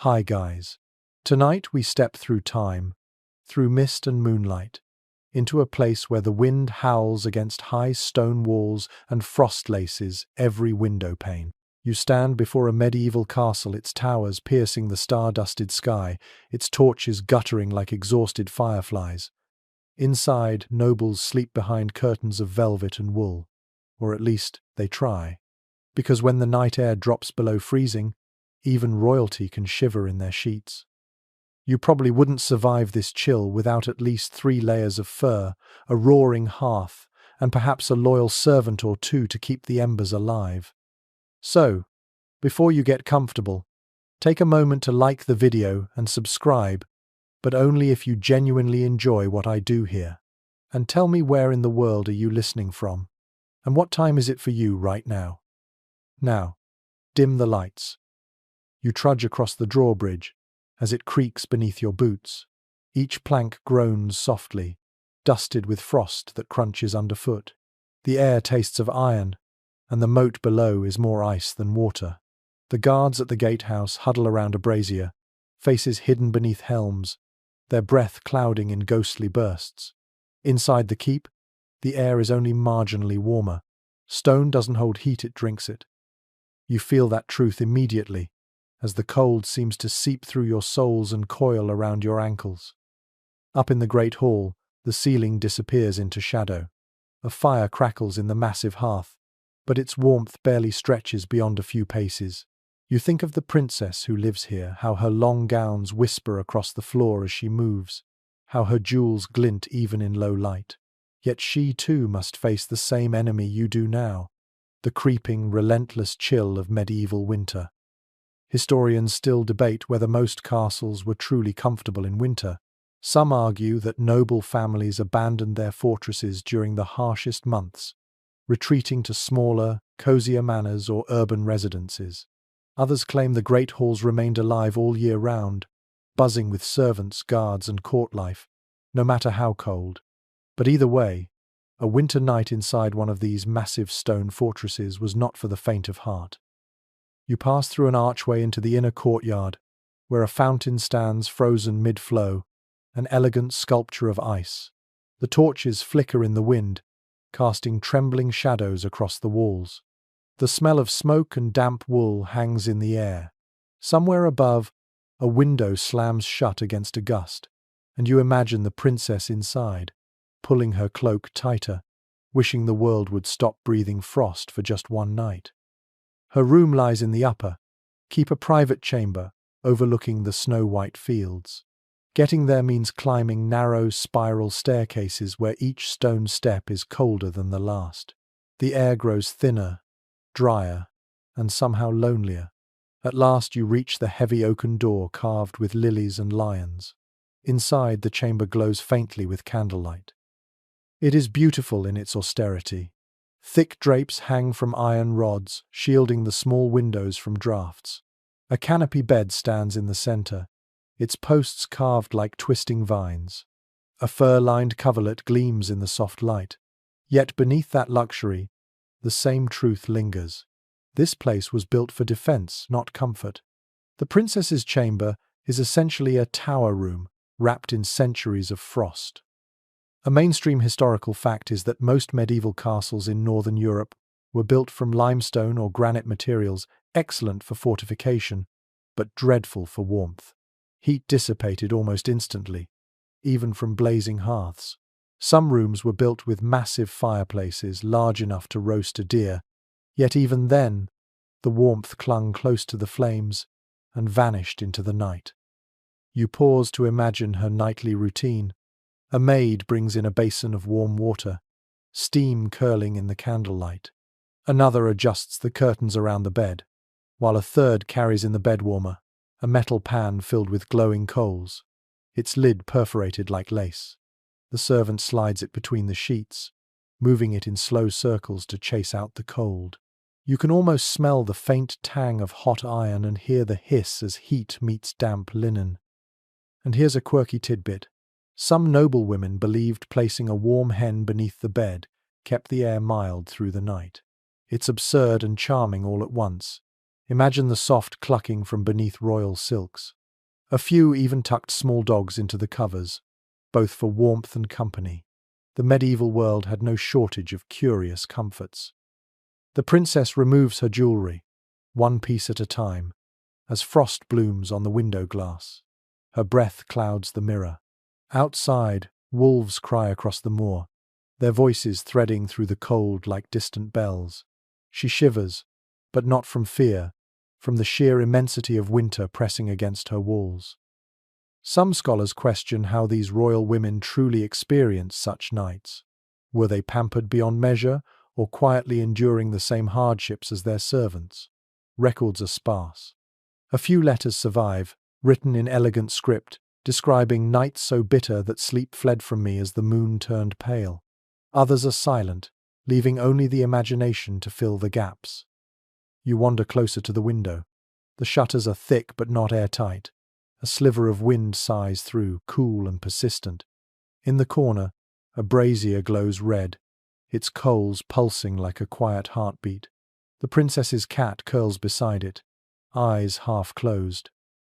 Hi guys. Tonight we step through time, through mist and moonlight, into a place where the wind howls against high stone walls and frost laces every window pane. You stand before a medieval castle, its towers piercing the star-dusted sky, its torches guttering like exhausted fireflies. Inside, nobles sleep behind curtains of velvet and wool, or at least they try, because when the night air drops below freezing, even royalty can shiver in their sheets. You probably wouldn't survive this chill without at least 3 layers of fur, a roaring hearth, and perhaps a loyal servant or two to keep the embers alive. So, before you get comfortable, take a moment to like the video and subscribe, but only if you genuinely enjoy what I do here. And tell me, where in the world are you listening from? And what time is it for you right now? Now, dim the lights. You trudge across the drawbridge as it creaks beneath your boots. Each plank groans softly, dusted with frost that crunches underfoot. The air tastes of iron, and the moat below is more ice than water. The guards at the gatehouse huddle around a brazier, faces hidden beneath helms, their breath clouding in ghostly bursts. Inside the keep, the air is only marginally warmer. Stone doesn't hold heat, it drinks it. You feel that truth immediately, as the cold seems to seep through your soles and coil around your ankles. Up in the great hall, the ceiling disappears into shadow. A fire crackles in the massive hearth, but its warmth barely stretches beyond a few paces. You think of the princess who lives here, how her long gowns whisper across the floor as she moves, how her jewels glint even in low light. Yet she too must face the same enemy you do now, the creeping, relentless chill of medieval winter. Historians still debate whether most castles were truly comfortable in winter. Some argue that noble families abandoned their fortresses during the harshest months, retreating to smaller, cozier manors or urban residences. Others claim the great halls remained alive all year round, buzzing with servants, guards, and court life, no matter how cold. But either way, a winter night inside one of these massive stone fortresses was not for the faint of heart. You pass through an archway into the inner courtyard, where a fountain stands frozen mid-flow, an elegant sculpture of ice. The torches flicker in the wind, casting trembling shadows across the walls. The smell of smoke and damp wool hangs in the air. Somewhere above, a window slams shut against a gust, and you imagine the princess inside, pulling her cloak tighter, wishing the world would stop breathing frost for just one night. Her room lies in the upper, keep a private chamber overlooking the snow-white fields. Getting there means climbing narrow spiral staircases where each stone step is colder than the last. The air grows thinner, drier, and somehow lonelier. At last you reach the heavy oaken door carved with lilies and lions. Inside, the chamber glows faintly with candlelight. It is beautiful in its austerity. Thick drapes hang from iron rods, shielding the small windows from drafts. A canopy bed stands in the center, its posts carved like twisting vines. A fur-lined coverlet gleams in the soft light. Yet beneath that luxury, the same truth lingers. This place was built for defense, not comfort. The princess's chamber is essentially a tower room, wrapped in centuries of frost. A mainstream historical fact is that most medieval castles in northern Europe were built from limestone or granite materials, excellent for fortification, but dreadful for warmth. Heat dissipated almost instantly, even from blazing hearths. Some rooms were built with massive fireplaces large enough to roast a deer, yet even then, the warmth clung close to the flames and vanished into the night. You pause to imagine her nightly routine. A maid brings in a basin of warm water, steam curling in the candlelight. Another adjusts the curtains around the bed, while a third carries in the bed warmer, a metal pan filled with glowing coals, its lid perforated like lace. The servant slides it between the sheets, moving it in slow circles to chase out the cold. You can almost smell the faint tang of hot iron and hear the hiss as heat meets damp linen. And here's a quirky tidbit. Some noblewomen believed placing a warm hen beneath the bed kept the air mild through the night. It's absurd and charming all at once, Imagine the soft clucking from beneath royal silks. A few even tucked small dogs into the covers, both for warmth and company. The medieval world had no shortage of curious comforts. The princess removes her jewellery, one piece at a time, as frost blooms on the window glass. Her breath clouds the mirror. Outside, wolves cry across the moor, their voices threading through the cold like distant bells. She shivers, but not from fear, from the sheer immensity of winter pressing against her walls. Some scholars question how these royal women truly experienced such nights. Were they pampered beyond measure, or quietly enduring the same hardships as their servants? Records are sparse. A few letters survive, written in elegant script, describing nights so bitter that sleep fled from me as the moon turned pale. Others are silent, leaving only the imagination to fill the gaps. You wander closer to the window. The shutters are thick but not airtight. A sliver of wind sighs through, cool and persistent. In the corner, a brazier glows red, its coals pulsing like a quiet heartbeat. The princess's cat curls beside it, eyes half closed.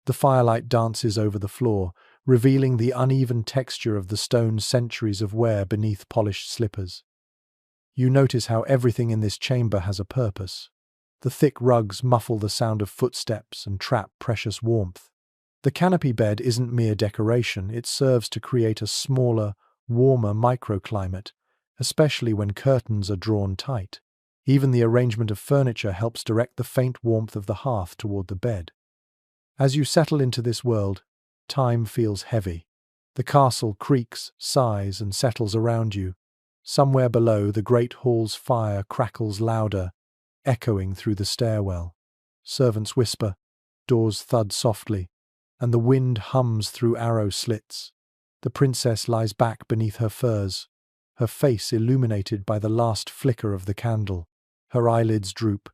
The firelight dances over the floor, revealing the uneven texture of the stone centuries of wear beneath polished slippers. You notice how everything in this chamber has a purpose. The thick rugs muffle the sound of footsteps and trap precious warmth. The canopy bed isn't mere decoration, it serves to create a smaller, warmer microclimate, especially when curtains are drawn tight. Even the arrangement of furniture helps direct the faint warmth of the hearth toward the bed. As you settle into this world, time feels heavy. The castle creaks, sighs, and settles around you. Somewhere below, the great hall's fire crackles louder, echoing through the stairwell. Servants whisper, doors thud softly, and the wind hums through arrow slits. The princess lies back beneath her furs, her face illuminated by the last flicker of the candle. Her eyelids droop,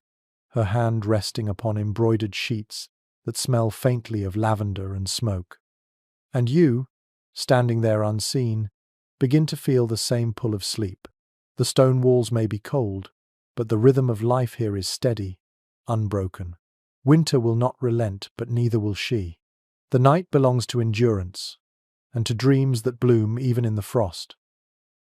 her hand resting upon embroidered sheets that smell faintly of lavender and smoke. And you, standing there unseen, begin to feel the same pull of sleep. The stone walls may be cold, but the rhythm of life here is steady, unbroken. Winter will not relent, but neither will she. The night belongs to endurance, and to dreams that bloom even in the frost.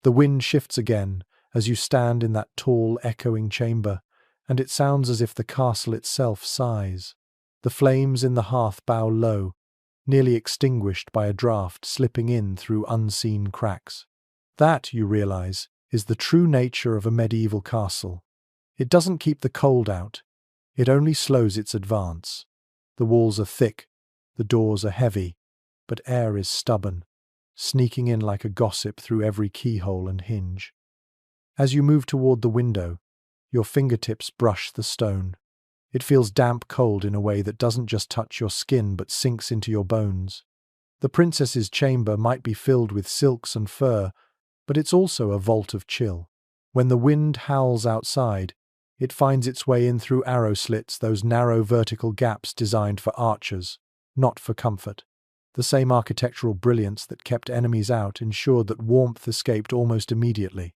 The wind shifts again as you stand in that tall, echoing chamber, and it sounds as if the castle itself sighs. The flames in the hearth bow low, nearly extinguished by a draught slipping in through unseen cracks. That, you realize, is the true nature of a medieval castle. It doesn't keep the cold out, it only slows its advance. The walls are thick, the doors are heavy, but air is stubborn, sneaking in like a gossip through every keyhole and hinge. As you move toward the window, your fingertips brush the stone. It feels damp cold in a way that doesn't just touch your skin but sinks into your bones. The princess's chamber might be filled with silks and fur, but it's also a vault of chill. When the wind howls outside, it finds its way in through arrow slits, those narrow vertical gaps designed for archers, not for comfort. The same architectural brilliance that kept enemies out ensured that warmth escaped almost immediately.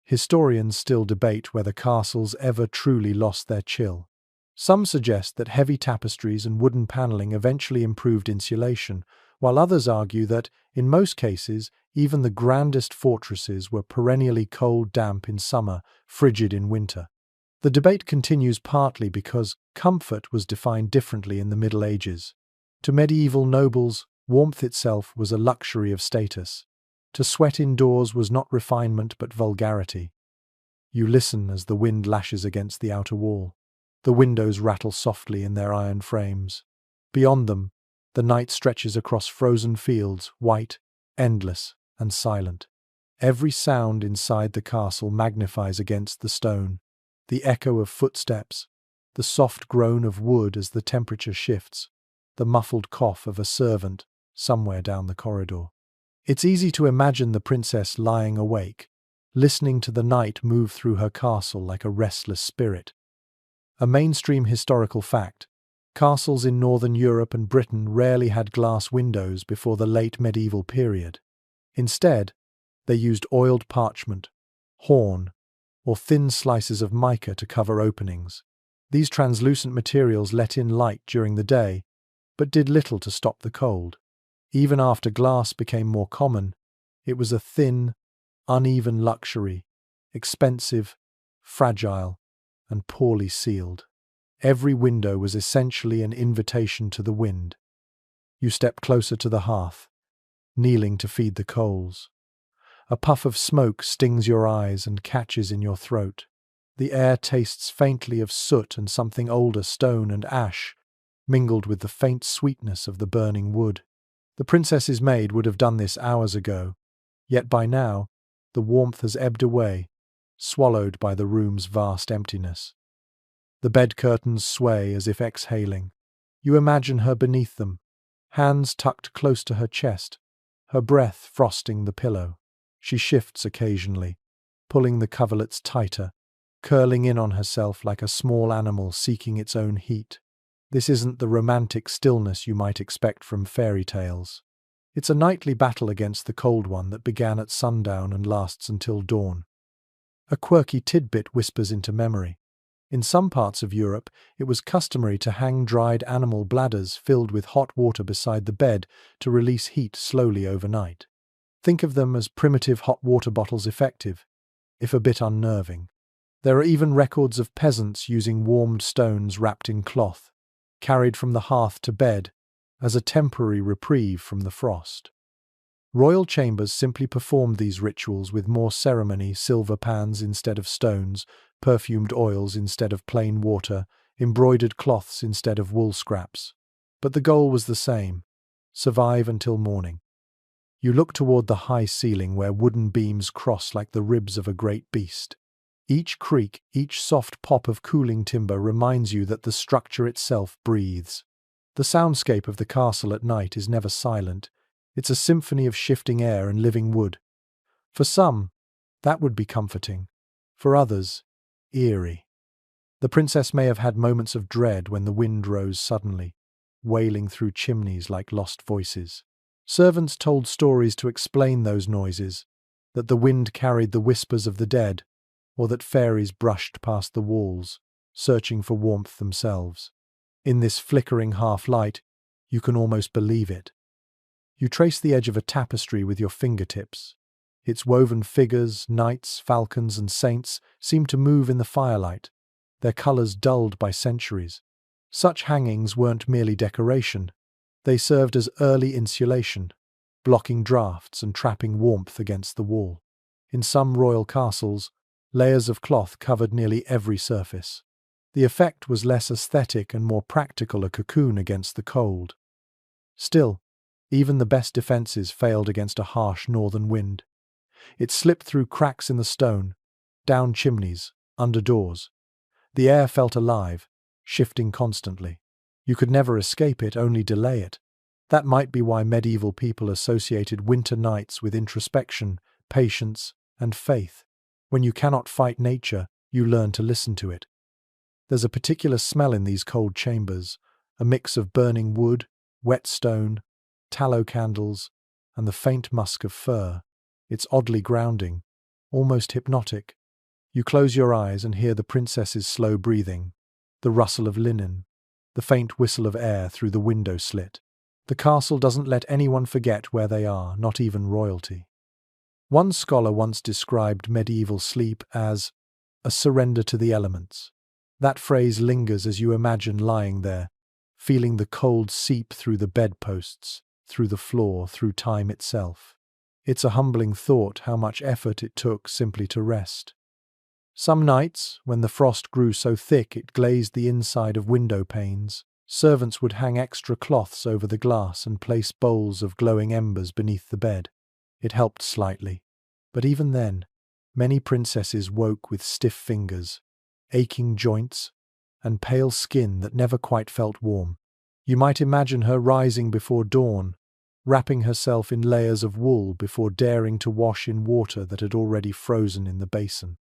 Historians still debate whether castles ever truly lost their chill. Some suggest that heavy tapestries and wooden paneling eventually improved insulation, while others argue that, in most cases, even the grandest fortresses were perennially cold, damp in summer, frigid in winter. The debate continues partly because comfort was defined differently in the Middle Ages. To medieval nobles, warmth itself was a luxury of status. To sweat indoors was not refinement but vulgarity. You listen as the wind lashes against the outer wall. The windows rattle softly in their iron frames. Beyond them, the night stretches across frozen fields, white, endless, and silent. Every sound inside the castle magnifies against the stone. The echo of footsteps, the soft groan of wood as the temperature shifts, the muffled cough of a servant somewhere down the corridor. It's easy to imagine the princess lying awake, listening to the night move through her castle like a restless spirit. A mainstream historical fact: castles in northern Europe and Britain rarely had glass windows before the late medieval period. Instead, they used oiled parchment, horn, or thin slices of mica to cover openings. These translucent materials let in light during the day, but did little to stop the cold. Even after glass became more common, it was a thin, uneven luxury, expensive, fragile, and poorly sealed. Every window was essentially an invitation to the wind. You step closer to the hearth, kneeling to feed the coals. A puff of smoke stings your eyes and catches in your throat. The air tastes faintly of soot and something older, stone and ash, mingled with the faint sweetness of the burning wood. The princess's maid would have done this hours ago, yet by now the warmth has ebbed away, swallowed by the room's vast emptiness. The bed curtains sway as if exhaling. You imagine her beneath them, hands tucked close to her chest, her breath frosting the pillow. She shifts occasionally, pulling the coverlets tighter, curling in on herself like a small animal seeking its own heat. This isn't the romantic stillness you might expect from fairy tales. It's a nightly battle against the cold one that began at sundown and lasts until dawn. A quirky tidbit whispers into memory. In some parts of Europe, it was customary to hang dried animal bladders filled with hot water beside the bed to release heat slowly overnight. Think of them as primitive hot water bottles, effective, if a bit unnerving. There are even records of peasants using warmed stones wrapped in cloth, carried from the hearth to bed, as a temporary reprieve from the frost. Royal chambers simply performed these rituals with more ceremony: silver pans instead of stones, perfumed oils instead of plain water, embroidered cloths instead of wool scraps. But the goal was the same: survive until morning. You look toward the high ceiling where wooden beams cross like the ribs of a great beast. Each creak, each soft pop of cooling timber reminds you that the structure itself breathes. The soundscape of the castle at night is never silent. It's a symphony of shifting air and living wood. For some, that would be comforting. For others, eerie. The princess may have had moments of dread when the wind rose suddenly, wailing through chimneys like lost voices. Servants told stories to explain those noises, that the wind carried the whispers of the dead, or that fairies brushed past the walls, searching for warmth themselves. In this flickering half-light, you can almost believe it. You trace the edge of a tapestry with your fingertips. Its woven figures, knights, falcons, and saints seem to move in the firelight, their colours dulled by centuries. Such hangings weren't merely decoration. They served as early insulation, blocking drafts and trapping warmth against the wall. In some royal castles, layers of cloth covered nearly every surface. The effect was less aesthetic and more practical: a cocoon against the cold. Still, even the best defences failed against a harsh northern wind. It slipped through cracks in the stone, down chimneys, under doors. The air felt alive, shifting constantly. You could never escape it, only delay it. That might be why medieval people associated winter nights with introspection, patience, and faith. When you cannot fight nature, you learn to listen to it. There's a particular smell in these cold chambers, a mix of burning wood, wet stone, tallow candles, and the faint musk of fir. It's oddly grounding, almost hypnotic. You close your eyes and hear the princess's slow breathing, the rustle of linen, the faint whistle of air through the window slit. The castle doesn't let anyone forget where they are, not even royalty. One scholar once described medieval sleep as a surrender to the elements. That phrase lingers as you imagine lying there, feeling the cold seep through the bedposts, through the floor, through time itself. It's a humbling thought how much effort it took simply to rest. Some nights, when the frost grew so thick it glazed the inside of window panes, servants would hang extra cloths over the glass and place bowls of glowing embers beneath the bed. It helped slightly. But even then, many princesses woke with stiff fingers, aching joints, and pale skin that never quite felt warm. You might imagine her rising before dawn, wrapping herself in layers of wool before daring to wash in water that had already frozen in the basin.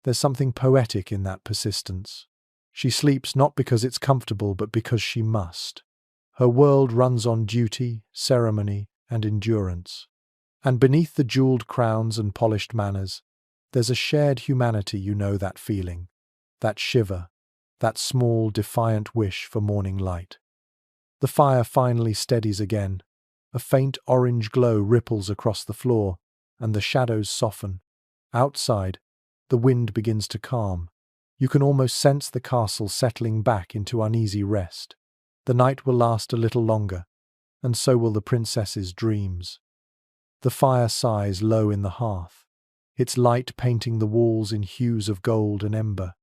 There's something poetic in that persistence. She sleeps not because it's comfortable, but because she must. Her world runs on duty, ceremony, and endurance. And beneath the jeweled crowns and polished manners, there's a shared humanity. You know that feeling, that shiver, that small, defiant wish for morning light. The fire finally steadies again. A faint orange glow ripples across the floor, and the shadows soften. Outside, the wind begins to calm. You can almost sense the castle settling back into uneasy rest. The night will last a little longer, and so will the princess's dreams. The fire sighs low in the hearth, its light painting the walls in hues of gold and ember.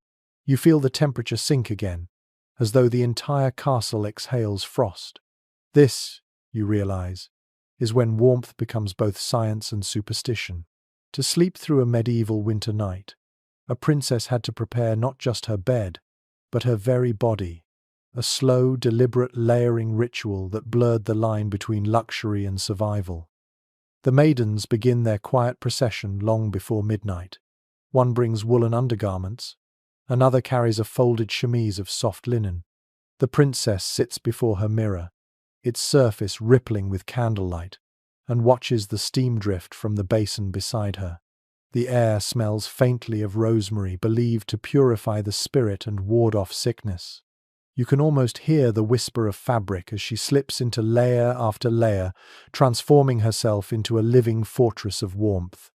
You feel the temperature sink again, as though the entire castle exhales frost. This, you realize, is when warmth becomes both science and superstition. To sleep through a medieval winter night, a princess had to prepare not just her bed, but her very body, a slow, deliberate layering ritual that blurred the line between luxury and survival. The maidens begin their quiet procession long before midnight. One brings woolen undergarments, another carries a folded chemise of soft linen. The princess sits before her mirror, its surface rippling with candlelight, and watches the steam drift from the basin beside her. The air smells faintly of rosemary, believed to purify the spirit and ward off sickness. You can almost hear the whisper of fabric as she slips into layer after layer, transforming herself into a living fortress of warmth.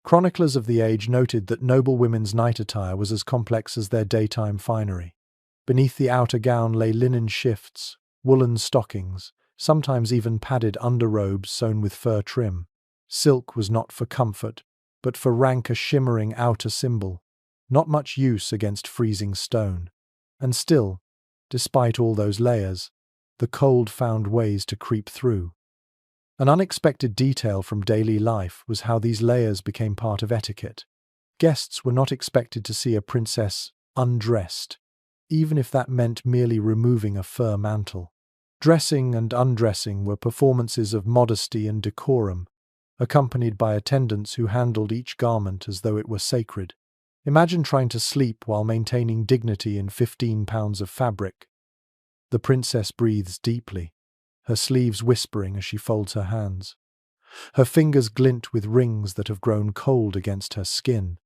Chroniclers of the age noted that noble women's night attire was as complex as their daytime finery. Beneath the outer gown lay linen shifts, woolen stockings, sometimes even padded underrobes sewn with fur trim. Silk was not for comfort, but for rank a shimmering outer symbol, not much use against freezing stone. And still, despite all those layers, the cold found ways to creep through. An unexpected detail from daily life was how these layers became part of etiquette. Guests were not expected to see a princess undressed, even if that meant merely removing a fur mantle. Dressing and undressing were performances of modesty and decorum, accompanied by attendants who handled each garment as though it were sacred. Imagine trying to sleep while maintaining dignity in 15 pounds of fabric. The princess breathes deeply, her sleeves whispering as she folds her hands. Her fingers glint with rings that have grown cold against her skin.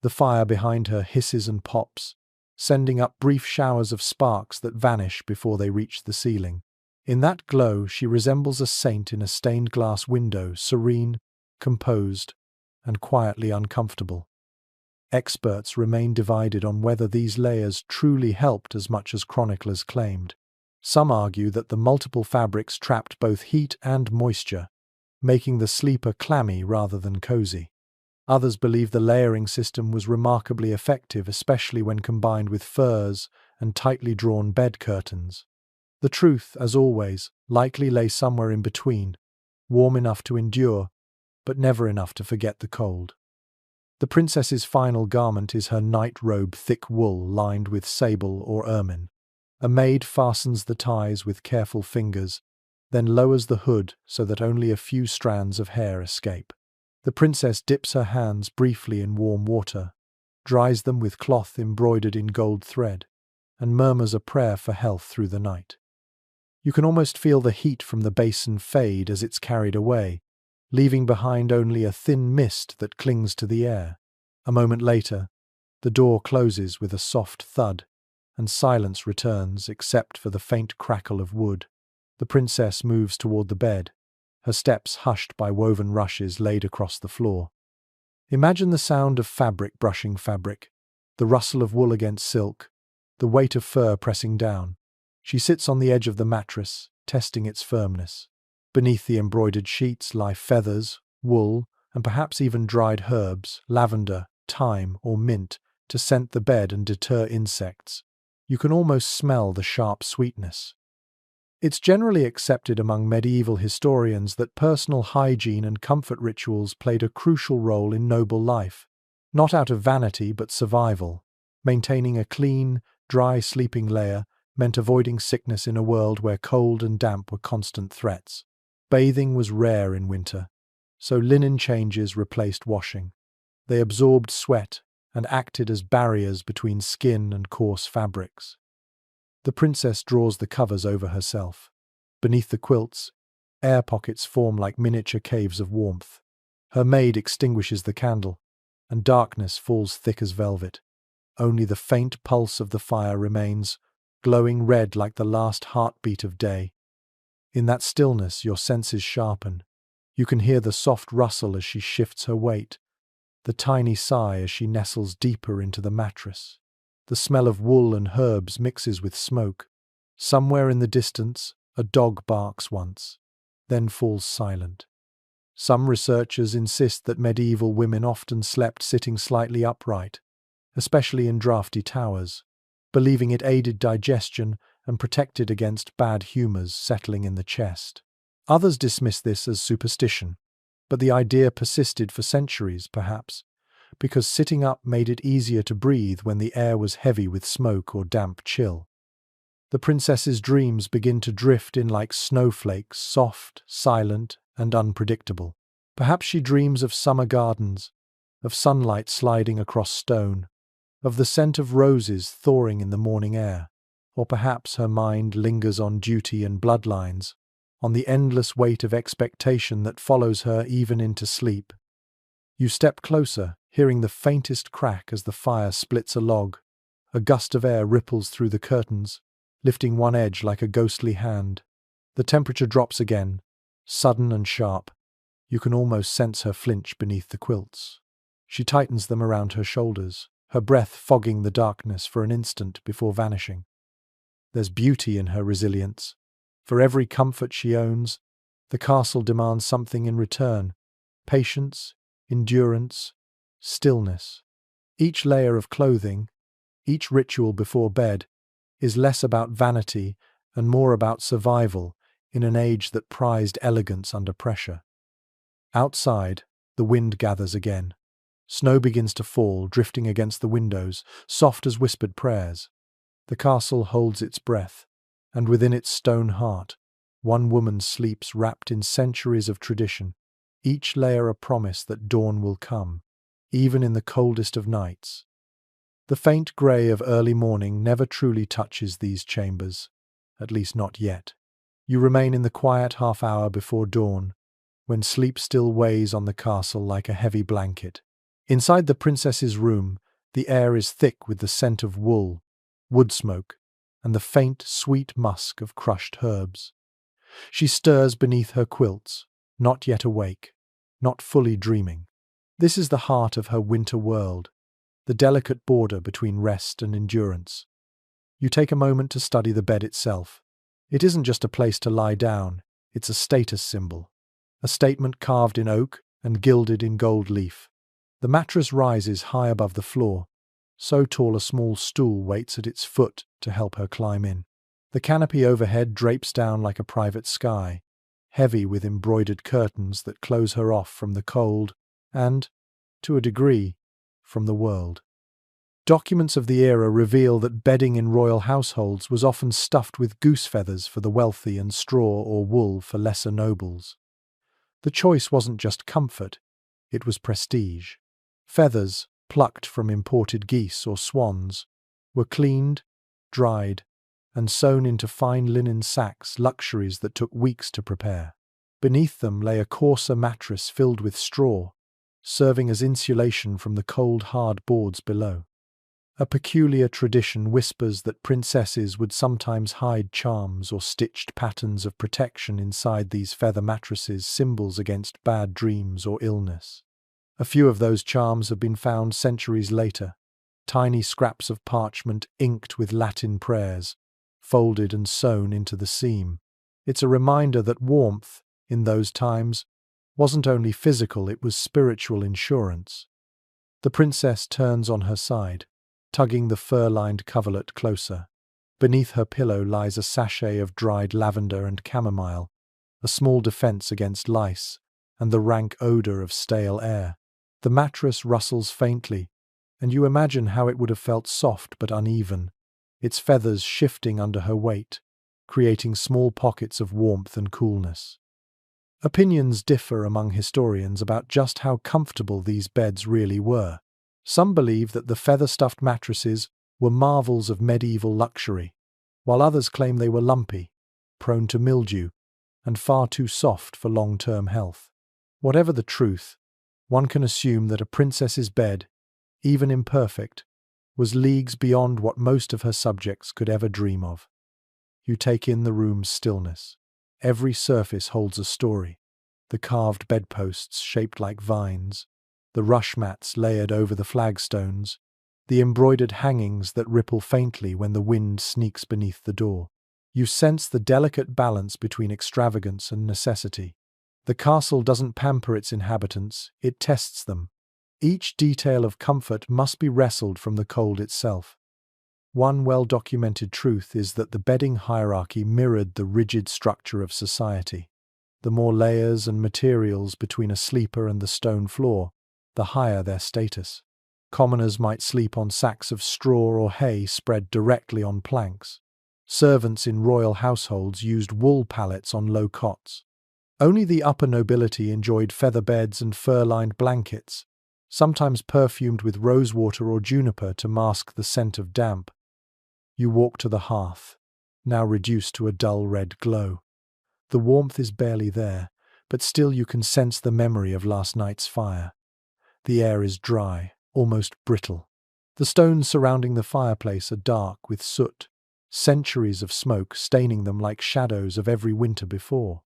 The fire behind her hisses and pops, sending up brief showers of sparks that vanish before they reach the ceiling. In that glow, she resembles a saint in a stained glass window, serene, composed, and quietly uncomfortable. Experts remain divided on whether these layers truly helped as much as chroniclers claimed. Some argue that the multiple fabrics trapped both heat and moisture, making the sleeper clammy rather than cozy. Others believe the layering system was remarkably effective, especially when combined with furs and tightly drawn bed curtains. The truth, as always, likely lay somewhere in between, warm enough to endure, but never enough to forget the cold. The princess's final garment is her night robe, thick wool lined with sable or ermine. A maid fastens the ties with careful fingers, then lowers the hood so that only a few strands of hair escape. The princess dips her hands briefly in warm water, dries them with cloth embroidered in gold thread, and murmurs a prayer for health through the night. You can almost feel the heat from the basin fade as it's carried away, leaving behind only a thin mist that clings to the air. A moment later, the door closes with a soft thud, and silence returns except for the faint crackle of wood. The princess moves toward the bed, her steps hushed by woven rushes laid across the floor. Imagine the sound of fabric brushing fabric, the rustle of wool against silk, the weight of fur pressing down. She sits on the edge of the mattress, testing its firmness. Beneath the embroidered sheets lie feathers, wool, and perhaps even dried herbs, lavender, thyme, or mint, to scent the bed and deter insects. You can almost smell the sharp sweetness. It's generally accepted among medieval historians that personal hygiene and comfort rituals played a crucial role in noble life, not out of vanity but survival. Maintaining a clean, dry sleeping layer meant avoiding sickness in a world where cold and damp were constant threats. Bathing was rare in winter, so linen changes replaced washing. They absorbed sweat and acted as barriers between skin and coarse fabrics. The princess draws the covers over herself. Beneath the quilts, air pockets form like miniature caves of warmth. Her maid extinguishes the candle, and darkness falls thick as velvet. Only the faint pulse of the fire remains, glowing red like the last heartbeat of day. In that stillness, your senses sharpen. You can hear the soft rustle as she shifts her weight, the tiny sigh as she nestles deeper into the mattress. The smell of wool and herbs mixes with smoke. Somewhere in the distance, a dog barks once, then falls silent. Some researchers insist that medieval women often slept sitting slightly upright, especially in drafty towers, believing it aided digestion and protected against bad humors settling in the chest. Others dismiss this as superstition, but the idea persisted for centuries, perhaps, because sitting up made it easier to breathe when the air was heavy with smoke or damp chill. The princess's dreams begin to drift in like snowflakes, soft, silent, and unpredictable. Perhaps she dreams of summer gardens, of sunlight sliding across stone, of the scent of roses thawing in the morning air. Or perhaps her mind lingers on duty and bloodlines, on the endless weight of expectation that follows her even into sleep. You step closer, hearing the faintest crack as the fire splits a log. A gust of air ripples through the curtains, lifting one edge like a ghostly hand. The temperature drops again, sudden and sharp. You can almost sense her flinch beneath the quilts. She tightens them around her shoulders, her breath fogging the darkness for an instant before vanishing. There's beauty in her resilience. For every comfort she owns, the castle demands something in return: patience, endurance, stillness. Each layer of clothing, each ritual before bed, is less about vanity and more about survival in an age that prized elegance under pressure. Outside, the wind gathers again. Snow begins to fall, drifting against the windows, soft as whispered prayers. The castle holds its breath, and within its stone heart, one woman sleeps wrapped in centuries of tradition, each layer a promise that dawn will come, even in the coldest of nights. The faint grey of early morning never truly touches these chambers, at least not yet. You remain in the quiet half hour before dawn, when sleep still weighs on the castle like a heavy blanket. Inside the princess's room, the air is thick with the scent of wool, wood smoke, and the faint, sweet musk of crushed herbs. She stirs beneath her quilts, not yet awake, not fully dreaming. This is the heart of her winter world, the delicate border between rest and endurance. You take a moment to study the bed itself. It isn't just a place to lie down, it's a status symbol, a statement carved in oak and gilded in gold leaf. The mattress rises high above the floor, so tall a small stool waits at its foot to help her climb in. The canopy overhead drapes down like a private sky, heavy with embroidered curtains that close her off from the cold and, to a degree, from the world. Documents of the era reveal that bedding in royal households was often stuffed with goose feathers for the wealthy and straw or wool for lesser nobles. The choice wasn't just comfort, it was prestige. Feathers, plucked from imported geese or swans, were cleaned, dried, and sewn into fine linen sacks, luxuries that took weeks to prepare. Beneath them lay a coarser mattress filled with straw, serving as insulation from the cold, hard boards below. A peculiar tradition whispers that princesses would sometimes hide charms or stitched patterns of protection inside these feather mattresses, symbols against bad dreams or illness. A few of those charms have been found centuries later, tiny scraps of parchment inked with Latin prayers, folded and sewn into the seam. It's a reminder that warmth, in those times, wasn't only physical, it was spiritual insurance. The princess turns on her side, tugging the fur-lined coverlet closer. Beneath her pillow lies a sachet of dried lavender and chamomile, a small defense against lice and the rank odor of stale air. The mattress rustles faintly, and you imagine how it would have felt soft but uneven, its feathers shifting under her weight, creating small pockets of warmth and coolness. Opinions differ among historians about just how comfortable these beds really were. Some believe that the feather-stuffed mattresses were marvels of medieval luxury, while others claim they were lumpy, prone to mildew, and far too soft for long-term health. Whatever the truth, one can assume that a princess's bed, even imperfect, was leagues beyond what most of her subjects could ever dream of. You take in the room's stillness. Every surface holds a story. The carved bedposts shaped like vines, the rush mats layered over the flagstones, the embroidered hangings that ripple faintly when the wind sneaks beneath the door. You sense the delicate balance between extravagance and necessity. The castle doesn't pamper its inhabitants, it tests them. Each detail of comfort must be wrestled from the cold itself. One well-documented truth is that the bedding hierarchy mirrored the rigid structure of society. The more layers and materials between a sleeper and the stone floor, the higher their status. Commoners might sleep on sacks of straw or hay spread directly on planks. Servants in royal households used wool pallets on low cots. Only the upper nobility enjoyed feather beds and fur-lined blankets, sometimes perfumed with rosewater or juniper to mask the scent of damp. You walk to the hearth, now reduced to a dull red glow. The warmth is barely there, but still you can sense the memory of last night's fire. The air is dry, almost brittle. The stones surrounding the fireplace are dark with soot, centuries of smoke staining them like shadows of every winter before.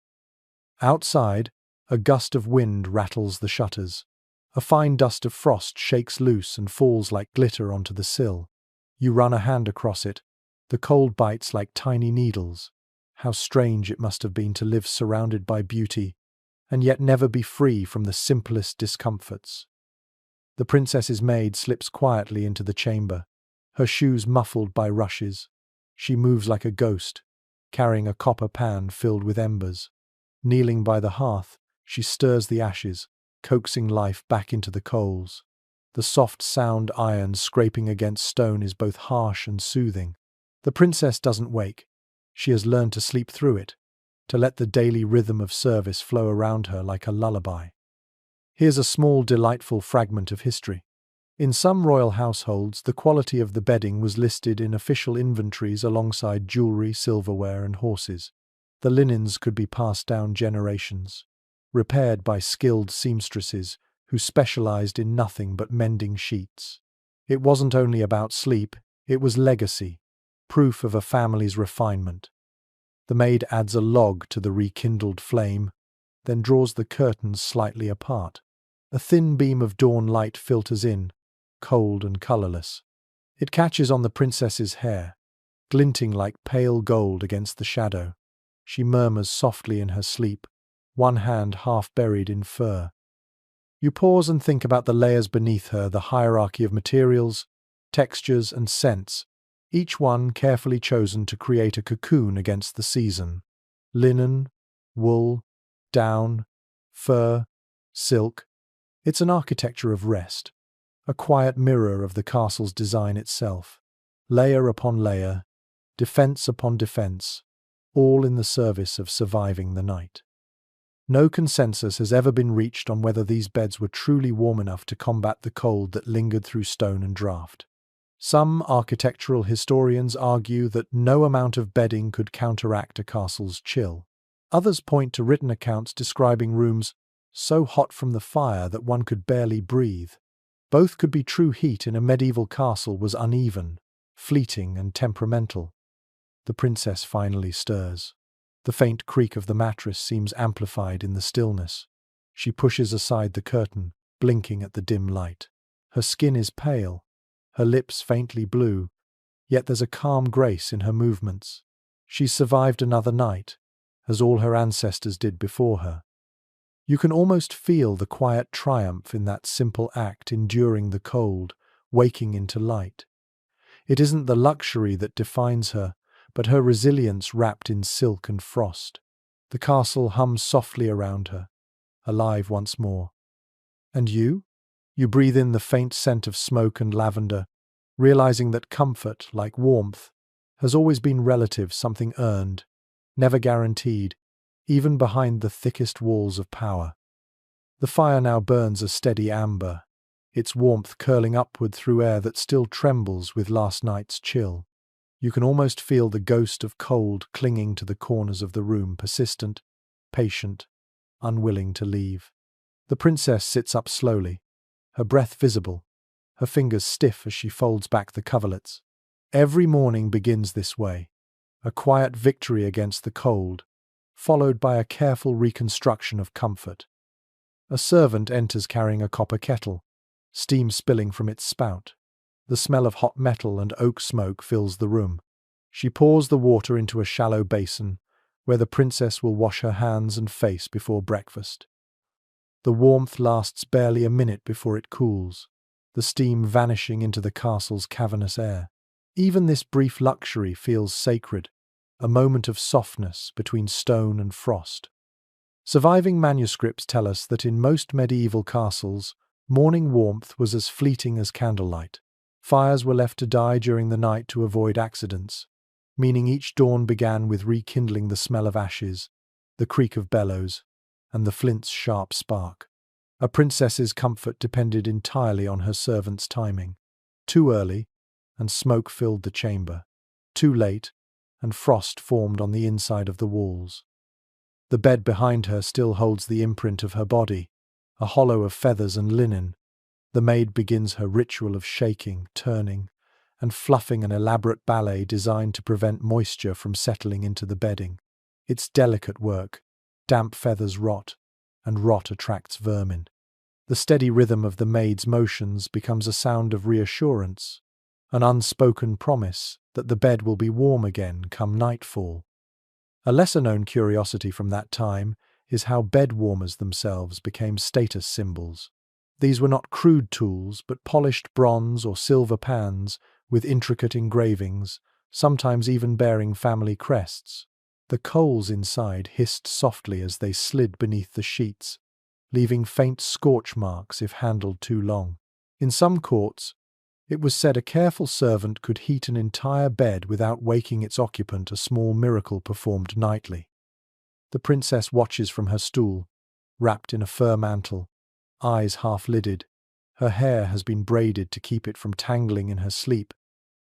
Outside, a gust of wind rattles the shutters. A fine dust of frost shakes loose and falls like glitter onto the sill. You run a hand across it. The cold bites like tiny needles. How strange it must have been to live surrounded by beauty, and yet never be free from the simplest discomforts. The princess's maid slips quietly into the chamber, her shoes muffled by rushes. She moves like a ghost, carrying a copper pan filled with embers. Kneeling by the hearth, she stirs the ashes, coaxing life back into the coals. The soft sound iron scraping against stone is both harsh and soothing. The princess doesn't wake. She has learned to sleep through it, to let the daily rhythm of service flow around her like a lullaby. Here's a small, delightful fragment of history. In some royal households, the quality of the bedding was listed in official inventories alongside jewelry, silverware, and horses. The linens could be passed down generations, repaired by skilled seamstresses who specialized in nothing but mending sheets. It wasn't only about sleep, it was legacy, proof of a family's refinement. The maid adds a log to the rekindled flame, then draws the curtains slightly apart. A thin beam of dawn light filters in, cold and colorless. It catches on the princess's hair, glinting like pale gold against the shadow. She murmurs softly in her sleep, one hand half buried in fur. You pause and think about the layers beneath her, the hierarchy of materials, textures, and scents, each one carefully chosen to create a cocoon against the season. Linen, wool, down, fur, silk. It's an architecture of rest, a quiet mirror of the castle's design itself. Layer upon layer, defense upon defense, all in the service of surviving the night. No consensus has ever been reached on whether these beds were truly warm enough to combat the cold that lingered through stone and draught. Some architectural historians argue that no amount of bedding could counteract a castle's chill. Others point to written accounts describing rooms so hot from the fire that one could barely breathe. Both could be true. Heat in a medieval castle was uneven, fleeting, and temperamental. The princess finally stirs. The faint creak of the mattress seems amplified in the stillness. She pushes aside the curtain, blinking at the dim light. Her skin is pale, her lips faintly blue, yet there's a calm grace in her movements. She's survived another night, as all her ancestors did before her. You can almost feel the quiet triumph in that simple act, enduring the cold, waking into light. It isn't the luxury that defines her, but her resilience wrapped in silk and frost. The castle hums softly around her, alive once more. And you? You breathe in the faint scent of smoke and lavender, realizing that comfort, like warmth, has always been relative, something earned, never guaranteed, even behind the thickest walls of power. The fire now burns a steady amber, its warmth curling upward through air that still trembles with last night's chill. You can almost feel the ghost of cold clinging to the corners of the room, persistent, patient, unwilling to leave. The princess sits up slowly, her breath visible, her fingers stiff as she folds back the coverlets. Every morning begins this way, a quiet victory against the cold, followed by a careful reconstruction of comfort. A servant enters carrying a copper kettle, steam spilling from its spout. The smell of hot metal and oak smoke fills the room. She pours the water into a shallow basin, where the princess will wash her hands and face before breakfast. The warmth lasts barely a minute before it cools, the steam vanishing into the castle's cavernous air. Even this brief luxury feels sacred, a moment of softness between stone and frost. Surviving manuscripts tell us that in most medieval castles, morning warmth was as fleeting as candlelight. Fires were left to die during the night to avoid accidents, meaning each dawn began with rekindling the smell of ashes, the creak of bellows, and the flint's sharp spark. A princess's comfort depended entirely on her servant's timing. Too early, and smoke filled the chamber. Too late, and frost formed on the inside of the walls. The bed behind her still holds the imprint of her body, a hollow of feathers and linen. The maid begins her ritual of shaking, turning, and fluffing an elaborate ballet designed to prevent moisture from settling into the bedding. It's delicate work. Damp feathers rot, and rot attracts vermin. The steady rhythm of the maid's motions becomes a sound of reassurance, an unspoken promise that the bed will be warm again come nightfall. A lesser-known curiosity from that time is how bed warmers themselves became status symbols. These were not crude tools, but polished bronze or silver pans with intricate engravings, sometimes even bearing family crests. The coals inside hissed softly as they slid beneath the sheets, leaving faint scorch marks if handled too long. In some courts, it was said a careful servant could heat an entire bed without waking its occupant, a small miracle performed nightly. The princess watches from her stool, wrapped in a fur mantle, eyes half-lidded. Her hair has been braided to keep it from tangling in her sleep,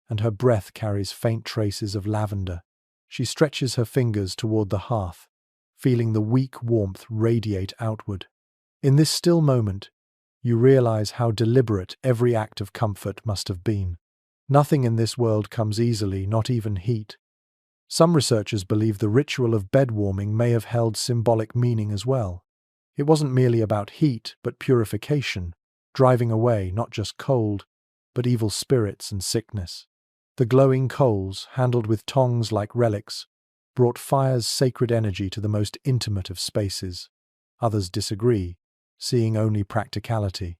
and her breath carries faint traces of lavender. She stretches her fingers toward the hearth, feeling the weak warmth radiate outward. In this still moment, you realize how deliberate every act of comfort must have been. Nothing in this world comes easily, not even heat. Some researchers believe the ritual of bed warming may have held symbolic meaning as well. It wasn't merely about heat, but purification, driving away not just cold, but evil spirits and sickness. The glowing coals, handled with tongs like relics, brought fire's sacred energy to the most intimate of spaces. Others disagree, seeing only practicality.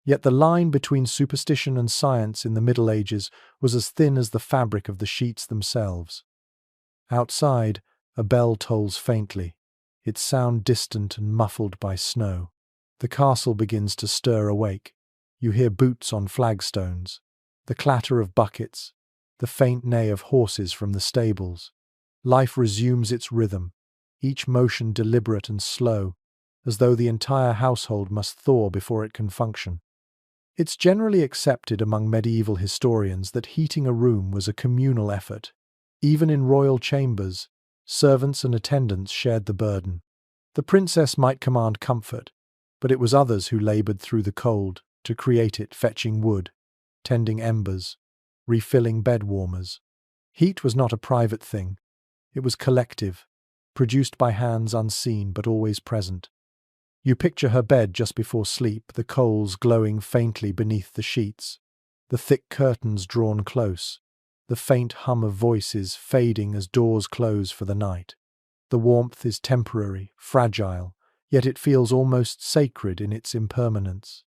Yet the line between superstition and science in the Middle Ages was as thin as the fabric of the sheets themselves. Outside, a bell tolls faintly, its sound distant and muffled by snow. The castle begins to stir awake. You hear boots on flagstones, the clatter of buckets, the faint neigh of horses from the stables. Life resumes its rhythm, each motion deliberate and slow, as though the entire household must thaw before it can function. It's generally accepted among medieval historians that heating a room was a communal effort. Even in royal chambers, servants and attendants shared the burden. The princess might command comfort, but it was others who labored through the cold to create it, fetching wood, tending embers, refilling bed warmers. Heat was not a private thing. It was collective, produced by hands unseen but always present. You picture her bed just before sleep, the coals glowing faintly beneath the sheets, the thick curtains drawn close, the faint hum of voices fading as doors close for the night. The warmth is temporary, fragile, yet it feels almost sacred in its impermanence.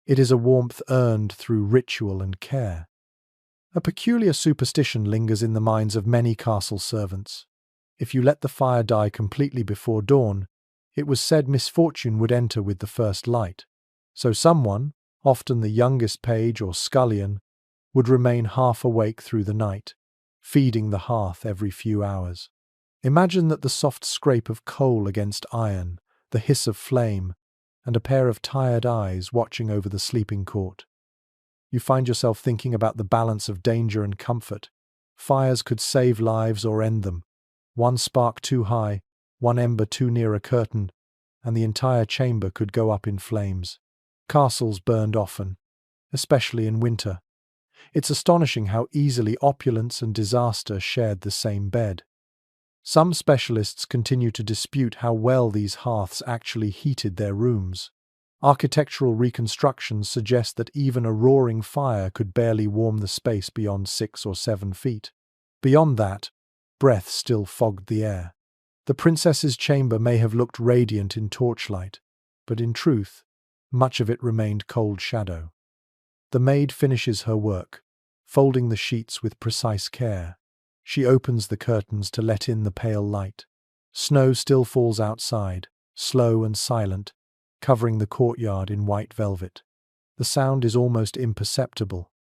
It is a warmth earned through ritual and care. A peculiar superstition lingers in the minds of many castle servants. If you let the fire die completely before dawn, it was said misfortune would enter with the first light. So someone, often the youngest page or scullion, would remain half awake through the night, feeding the hearth every few hours. Imagine that the soft scrape of coal against iron, the hiss of flame, and a pair of tired eyes watching over the sleeping court. You find yourself thinking about the balance of danger and comfort. Fires could save lives or end them. One spark too high, one ember too near a curtain, and the entire chamber could go up in flames. Castles burned often, especially in winter. It's astonishing how easily opulence and disaster shared the same bed. Some specialists continue to dispute how well these hearths actually heated their rooms. Architectural reconstructions suggest that even a roaring fire could barely warm the space beyond 6 or 7 feet. Beyond that, breath still fogged the air. The princess's chamber may have looked radiant in torchlight, but in truth, much of it remained cold shadow. The maid finishes her work, folding the sheets with precise care. She opens the curtains to let in the pale light. Snow still falls outside, slow and silent, covering the courtyard in white velvet. The sound is almost imperceptible,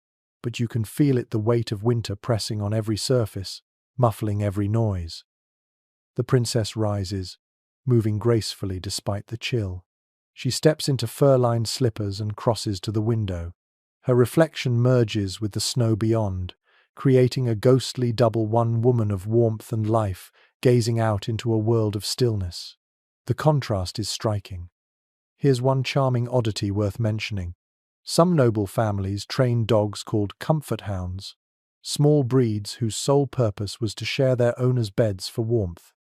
but you can feel it, the weight of winter pressing on every surface, muffling every noise. The princess rises, moving gracefully despite the chill. She steps into fur-lined slippers and crosses to the window. Her reflection merges with the snow beyond, creating a ghostly double one-woman of warmth and life, gazing out into a world of stillness. The contrast is striking. Here's one charming oddity worth mentioning. Some noble families trained dogs called comfort hounds, small breeds whose sole purpose was to share their owners' beds for warmth.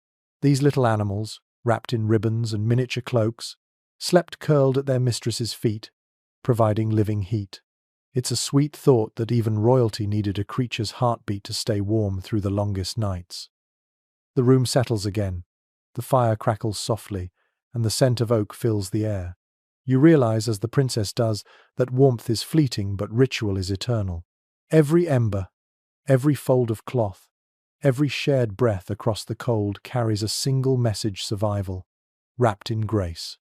These little animals, wrapped in ribbons and miniature cloaks, slept curled at their mistress's feet, providing living heat. It's a sweet thought that even royalty needed a creature's heartbeat to stay warm through the longest nights. The room settles again. The fire crackles softly, and the scent of oak fills the air. You realize, as the princess does, that warmth is fleeting but ritual is eternal. Every ember, every fold of cloth, every shared breath across the cold carries a single message: survival, wrapped in grace.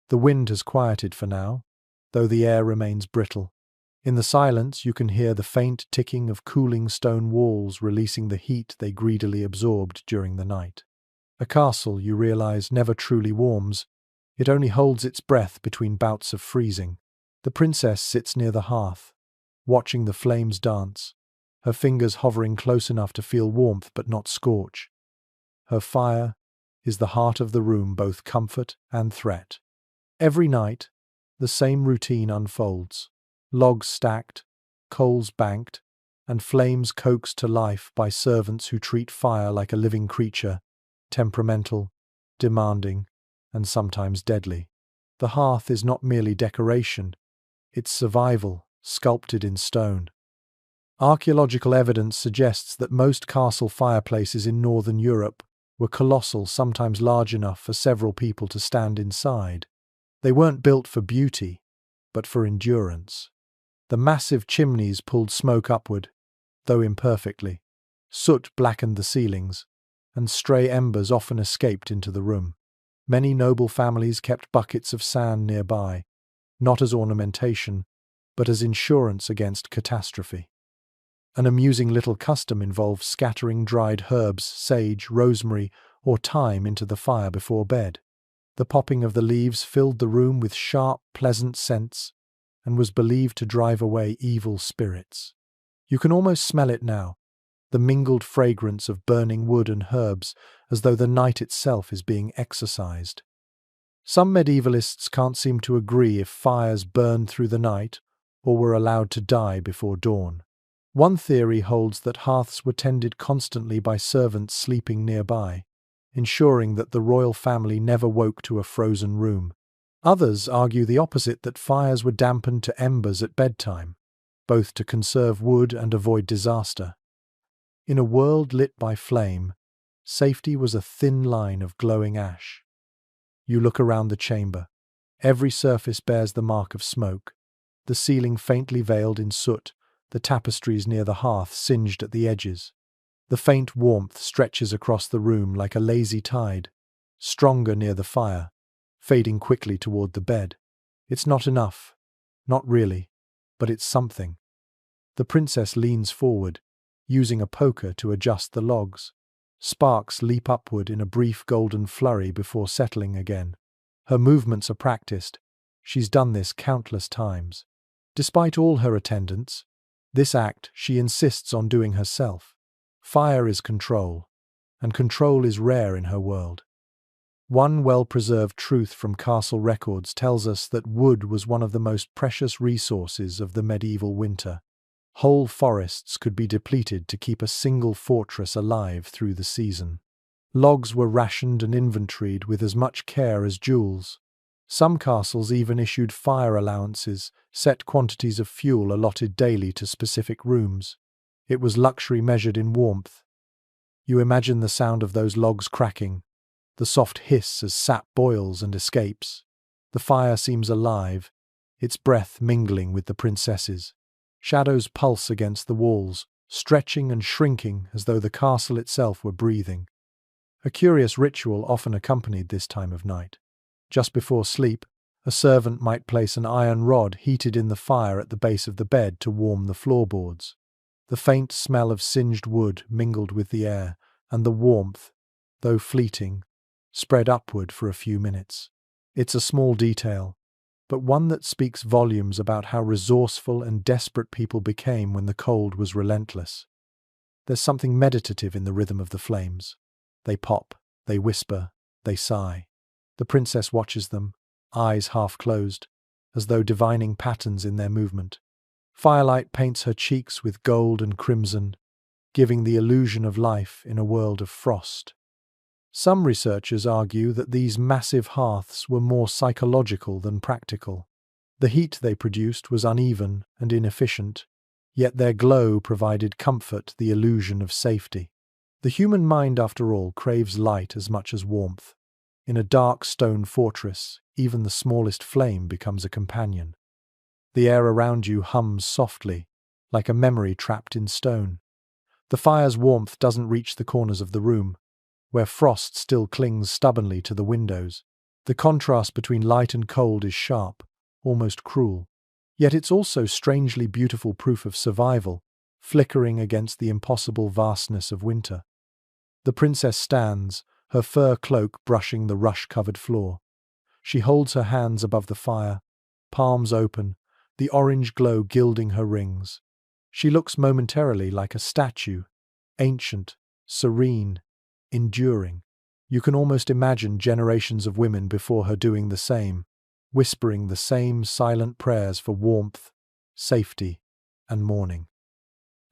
The wind has quieted for now, though the air remains brittle. In the silence you can hear the faint ticking of cooling stone walls releasing the heat they greedily absorbed during the night. A castle, you realize, never truly warms. It only holds its breath between bouts of freezing. The princess sits near the hearth, watching the flames dance, her fingers hovering close enough to feel warmth but not scorch. Her fire is the heart of the room, both comfort and threat. Every night, the same routine unfolds. Logs stacked, coals banked, and flames coaxed to life by servants who treat fire like a living creature, temperamental, demanding, and sometimes deadly. The hearth is not merely decoration, it's survival, sculpted in stone. Archaeological evidence suggests that most castle fireplaces in northern Europe were colossal, sometimes large enough for several people to stand inside. They weren't built for beauty, but for endurance. The massive chimneys pulled smoke upward, though imperfectly. Soot blackened the ceilings, and stray embers often escaped into the room. Many noble families kept buckets of sand nearby, not as ornamentation, but as insurance against catastrophe. An amusing little custom involved scattering dried herbs, sage, rosemary, or thyme into the fire before bed. The popping of the leaves filled the room with sharp, pleasant scents, and was believed to drive away evil spirits. You can almost smell it now, the mingled fragrance of burning wood and herbs, as though the night itself is being exorcised. Some medievalists can't seem to agree if fires burned through the night or were allowed to die before dawn. One theory holds that hearths were tended constantly by servants sleeping nearby, ensuring that the royal family never woke to a frozen room. Others argue the opposite, that fires were dampened to embers at bedtime, both to conserve wood and avoid disaster. In a world lit by flame, safety was a thin line of glowing ash. You look around the chamber. Every surface bears the mark of smoke, the ceiling faintly veiled in soot, the tapestries near the hearth singed at the edges. The faint warmth stretches across the room like a lazy tide, stronger near the fire, fading quickly toward the bed. It's not enough, not really, but it's something. The princess leans forward, using a poker to adjust the logs. Sparks leap upward in a brief golden flurry before settling again. Her movements are practiced. She's done this countless times. Despite all her attendants, this act she insists on doing herself. Fire is control, and control is rare in her world. One well-preserved truth from castle records tells us that wood was one of the most precious resources of the medieval winter. Whole forests could be depleted to keep a single fortress alive through the season. Logs were rationed and inventoried with as much care as jewels. Some castles even issued fire allowances, set quantities of fuel allotted daily to specific rooms. It was luxury measured in warmth. You imagine the sound of those logs cracking, the soft hiss as sap boils and escapes. The fire seems alive, its breath mingling with the princess's. Shadows pulse against the walls, stretching and shrinking as though the castle itself were breathing. A curious ritual often accompanied this time of night. Just before sleep, a servant might place an iron rod heated in the fire at the base of the bed to warm the floorboards. The faint smell of singed wood mingled with the air, and the warmth, though fleeting, spread upward for a few minutes. It's a small detail, but one that speaks volumes about how resourceful and desperate people became when the cold was relentless. There's something meditative in the rhythm of the flames. They pop, they whisper, they sigh. The princess watches them, eyes half closed, as though divining patterns in their movement. Firelight paints her cheeks with gold and crimson, giving the illusion of life in a world of frost. Some researchers argue that these massive hearths were more psychological than practical. The heat they produced was uneven and inefficient, yet their glow provided comfort, the illusion of safety. The human mind, after all, craves light as much as warmth. In a dark stone fortress, even the smallest flame becomes a companion. The air around you hums softly, like a memory trapped in stone. The fire's warmth doesn't reach the corners of the room, where frost still clings stubbornly to the windows. The contrast between light and cold is sharp, almost cruel. Yet it's also strangely beautiful proof of survival, flickering against the impossible vastness of winter. The princess stands, her fur cloak brushing the rush-covered floor. She holds her hands above the fire, palms open, the orange glow gilding her rings. She looks momentarily like a statue, ancient, serene, enduring. You can almost imagine generations of women before her doing the same, whispering the same silent prayers for warmth, safety, and mourning.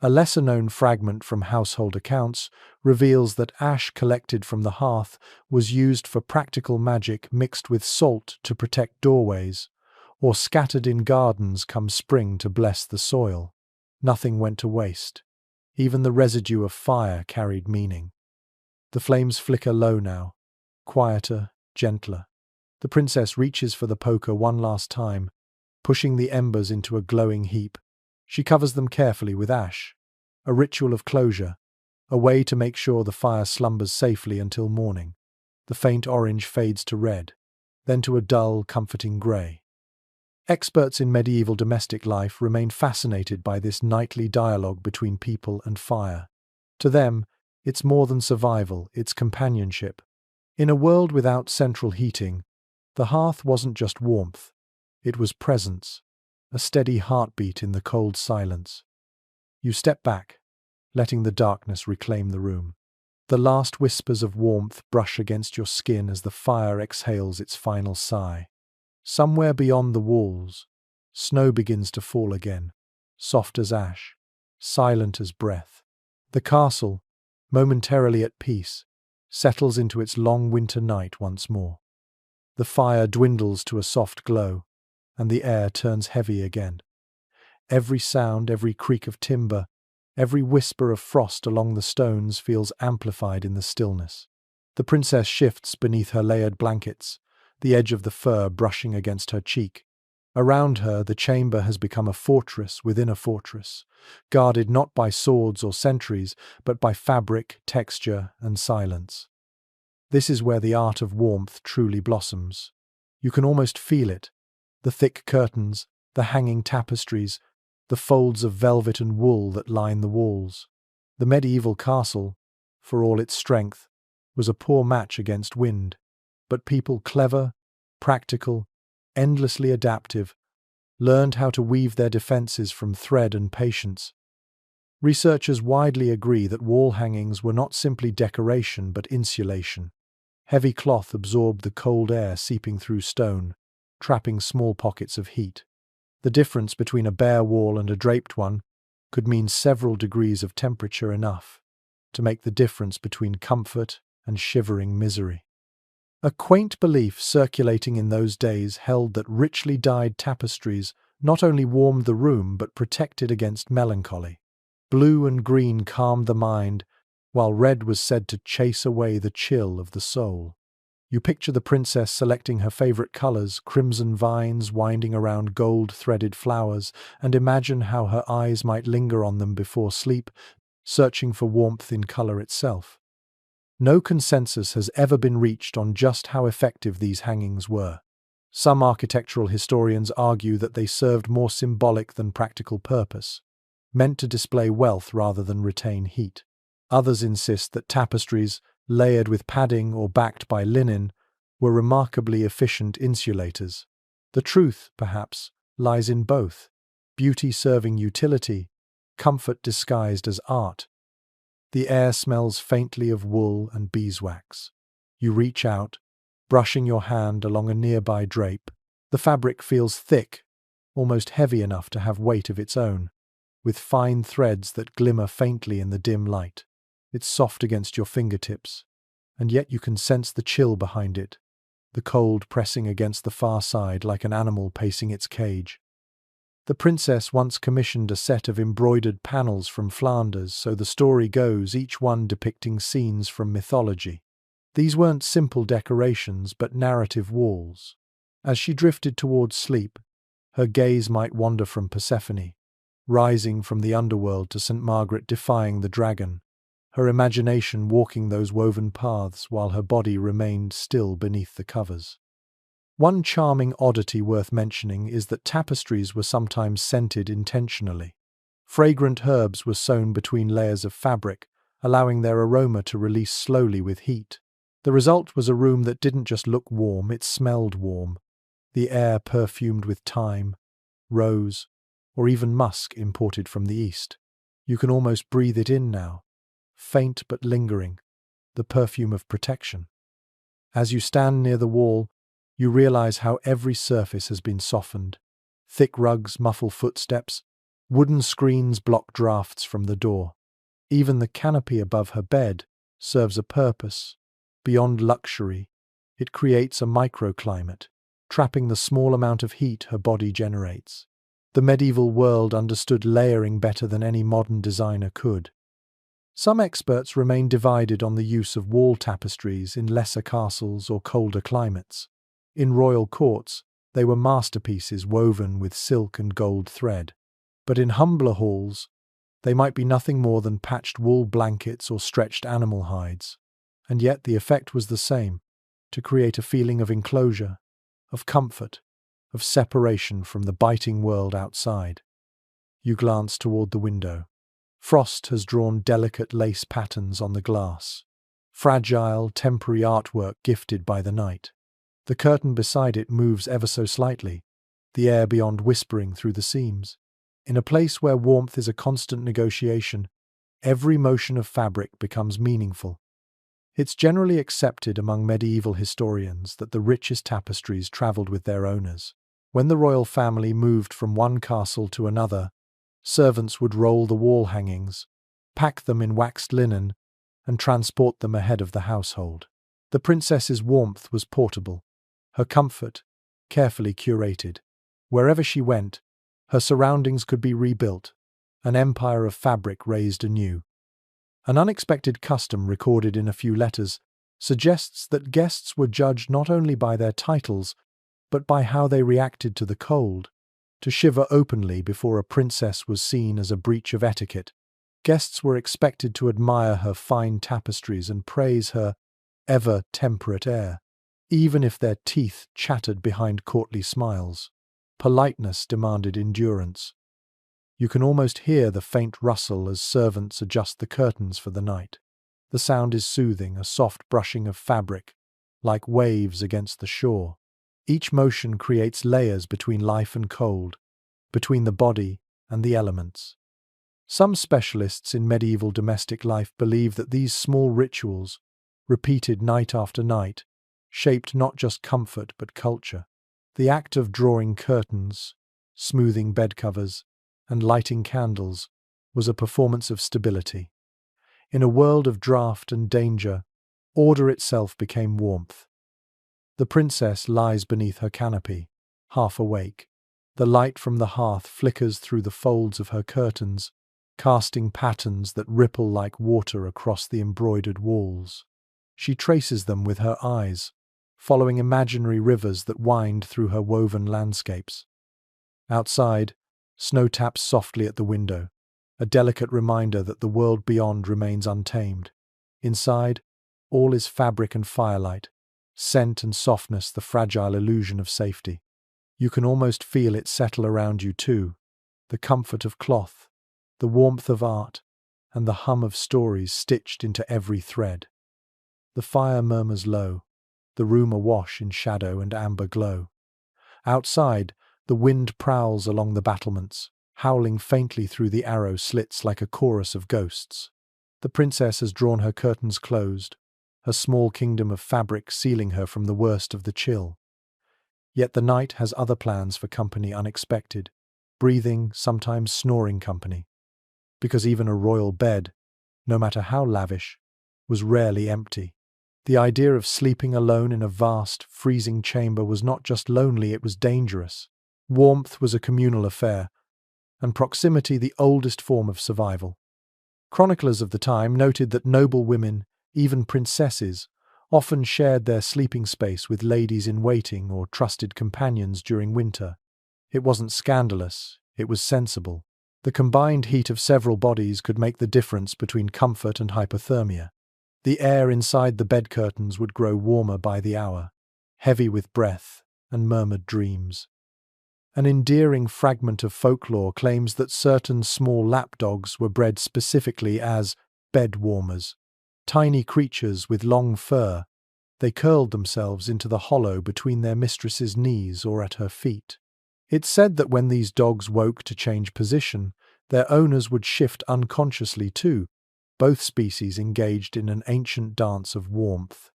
A lesser-known fragment from household accounts reveals that ash collected from the hearth was used for practical magic mixed with salt to protect doorways, or scattered in gardens come spring to bless the soil. Nothing went to waste. Even the residue of fire carried meaning. The flames flicker low now, quieter, gentler. The princess reaches for the poker one last time, pushing the embers into a glowing heap. She covers them carefully with ash, a ritual of closure, a way to make sure the fire slumbers safely until morning. The faint orange fades to red, then to a dull, comforting grey. Experts in medieval domestic life remain fascinated by this nightly dialogue between people and fire. To them, it's more than survival, it's companionship. In a world without central heating, the hearth wasn't just warmth, it was presence, a steady heartbeat in the cold silence. You step back, letting the darkness reclaim the room. The last whispers of warmth brush against your skin as the fire exhales its final sigh. Somewhere beyond the walls, snow begins to fall again, soft as ash, silent as breath. The castle, momentarily at peace, settles into its long winter night once more. The fire dwindles to a soft glow, and the air turns heavy again. Every sound, every creak of timber, every whisper of frost along the stones feels amplified in the stillness. The princess shifts beneath her layered blankets, the edge of the fur brushing against her cheek. Around her, the chamber has become a fortress within a fortress, guarded not by swords or sentries, but by fabric, texture, and silence. This is where the art of warmth truly blossoms. You can almost feel it. The thick curtains, the hanging tapestries, the folds of velvet and wool that line the walls. The medieval castle, for all its strength, was a poor match against wind, but people clever, practical, endlessly adaptive, learned how to weave their defenses from thread and patience. Researchers widely agree that wall hangings were not simply decoration but insulation. Heavy cloth absorbed the cold air seeping through stone, trapping small pockets of heat. The difference between a bare wall and a draped one could mean several degrees of temperature, enough to make the difference between comfort and shivering misery. A quaint belief circulating in those days held that richly dyed tapestries not only warmed the room but protected against melancholy. Blue and green calmed the mind, while red was said to chase away the chill of the soul. You picture the princess selecting her favorite colors, crimson vines winding around gold-threaded flowers, and imagine how her eyes might linger on them before sleep, searching for warmth in color itself. No consensus has ever been reached on just how effective these hangings were. Some architectural historians argue that they served more symbolic than practical purpose, meant to display wealth rather than retain heat. Others insist that tapestries, layered with padding or backed by linen, were remarkably efficient insulators. The truth, perhaps, lies in both: beauty serving utility, comfort disguised as art. The air smells faintly of wool and beeswax. You reach out, brushing your hand along a nearby drape. The fabric feels thick, almost heavy enough to have weight of its own, with fine threads that glimmer faintly in the dim light. It's soft against your fingertips, and yet you can sense the chill behind it, the cold pressing against the far side like an animal pacing its cage. The princess once commissioned a set of embroidered panels from Flanders, so the story goes, each one depicting scenes from mythology. These weren't simple decorations, but narrative walls. As she drifted towards sleep, her gaze might wander from Persephone, rising from the underworld, to St. Margaret defying the dragon, her imagination walking those woven paths while her body remained still beneath the covers. One charming oddity worth mentioning is that tapestries were sometimes scented intentionally. Fragrant herbs were sewn between layers of fabric, allowing their aroma to release slowly with heat. The result was a room that didn't just look warm, it smelled warm. The air perfumed with thyme, rose, or even musk imported from the east. You can almost breathe it in now, faint but lingering, the perfume of protection. As you stand near the wall, you realize how every surface has been softened. Thick rugs muffle footsteps, wooden screens block drafts from the door. Even the canopy above her bed serves a purpose. Beyond luxury, it creates a microclimate, trapping the small amount of heat her body generates. The medieval world understood layering better than any modern designer could. Some experts remain divided on the use of wall tapestries in lesser castles or colder climates. In royal courts, they were masterpieces woven with silk and gold thread. But in humbler halls, they might be nothing more than patched wool blankets or stretched animal hides. And yet the effect was the same: to create a feeling of enclosure, of comfort, of separation from the biting world outside. You glance toward the window. Frost has drawn delicate lace patterns on the glass, fragile, temporary artwork gifted by the night. The curtain beside it moves ever so slightly, the air beyond whispering through the seams. In a place where warmth is a constant negotiation, every motion of fabric becomes meaningful. It's generally accepted among medieval historians that the richest tapestries travelled with their owners. When the royal family moved from one castle to another, servants would roll the wall hangings, pack them in waxed linen, and transport them ahead of the household. The princess's warmth was portable, her comfort carefully curated. Wherever she went, her surroundings could be rebuilt, an empire of fabric raised anew. An unexpected custom recorded in a few letters suggests that guests were judged not only by their titles, but by how they reacted to the cold. To shiver openly before a princess was seen as a breach of etiquette. Guests were expected to admire her fine tapestries and praise her ever-temperate air, even if their teeth chattered behind courtly smiles. Politeness demanded endurance. You can almost hear the faint rustle as servants adjust the curtains for the night. The sound is soothing, a soft brushing of fabric, like waves against the shore. Each motion creates layers between life and cold, between the body and the elements. Some specialists in medieval domestic life believe that these small rituals repeated night after night, shaped not just comfort but culture. The act of drawing curtains, smoothing bed covers, and lighting candles was a performance of stability. In a world of draught and danger, order itself became warmth. The princess lies beneath her canopy, half awake. The light from the hearth flickers through the folds of her curtains, casting patterns that ripple like water across the embroidered walls. She traces them with her eyes, following imaginary rivers that wind through her woven landscapes. Outside, snow taps softly at the window, a delicate reminder that the world beyond remains untamed. Inside, all is fabric and firelight, scent and softness, the fragile illusion of safety. You can almost feel it settle around you too, the comfort of cloth, the warmth of art, and the hum of stories stitched into every thread. The fire murmurs low, the room awash in shadow and amber glow. Outside, the wind prowls along the battlements, howling faintly through the arrow slits like a chorus of ghosts. The princess has drawn her curtains closed, her small kingdom of fabric sealing her from the worst of the chill. Yet the night has other plans for company unexpected, breathing, sometimes snoring company. Because even a royal bed, no matter how lavish, was rarely empty. The idea of sleeping alone in a vast, freezing chamber was not just lonely, it was dangerous. Warmth was a communal affair, and proximity the oldest form of survival. Chroniclers of the time noted that noble women, even princesses, often shared their sleeping space with ladies-in-waiting or trusted companions during winter. It wasn't scandalous, it was sensible. The combined heat of several bodies could make the difference between comfort and hypothermia. The air inside the bed curtains would grow warmer by the hour, heavy with breath and murmured dreams. An endearing fragment of folklore claims that certain small lapdogs were bred specifically as bed warmers. Tiny creatures with long fur, they curled themselves into the hollow between their mistress's knees or at her feet. It's said that when these dogs woke to change position, their owners would shift unconsciously too, both species engaged in an ancient dance of warmth.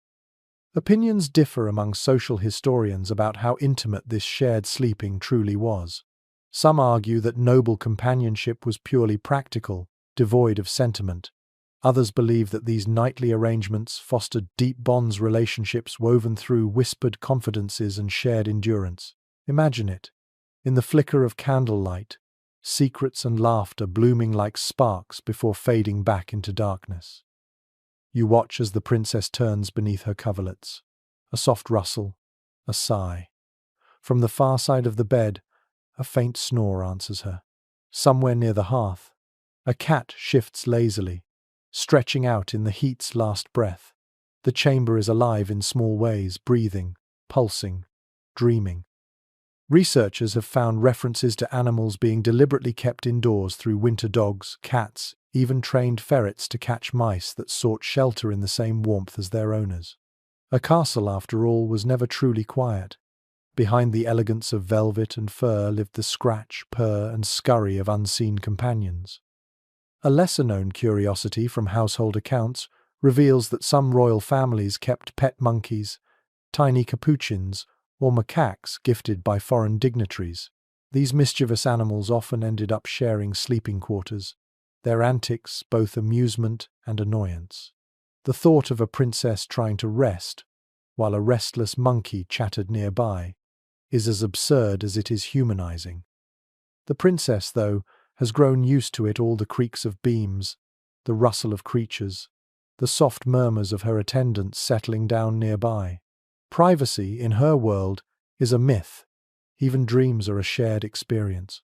Opinions differ among social historians about how intimate this shared sleeping truly was. Some argue that noble companionship was purely practical, devoid of sentiment. Others believe that these nightly arrangements fostered deep bonds, relationships woven through whispered confidences and shared endurance. Imagine it. In the flicker of candlelight, secrets and laughter blooming like sparks before fading back into darkness. You watch as the princess turns beneath her coverlets. A soft rustle, a sigh. From the far side of the bed, a faint snore answers her. Somewhere near the hearth, a cat shifts lazily, stretching out in the heat's last breath. The chamber is alive in small ways, breathing, pulsing, dreaming. Researchers have found references to animals being deliberately kept indoors through winter dogs, cats, even trained ferrets to catch mice that sought shelter in the same warmth as their owners. A castle, after all, was never truly quiet. Behind the elegance of velvet and fur lived the scratch, purr, and scurry of unseen companions. A lesser-known curiosity from household accounts reveals that some royal families kept pet monkeys, tiny capuchins, or macaques gifted by foreign dignitaries. These mischievous animals often ended up sharing sleeping quarters, their antics both amusement and annoyance. The thought of a princess trying to rest, while a restless monkey chattered nearby, is as absurd as it is humanizing. The princess, though, has grown used to it, all the creaks of beams, the rustle of creatures, the soft murmurs of her attendants settling down nearby. Privacy, in her world, is a myth. Even dreams are a shared experience.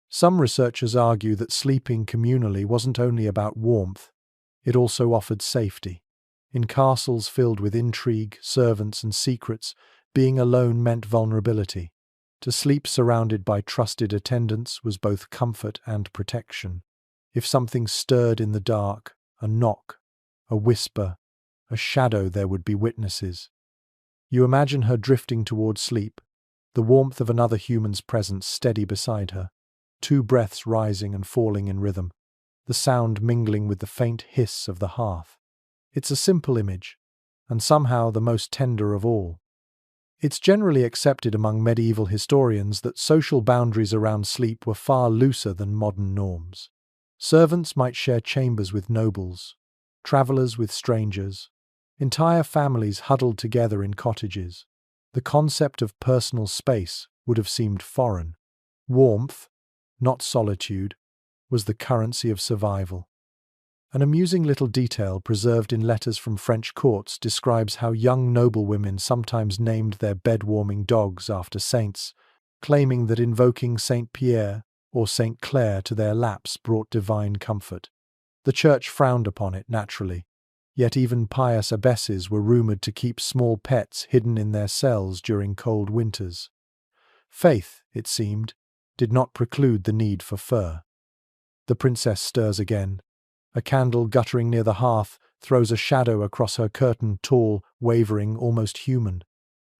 Some researchers argue that sleeping communally wasn't only about warmth, it also offered safety. In castles filled with intrigue, servants, and secrets, being alone meant vulnerability. To sleep surrounded by trusted attendants was both comfort and protection. If something stirred in the dark, a knock, a whisper, a shadow, there would be witnesses. You imagine her drifting toward sleep, the warmth of another human's presence steady beside her, two breaths rising and falling in rhythm, the sound mingling with the faint hiss of the hearth. It's a simple image, and somehow the most tender of all. It's generally accepted among medieval historians that social boundaries around sleep were far looser than modern norms. Servants might share chambers with nobles, travellers with strangers, entire families huddled together in cottages. The concept of personal space would have seemed foreign. Warmth, not solitude, was the currency of survival. An amusing little detail preserved in letters from French courts describes how young noblewomen sometimes named their bed-warming dogs after saints, claiming that invoking Saint Pierre or Saint Claire to their laps brought divine comfort. The church frowned upon it, naturally, yet even pious abbesses were rumoured to keep small pets hidden in their cells during cold winters. Faith, it seemed, did not preclude the need for fur. The princess stirs again. A candle guttering near the hearth throws a shadow across her curtain, tall, wavering, almost human.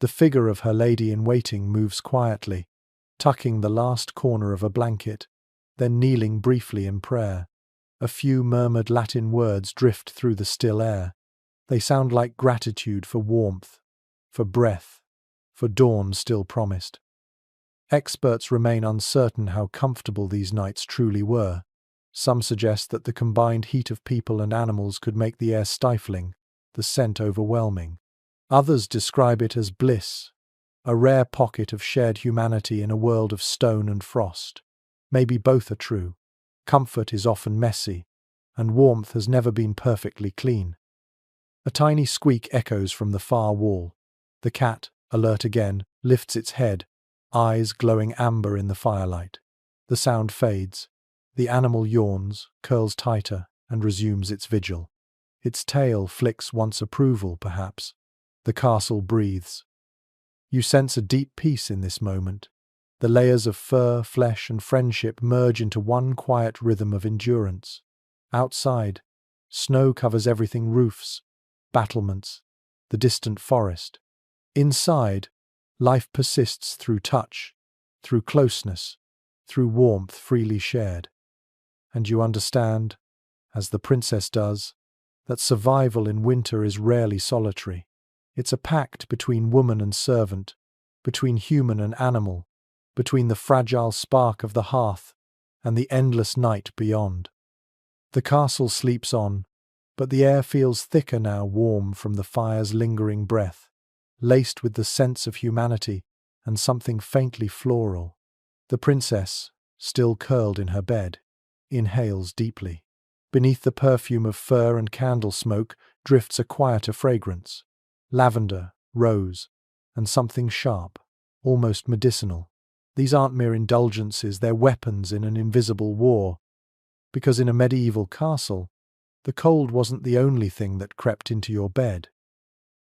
The figure of her lady-in-waiting moves quietly, tucking the last corner of a blanket, then kneeling briefly in prayer. A few murmured Latin words drift through the still air. They sound like gratitude for warmth, for breath, for dawn still promised. Experts remain uncertain how comfortable these nights truly were. Some suggest that the combined heat of people and animals could make the air stifling, the scent overwhelming. Others describe it as bliss, a rare pocket of shared humanity in a world of stone and frost. Maybe both are true. Comfort is often messy, and warmth has never been perfectly clean. A tiny squeak echoes from the far wall. The cat, alert again, lifts its head, eyes glowing amber in the firelight. The sound fades. The animal yawns, curls tighter, and resumes its vigil. Its tail flicks once approval, perhaps. The castle breathes. You sense a deep peace in this moment. The layers of fur, flesh, and friendship merge into one quiet rhythm of endurance. Outside, snow covers everything: roofs, battlements, the distant forest. Inside, life persists through touch, through closeness, through warmth freely shared. And you understand, as the princess does, that survival in winter is rarely solitary. It's a pact between woman and servant, between human and animal, between the fragile spark of the hearth and the endless night beyond. The castle sleeps on, but the air feels thicker now, warm from the fire's lingering breath, laced with the sense of humanity and something faintly floral. The princess, still curled in her bed, inhales deeply. Beneath the perfume of fur and candle smoke drifts a quieter fragrance: lavender, rose, and something sharp, almost medicinal. These aren't mere indulgences, they're weapons in an invisible war. Because in a medieval castle, the cold wasn't the only thing that crept into your bed.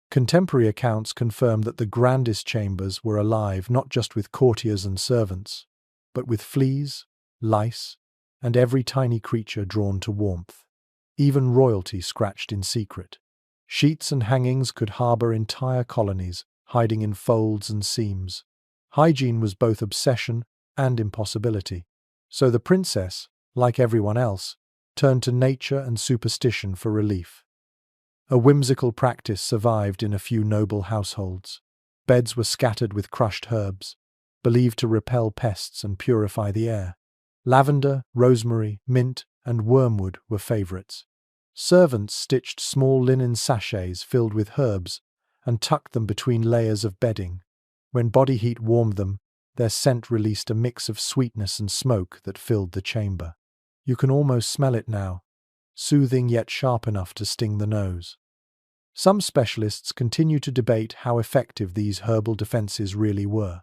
Contemporary accounts confirm that the grandest chambers were alive not just with courtiers and servants, but with fleas, lice, and every tiny creature drawn to warmth. Even royalty scratched in secret. Sheets and hangings could harbour entire colonies, hiding in folds and seams. Hygiene was both obsession and impossibility. So the princess, like everyone else, turned to nature and superstition for relief. A whimsical practice survived in a few noble households. Beds were scattered with crushed herbs, believed to repel pests and purify the air. Lavender, rosemary, mint, and wormwood were favourites. Servants stitched small linen sachets filled with herbs and tucked them between layers of bedding. When body heat warmed them, their scent released a mix of sweetness and smoke that filled the chamber. You can almost smell it now, soothing yet sharp enough to sting the nose. Some specialists continue to debate how effective these herbal defences really were.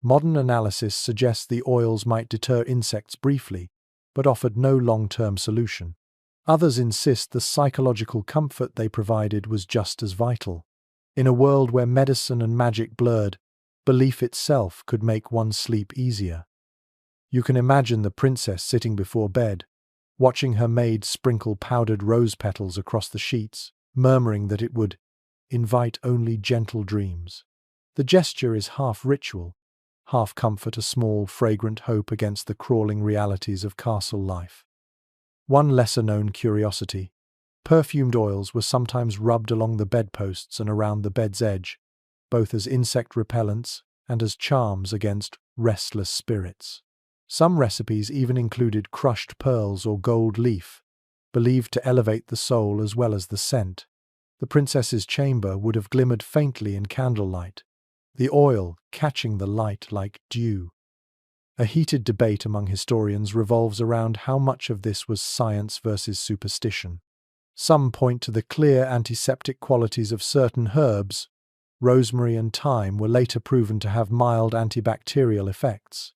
Modern analysis suggests the oils might deter insects briefly, but offered no long-term solution. Others insist the psychological comfort they provided was just as vital. In a world where medicine and magic blurred, belief itself could make one's sleep easier. You can imagine the princess sitting before bed, watching her maid sprinkle powdered rose petals across the sheets, murmuring that it would invite only gentle dreams. The gesture is half ritual, half comfort, a small, fragrant hope against the crawling realities of castle life. One lesser-known curiosity: Perfumed oils were sometimes rubbed along the bedposts and around the bed's edge, both as insect repellents and as charms against restless spirits. Some recipes even included crushed pearls or gold leaf, believed to elevate the soul as well as the scent. The princess's chamber would have glimmered faintly in candlelight, the oil catching the light like dew. A heated debate among historians revolves around how much of this was science versus superstition. Some point to the clear antiseptic qualities of certain herbs. Rosemary and thyme were later proven to have mild antibacterial effects.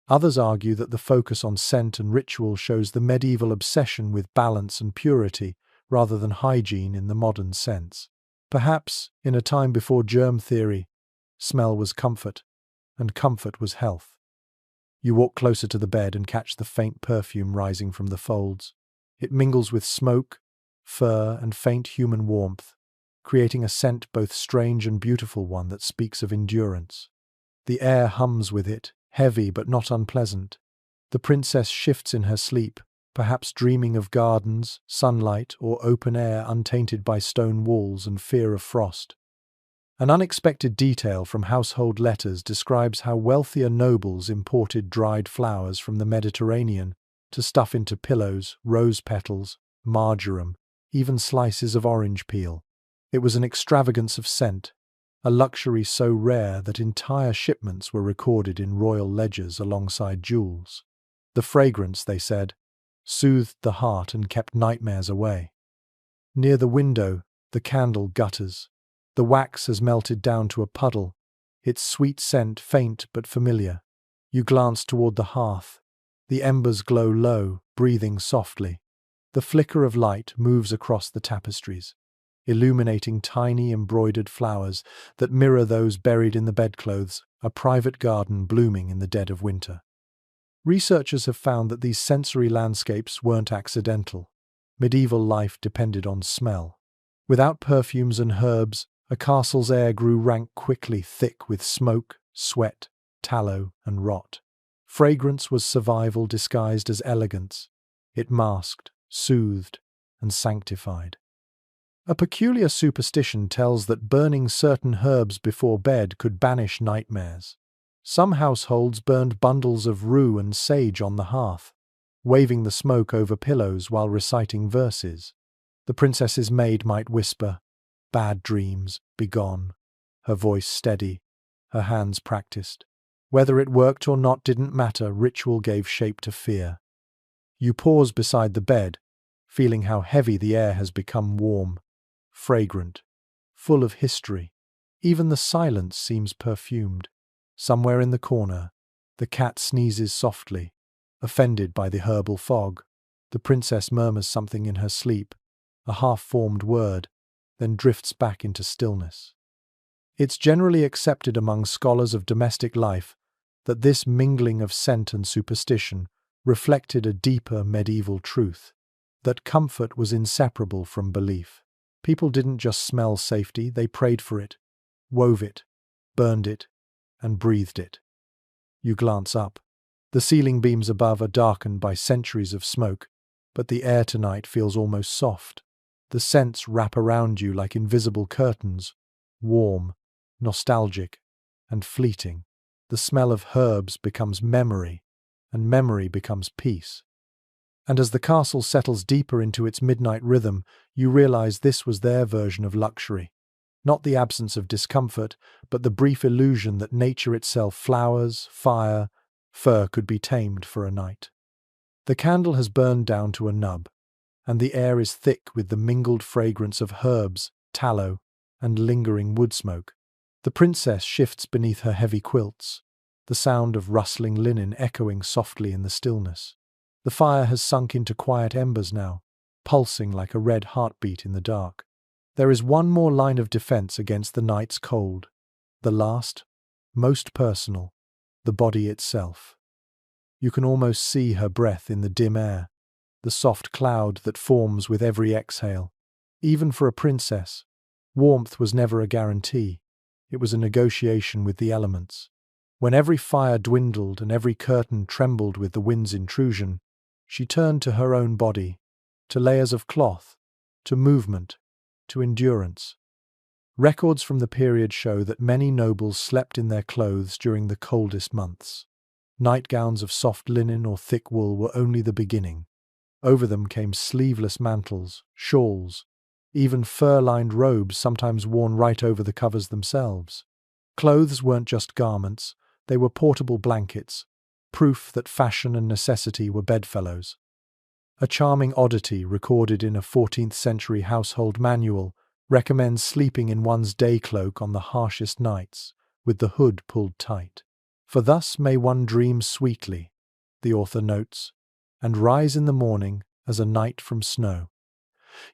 Others argue that the focus on scent and ritual shows the medieval obsession with balance and purity rather than hygiene in the modern sense. Perhaps, in a time before germ theory, smell was comfort, and comfort was health. You walk closer to the bed and catch the faint perfume rising from the folds. It mingles with smoke, fur, and faint human warmth, creating a scent both strange and beautiful, one that speaks of endurance. The air hums with it, heavy but not unpleasant. The princess shifts in her sleep, perhaps dreaming of gardens, sunlight, or open air untainted by stone walls and fear of frost. An unexpected detail from household letters describes how wealthier nobles imported dried flowers from the Mediterranean to stuff into pillows, rose petals, marjoram, even slices of orange peel. It was an extravagance of scent, a luxury so rare that entire shipments were recorded in royal ledgers alongside jewels. The fragrance, they said, soothed the heart and kept nightmares away. Near the window, the candle gutters. The wax has melted down to a puddle, its sweet scent faint but familiar. You glance toward the hearth. The embers glow low, breathing softly. The flicker of light moves across the tapestries, illuminating tiny embroidered flowers that mirror those buried in the bedclothes, a private garden blooming in the dead of winter. Researchers have found that these sensory landscapes weren't accidental. Medieval life depended on smell. Without perfumes and herbs, a castle's air grew rank quickly, thick with smoke, sweat, tallow, and rot. Fragrance was survival disguised as elegance. It masked, soothed, and sanctified. A peculiar superstition tells that burning certain herbs before bed could banish nightmares. Some households burned bundles of rue and sage on the hearth, waving the smoke over pillows while reciting verses. The princess's maid might whisper, "Bad dreams, begone," her voice steady, her hands practiced. Whether it worked or not didn't matter, ritual gave shape to fear. You pause beside the bed, feeling how heavy the air has become, warm, fragrant, full of history. Even the silence seems perfumed. Somewhere in the corner, the cat sneezes softly, offended by the herbal fog. The princess murmurs something in her sleep, a half-formed word, then drifts back into stillness. It's generally accepted among scholars of domestic life that this mingling of scent and superstition reflected a deeper medieval truth, that comfort was inseparable from belief. People didn't just smell safety, they prayed for it, wove it, burned it, and breathed it. You glance up. The ceiling beams above are darkened by centuries of smoke, but the air tonight feels almost soft. The scents wrap around you like invisible curtains, warm, nostalgic, and fleeting. The smell of herbs becomes memory, and memory becomes peace. And as the castle settles deeper into its midnight rhythm, you realize this was their version of luxury. Not the absence of discomfort, but the brief illusion that nature itself, flowers, fire, fur, could be tamed for a night. The candle has burned down to a nub, and the air is thick with the mingled fragrance of herbs, tallow, and lingering wood smoke. The princess shifts beneath her heavy quilts, the sound of rustling linen echoing softly in the stillness. The fire has sunk into quiet embers now, pulsing like a red heartbeat in the dark. There is one more line of defense against the night's cold. The last, most personal, the body itself. You can almost see her breath in the dim air, the soft cloud that forms with every exhale. Even for a princess, warmth was never a guarantee. It was a negotiation with the elements. When every fire dwindled and every curtain trembled with the wind's intrusion, she turned to her own body, to layers of cloth, to movement, to endurance. Records from the period show that many nobles slept in their clothes during the coldest months. Nightgowns of soft linen or thick wool were only the beginning. Over them came sleeveless mantles, shawls, even fur-lined robes sometimes worn right over the covers themselves. Clothes weren't just garments, they were portable blankets, proof that fashion and necessity were bedfellows. A charming oddity recorded in a 14th century household manual recommends sleeping in one's day cloak on the harshest nights, with the hood pulled tight. For thus may one dream sweetly, the author notes, and rise in the morning as a knight from snow.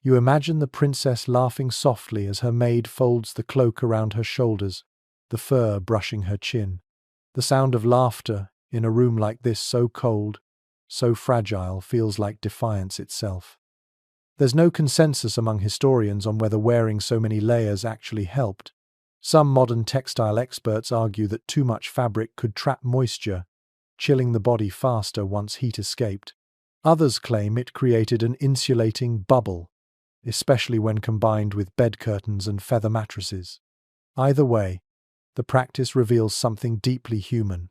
You imagine the princess laughing softly as her maid folds the cloak around her shoulders, the fur brushing her chin. The sound of laughter in a room like this, so cold, so fragile, feels like defiance itself. There's no consensus among historians on whether wearing so many layers actually helped. Some modern textile experts argue that too much fabric could trap moisture, chilling the body faster once heat escaped. Others claim it created an insulating bubble, especially when combined with bed curtains and feather mattresses. Either way, the practice reveals something deeply human,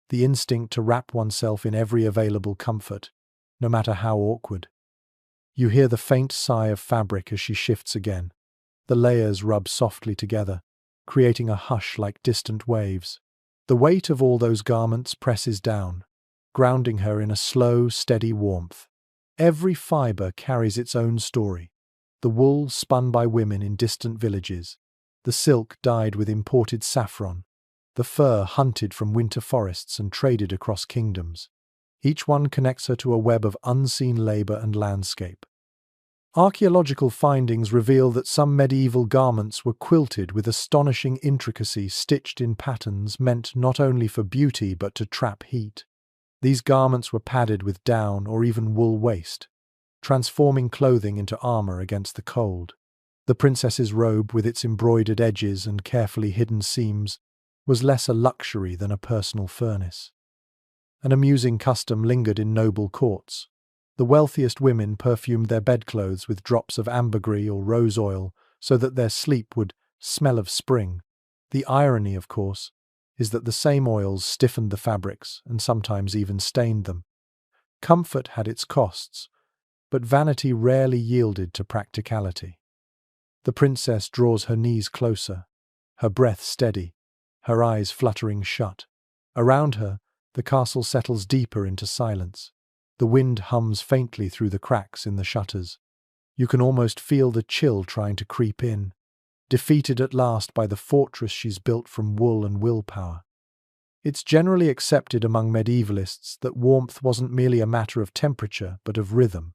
the instinct to wrap oneself in every available comfort, no matter how awkward. You hear the faint sigh of fabric as she shifts again. The layers rub softly together, creating a hush like distant waves. The weight of all those garments presses down, grounding her in a slow, steady warmth. Every fibre carries its own story. The wool spun by women in distant villages, the silk dyed with imported saffron, the fur hunted from winter forests and traded across kingdoms. Each one connects her to a web of unseen labour and landscape. Archaeological findings reveal that some medieval garments were quilted with astonishing intricacy, stitched in patterns meant not only for beauty but to trap heat. These garments were padded with down or even wool waste, transforming clothing into armour against the cold. The princess's robe, with its embroidered edges and carefully hidden seams, was less a luxury than a personal furnace. An amusing custom lingered in noble courts. The wealthiest women perfumed their bedclothes with drops of ambergris or rose oil so that their sleep would smell of spring. The irony, of course, is that the same oils stiffened the fabrics and sometimes even stained them. Comfort had its costs, but vanity rarely yielded to practicality. The princess draws her knees closer, her breath steady, her eyes fluttering shut. Around her, the castle settles deeper into silence. The wind hums faintly through the cracks in the shutters. You can almost feel the chill trying to creep in, defeated at last by the fortress she's built from wool and willpower. It's generally accepted among medievalists that warmth wasn't merely a matter of temperature, but of rhythm.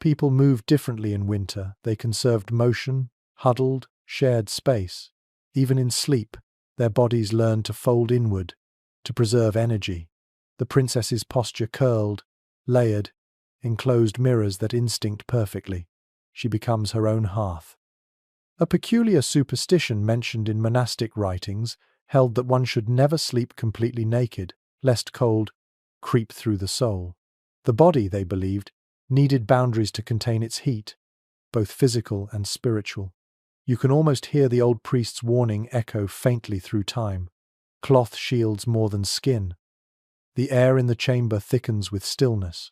People moved differently in winter. They conserved motion, huddled, shared space. Even in sleep, their bodies learned to fold inward, to preserve energy. The princess's posture curled, layered, enclosed mirrors that instinct perfectly. She becomes her own hearth. A peculiar superstition mentioned in monastic writings held that one should never sleep completely naked, lest cold creep through the soul. The body, they believed, needed boundaries to contain its heat, both physical and spiritual. You can almost hear the old priest's warning echo faintly through time. Cloth shields more than skin. The air in the chamber thickens with stillness.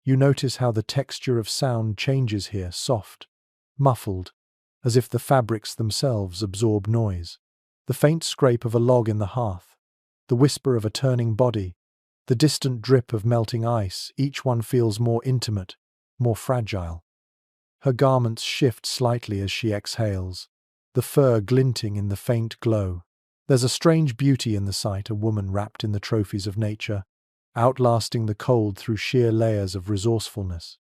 You notice how the texture of sound changes here, soft, muffled, as if the fabrics themselves absorb noise. The faint scrape of a log in the hearth, the whisper of a turning body, the distant drip of melting ice, each one feels more intimate, more fragile. Her garments shift slightly as she exhales, the fur glinting in the faint glow. There's a strange beauty in the sight, a woman wrapped in the trophies of nature, outlasting the cold through sheer layers of resourcefulness.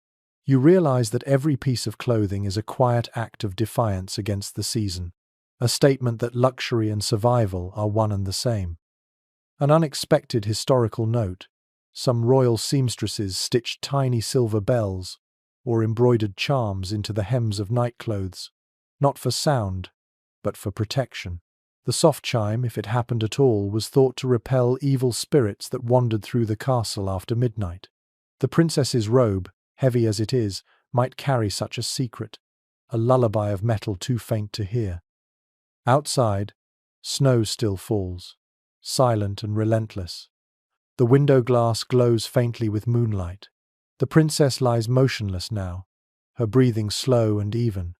You realize that every piece of clothing is a quiet act of defiance against the season, a statement that luxury and survival are one and the same. An unexpected historical note: some royal seamstresses stitched tiny silver bells or embroidered charms into the hems of nightclothes, not for sound, but for protection. The soft chime, if it happened at all, was thought to repel evil spirits that wandered through the castle after midnight. The princess's robe, heavy as it is, might carry such a secret, a lullaby of metal too faint to hear. Outside, snow still falls, silent and relentless. The window glass glows faintly with moonlight. The princess lies motionless now, her breathing slow and even.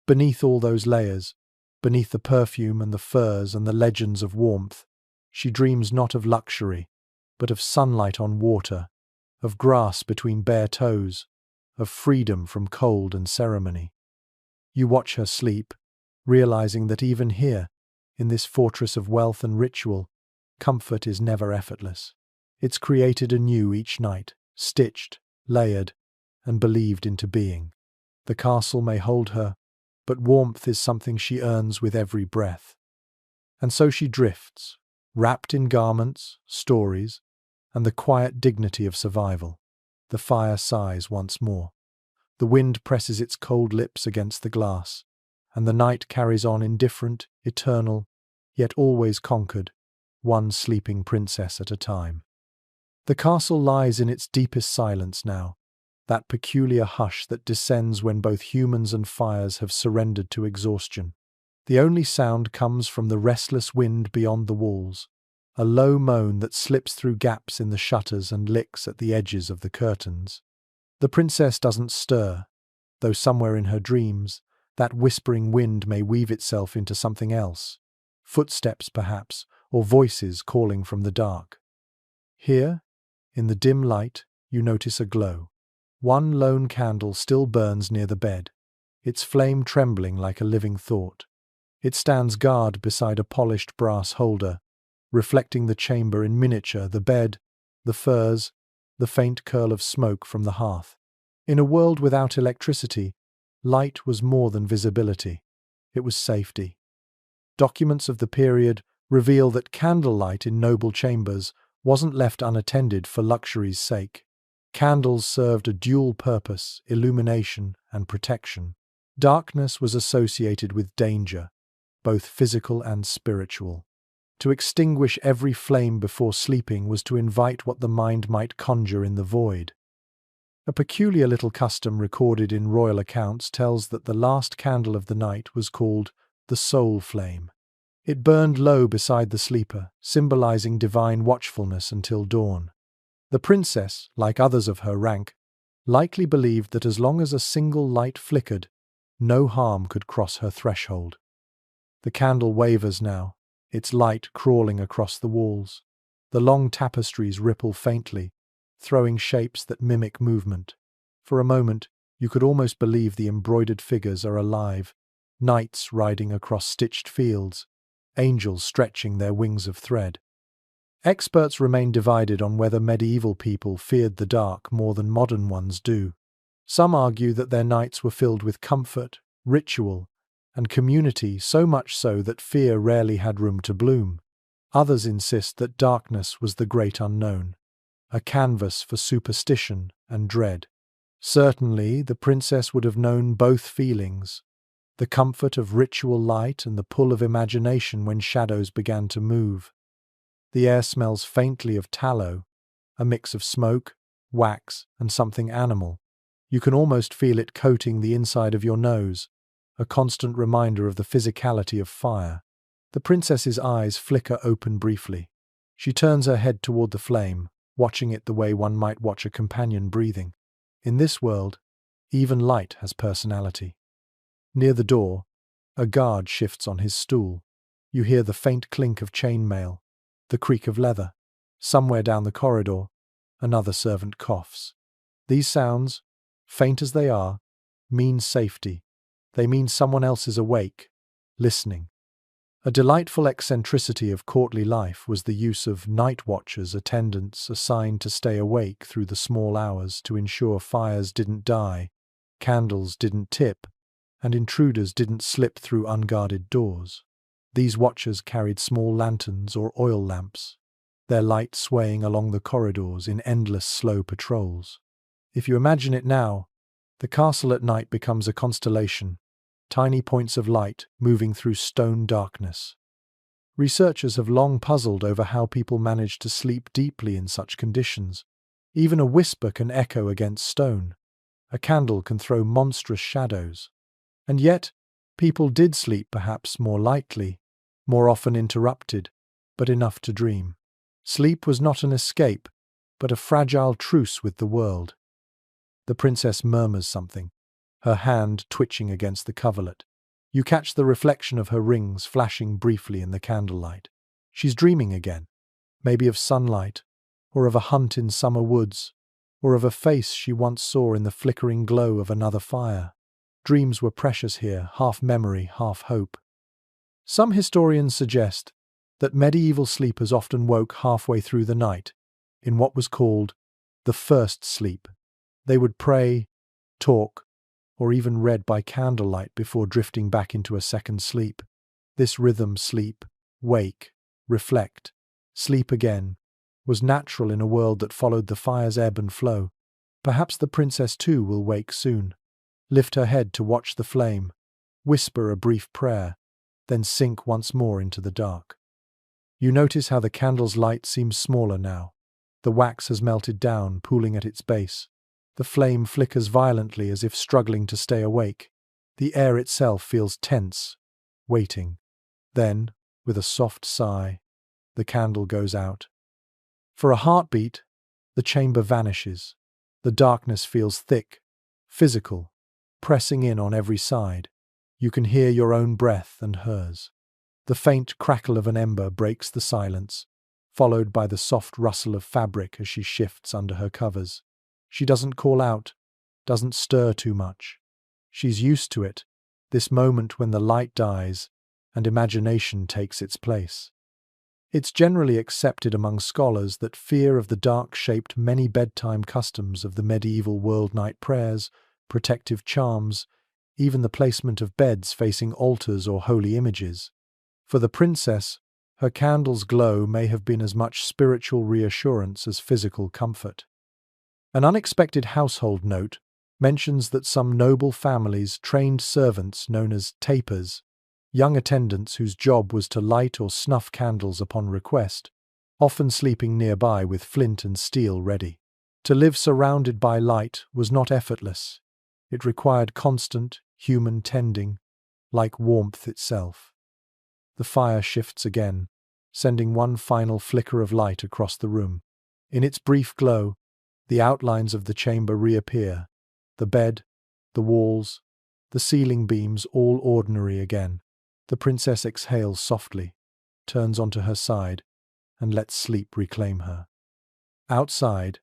Beneath all those layers, beneath the perfume and the furs and the legends of warmth, she dreams not of luxury, but of sunlight on water, of grass between bare toes, of freedom from cold and ceremony. You watch her sleep, realizing that even here, in this fortress of wealth and ritual, comfort is never effortless. It's created anew each night, stitched, layered, and believed into being. The castle may hold her, but warmth is something she earns with every breath. And so she drifts, wrapped in garments, stories, and the quiet dignity of survival. The fire sighs once more. The wind presses its cold lips against the glass, and the night carries on indifferent, eternal, yet always conquered, one sleeping princess at a time. The castle lies in its deepest silence now, that peculiar hush that descends when both humans and fires have surrendered to exhaustion. The only sound comes from the restless wind beyond the walls, a low moan that slips through gaps in the shutters and licks at the edges of the curtains. The princess doesn't stir, though somewhere in her dreams, that whispering wind may weave itself into something else. Footsteps, perhaps, or voices calling from the dark. Here, in the dim light, you notice a glow. One lone candle still burns near the bed, its flame trembling like a living thought. It stands guard beside a polished brass holder, reflecting the chamber in miniature, the bed, the furs, the faint curl of smoke from the hearth. In a world without electricity, light was more than visibility. It was safety. Documents of the period reveal that candlelight in noble chambers wasn't left unattended for luxury's sake. Candles served a dual purpose, illumination and protection. Darkness was associated with danger, both physical and spiritual. To extinguish every flame before sleeping was to invite what the mind might conjure in the void. A peculiar little custom recorded in royal accounts tells that the last candle of the night was called the soul flame. It burned low beside the sleeper, symbolizing divine watchfulness until dawn. The princess, like others of her rank, likely believed that as long as a single light flickered, no harm could cross her threshold. The candle wavers now, its light crawling across the walls. The long tapestries ripple faintly, throwing shapes that mimic movement. For a moment, you could almost believe the embroidered figures are alive, knights riding across stitched fields, angels stretching their wings of thread. Experts remain divided on whether medieval people feared the dark more than modern ones do. Some argue that their nights were filled with comfort, ritual, and community, so much so that fear rarely had room to bloom. Others insist that darkness was the great unknown, a canvas for superstition and dread. Certainly, the princess would have known both feelings, the comfort of ritual light and the pull of imagination when shadows began to move. The air smells faintly of tallow, a mix of smoke, wax, and something animal. You can almost feel it coating the inside of your nose, a constant reminder of the physicality of fire. The princess's eyes flicker open briefly. She turns her head toward the flame, watching it the way one might watch a companion breathing. In this world, even light has personality. Near the door, a guard shifts on his stool. You hear the faint clink of chainmail, the creak of leather. Somewhere down the corridor, another servant coughs. These sounds, faint as they are, mean safety. They mean someone else is awake, listening. A delightful eccentricity of courtly life was the use of night watchers, attendants assigned to stay awake through the small hours to ensure fires didn't die, candles didn't tip, and intruders didn't slip through unguarded doors. These watchers carried small lanterns or oil lamps, their light swaying along the corridors in endless slow patrols. If you imagine it now, the castle at night becomes a constellation, tiny points of light moving through stone darkness. Researchers have long puzzled over how people manage to sleep deeply in such conditions. Even a whisper can echo against stone. A candle can throw monstrous shadows. And yet, people did sleep perhaps more lightly, more often interrupted, but enough to dream. Sleep was not an escape, but a fragile truce with the world. The princess murmurs something, her hand twitching against the coverlet. You catch the reflection of her rings flashing briefly in the candlelight. She's dreaming again, maybe of sunlight, or of a hunt in summer woods, or of a face she once saw in the flickering glow of another fire. Dreams were precious here, half memory, half hope. Some historians suggest that medieval sleepers often woke halfway through the night, in what was called the first sleep. They would pray, talk, or even read by candlelight before drifting back into a second sleep. This rhythm, sleep, wake, reflect, sleep again, was natural in a world that followed the fire's ebb and flow. Perhaps the princess too will wake soon, lift her head to watch the flame, whisper a brief prayer, then sink once more into the dark. You notice how the candle's light seems smaller now. The wax has melted down, pooling at its base. The flame flickers violently as if struggling to stay awake. The air itself feels tense, waiting. Then, with a soft sigh, the candle goes out. For a heartbeat, the chamber vanishes. The darkness feels thick, physical, pressing in on every side. You can hear your own breath and hers. The faint crackle of an ember breaks the silence, followed by the soft rustle of fabric as she shifts under her covers. She doesn't call out, doesn't stir too much. She's used to it, this moment when the light dies and imagination takes its place. It's generally accepted among scholars that fear of the dark shaped many bedtime customs of the medieval world: night prayers, protective charms, even the placement of beds facing altars or holy images. For the princess, her candle's glow may have been as much spiritual reassurance as physical comfort. An unexpected household note mentions that some noble families trained servants known as tapers, young attendants whose job was to light or snuff candles upon request, often sleeping nearby with flint and steel ready. To live surrounded by light was not effortless. It required constant, human tending, like warmth itself. The fire shifts again, sending one final flicker of light across the room. In its brief glow, the outlines of the chamber reappear, the bed, the walls, the ceiling beams all ordinary again. The princess exhales softly, turns onto her side, and lets sleep reclaim her. Outside,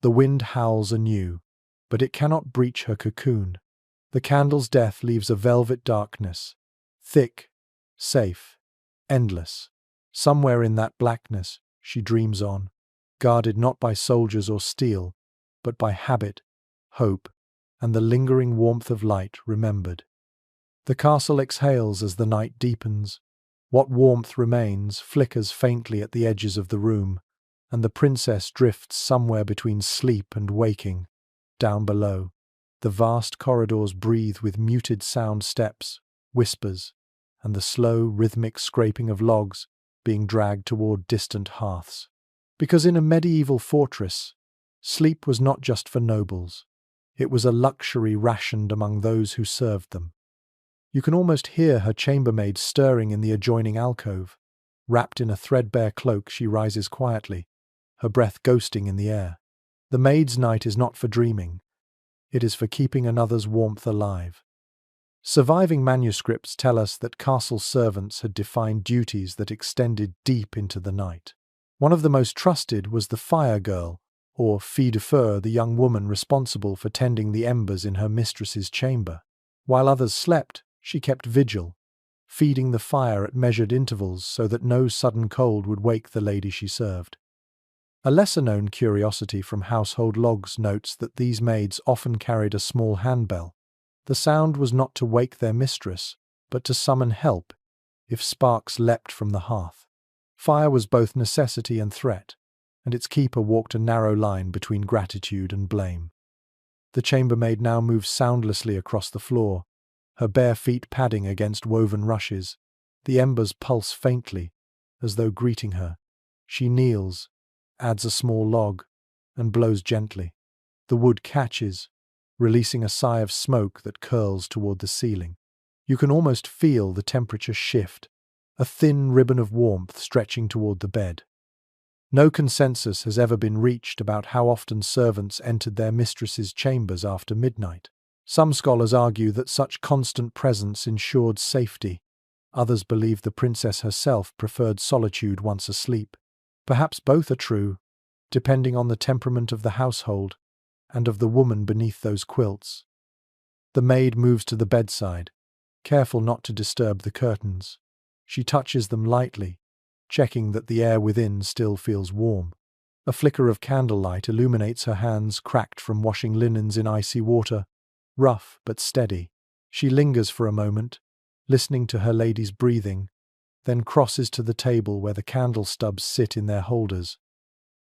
the wind howls anew, but it cannot breach her cocoon. The candle's death leaves a velvet darkness, thick, safe, endless. Somewhere in that blackness, she dreams on, guarded not by soldiers or steel, but by habit, hope, and the lingering warmth of light remembered. The castle exhales as the night deepens. What warmth remains flickers faintly at the edges of the room, and the princess drifts somewhere between sleep and waking. Down below, the vast corridors breathe with muted sound steps, whispers, and the slow, rhythmic scraping of logs being dragged toward distant hearths. Because in a medieval fortress, sleep was not just for nobles. It was a luxury rationed among those who served them. You can almost hear her chambermaid stirring in the adjoining alcove. Wrapped in a threadbare cloak, she rises quietly, her breath ghosting in the air. The maid's night is not for dreaming. It is for keeping another's warmth alive. Surviving manuscripts tell us that castle servants had defined duties that extended deep into the night. One of the most trusted was the fire girl, or fille de feu, the young woman responsible for tending the embers in her mistress's chamber. While others slept, she kept vigil, feeding the fire at measured intervals so that no sudden cold would wake the lady she served. A lesser-known curiosity from household logs notes that these maids often carried a small handbell. The sound was not to wake their mistress, but to summon help if sparks leapt from the hearth. Fire was both necessity and threat, and its keeper walked a narrow line between gratitude and blame. The chambermaid now moves soundlessly across the floor, her bare feet padding against woven rushes. The embers pulse faintly, as though greeting her. She kneels, adds a small log, and blows gently. The wood catches, releasing a sigh of smoke that curls toward the ceiling. You can almost feel the temperature shift, a thin ribbon of warmth stretching toward the bed. No consensus has ever been reached about how often servants entered their mistresses' chambers after midnight. Some scholars argue that such constant presence ensured safety. Others believe the princess herself preferred solitude once asleep. Perhaps both are true, depending on the temperament of the household and of the woman beneath those quilts. The maid moves to the bedside, careful not to disturb the curtains. She touches them lightly, checking that the air within still feels warm. A flicker of candlelight illuminates her hands cracked from washing linens in icy water, rough but steady. She lingers for a moment, listening to her lady's breathing, then crosses to the table where the candle stubs sit in their holders.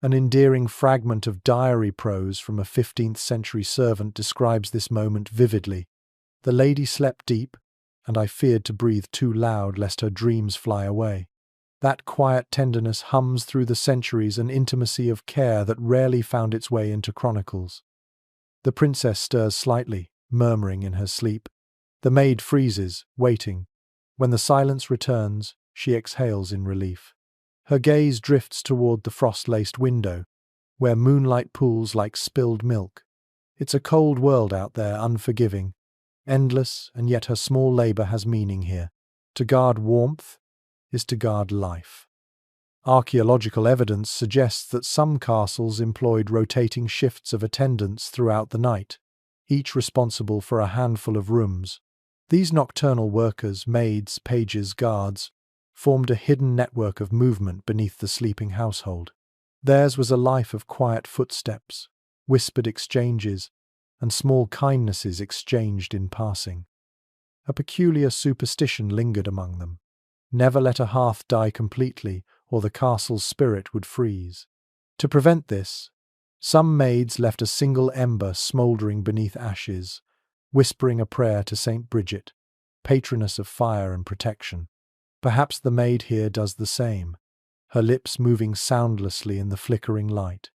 An endearing fragment of diary prose from a 15th century servant describes this moment vividly. The lady slept deep, and I feared to breathe too loud lest her dreams fly away. That quiet tenderness hums through the centuries, an intimacy of care that rarely found its way into chronicles. The princess stirs slightly, murmuring in her sleep. The maid freezes, waiting. When the silence returns, she exhales in relief. Her gaze drifts toward the frost-laced window, where moonlight pools like spilled milk. It's a cold world out there, unforgiving, endless, and yet her small labor has meaning here. To guard warmth is to guard life. Archaeological evidence suggests that some castles employed rotating shifts of attendants throughout the night, each responsible for a handful of rooms. These nocturnal workers, maids, pages, guards, formed a hidden network of movement beneath the sleeping household. Theirs was a life of quiet footsteps, whispered exchanges, and small kindnesses exchanged in passing. A peculiar superstition lingered among them. Never let a hearth die completely, or the castle's spirit would freeze. To prevent this, some maids left a single ember smouldering beneath ashes, whispering a prayer to Saint Bridget, patroness of fire and protection. Perhaps the maid here does the same, her lips moving soundlessly in the flickering light.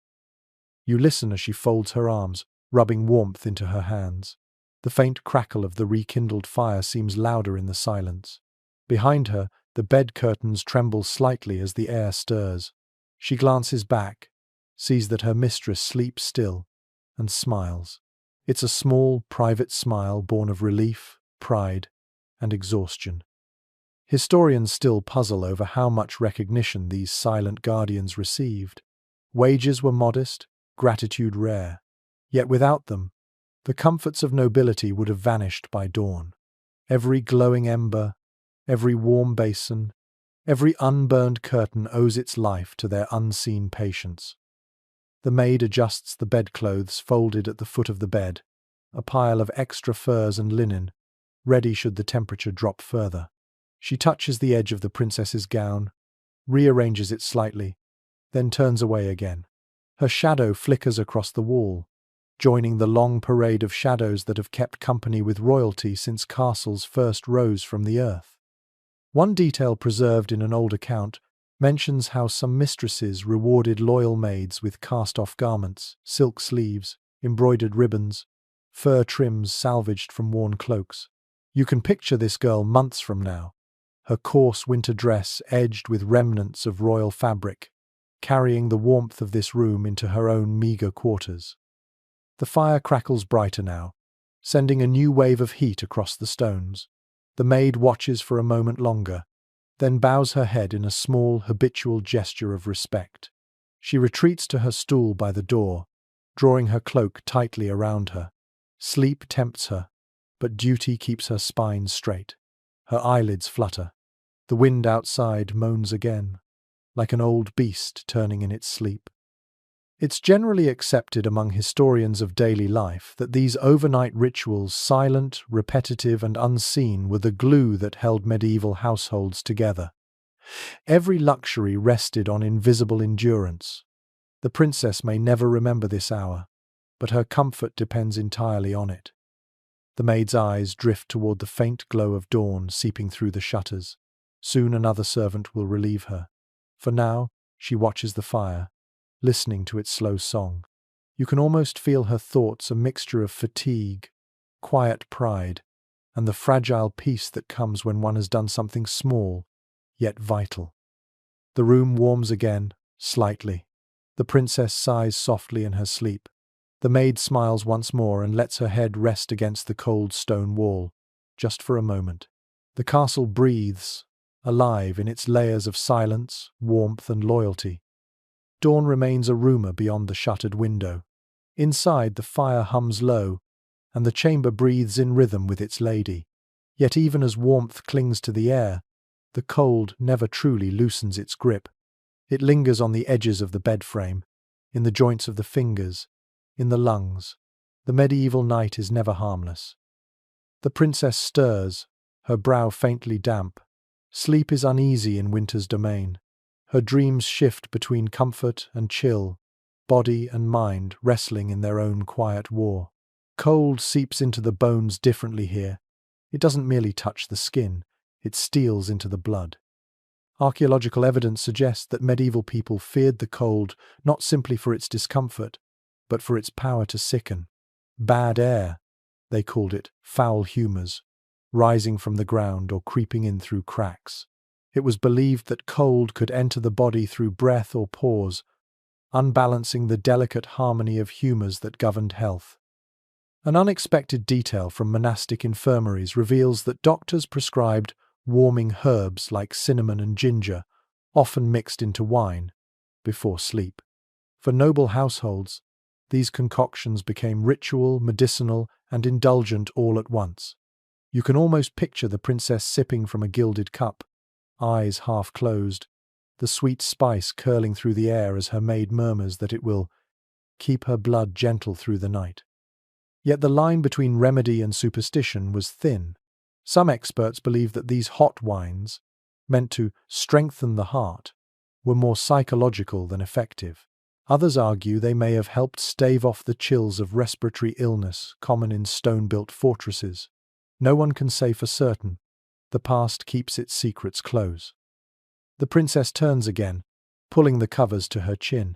You listen as she folds her arms, rubbing warmth into her hands. The faint crackle of the rekindled fire seems louder in the silence. Behind her, the bed curtains tremble slightly as the air stirs. She glances back, sees that her mistress sleeps still, and smiles. It's a small, private smile born of relief, pride, and exhaustion. Historians still puzzle over how much recognition these silent guardians received. Wages were modest, gratitude rare. Yet without them, the comforts of nobility would have vanished by dawn. Every glowing ember, every warm basin, every unburned curtain owes its life to their unseen patience. The maid adjusts the bedclothes folded at the foot of the bed, a pile of extra furs and linen, ready should the temperature drop further. She touches the edge of the princess's gown, rearranges it slightly, then turns away again. Her shadow flickers across the wall, joining the long parade of shadows that have kept company with royalty since castles first rose from the earth. One detail preserved in an old account mentions how some mistresses rewarded loyal maids with cast-off garments, silk sleeves, embroidered ribbons, fur trims salvaged from worn cloaks. You can picture this girl months from now, her coarse winter dress edged with remnants of royal fabric, carrying the warmth of this room into her own meagre quarters. The fire crackles brighter now, sending a new wave of heat across the stones. The maid watches for a moment longer, then bows her head in a small, habitual gesture of respect. She retreats to her stool by the door, drawing her cloak tightly around her. Sleep tempts her, but duty keeps her spine straight. Her eyelids flutter. The wind outside moans again, like an old beast turning in its sleep. It's generally accepted among historians of daily life that these overnight rituals, silent, repetitive, and unseen, were the glue that held medieval households together. Every luxury rested on invisible endurance. The princess may never remember this hour, but her comfort depends entirely on it. The maid's eyes drift toward the faint glow of dawn seeping through the shutters. Soon another servant will relieve her. For now, she watches the fire, listening to its slow song. You can almost feel her thoughts, a mixture of fatigue, quiet pride, and the fragile peace that comes when one has done something small, yet vital. The room warms again, slightly. The princess sighs softly in her sleep. The maid smiles once more and lets her head rest against the cold stone wall, just for a moment. The castle breathes, alive in its layers of silence, warmth, and loyalty. Dawn remains a rumor beyond the shuttered window. Inside, the fire hums low, and the chamber breathes in rhythm with its lady. Yet even as warmth clings to the air, the cold never truly loosens its grip. It lingers on the edges of the bed frame, in the joints of the fingers, in the lungs. The medieval night is never harmless. The princess stirs, her brow faintly damp. Sleep is uneasy in winter's domain. Her dreams shift between comfort and chill, body and mind wrestling in their own quiet war. Cold seeps into the bones differently here. It doesn't merely touch the skin, it steals into the blood. Archaeological evidence suggests that medieval people feared the cold not simply for its discomfort, but for its power to sicken. Bad air, they called it, foul humours, rising from the ground or creeping in through cracks. It was believed that cold could enter the body through breath or pores, unbalancing the delicate harmony of humours that governed health. An unexpected detail from monastic infirmaries reveals that doctors prescribed warming herbs like cinnamon and ginger, often mixed into wine, before sleep. For noble households, these concoctions became ritual, medicinal, and indulgent all at once. You can almost picture the princess sipping from a gilded cup, eyes half closed, the sweet spice curling through the air as her maid murmurs that it will keep her blood gentle through the night. Yet the line between remedy and superstition was thin. Some experts believe that these hot wines, meant to strengthen the heart, were more psychological than effective. Others argue they may have helped stave off the chills of respiratory illness common in stone-built fortresses. No one can say for certain. The past keeps its secrets close. The princess turns again, pulling the covers to her chin.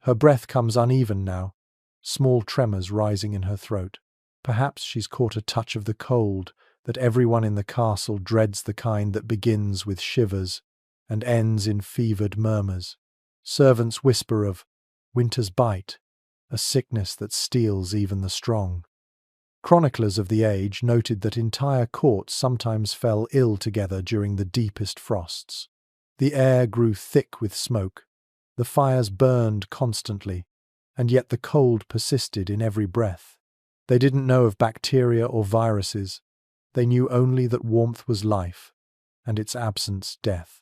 Her breath comes uneven now, small tremors rising in her throat. Perhaps she's caught a touch of the cold, that everyone in the castle dreads, the kind that begins with shivers and ends in fevered murmurs. Servants whisper of winter's bite, a sickness that steals even the strong. Chroniclers of the age noted that entire courts sometimes fell ill together during the deepest frosts. The air grew thick with smoke, the fires burned constantly, and yet the cold persisted in every breath. They didn't know of bacteria or viruses. They knew only that warmth was life, and its absence death.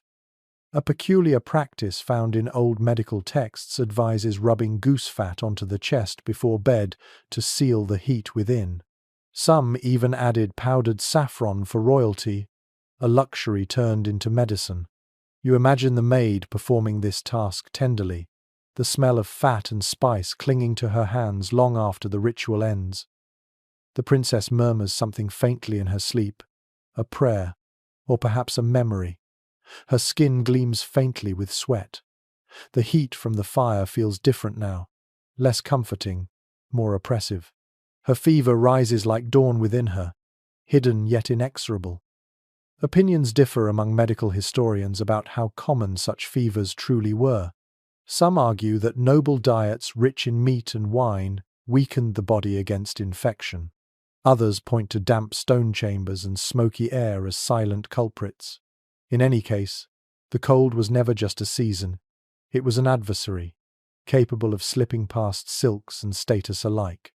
A peculiar practice found in old medical texts advises rubbing goose fat onto the chest before bed to seal the heat within. Some even added powdered saffron for royalty, a luxury turned into medicine. You imagine the maid performing this task tenderly, the smell of fat and spice clinging to her hands long after the ritual ends. The princess murmurs something faintly in her sleep, a prayer, or perhaps a memory. Her skin gleams faintly with sweat. The heat from the fire feels different now, less comforting, more oppressive. Her fever rises like dawn within her, hidden yet inexorable. Opinions differ among medical historians about how common such fevers truly were. Some argue that noble diets rich in meat and wine weakened the body against infection. Others point to damp stone chambers and smoky air as silent culprits. In any case, the cold was never just a season. It was an adversary, capable of slipping past silks and status alike.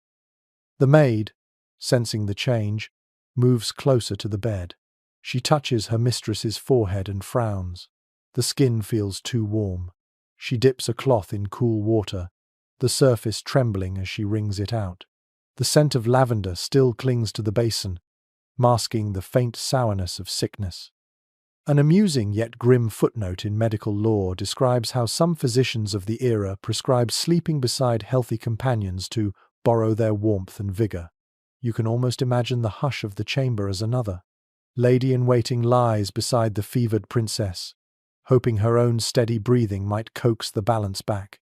The maid, sensing the change, moves closer to the bed. She touches her mistress's forehead and frowns. The skin feels too warm. She dips a cloth in cool water, the surface trembling as she wrings it out. The scent of lavender still clings to the basin, masking the faint sourness of sickness. An amusing yet grim footnote in medical lore describes how some physicians of the era prescribed sleeping beside healthy companions to borrow their warmth and vigor. You can almost imagine the hush of the chamber as another. Lady-in-waiting lies beside the fevered princess, hoping her own steady breathing might coax the balance back.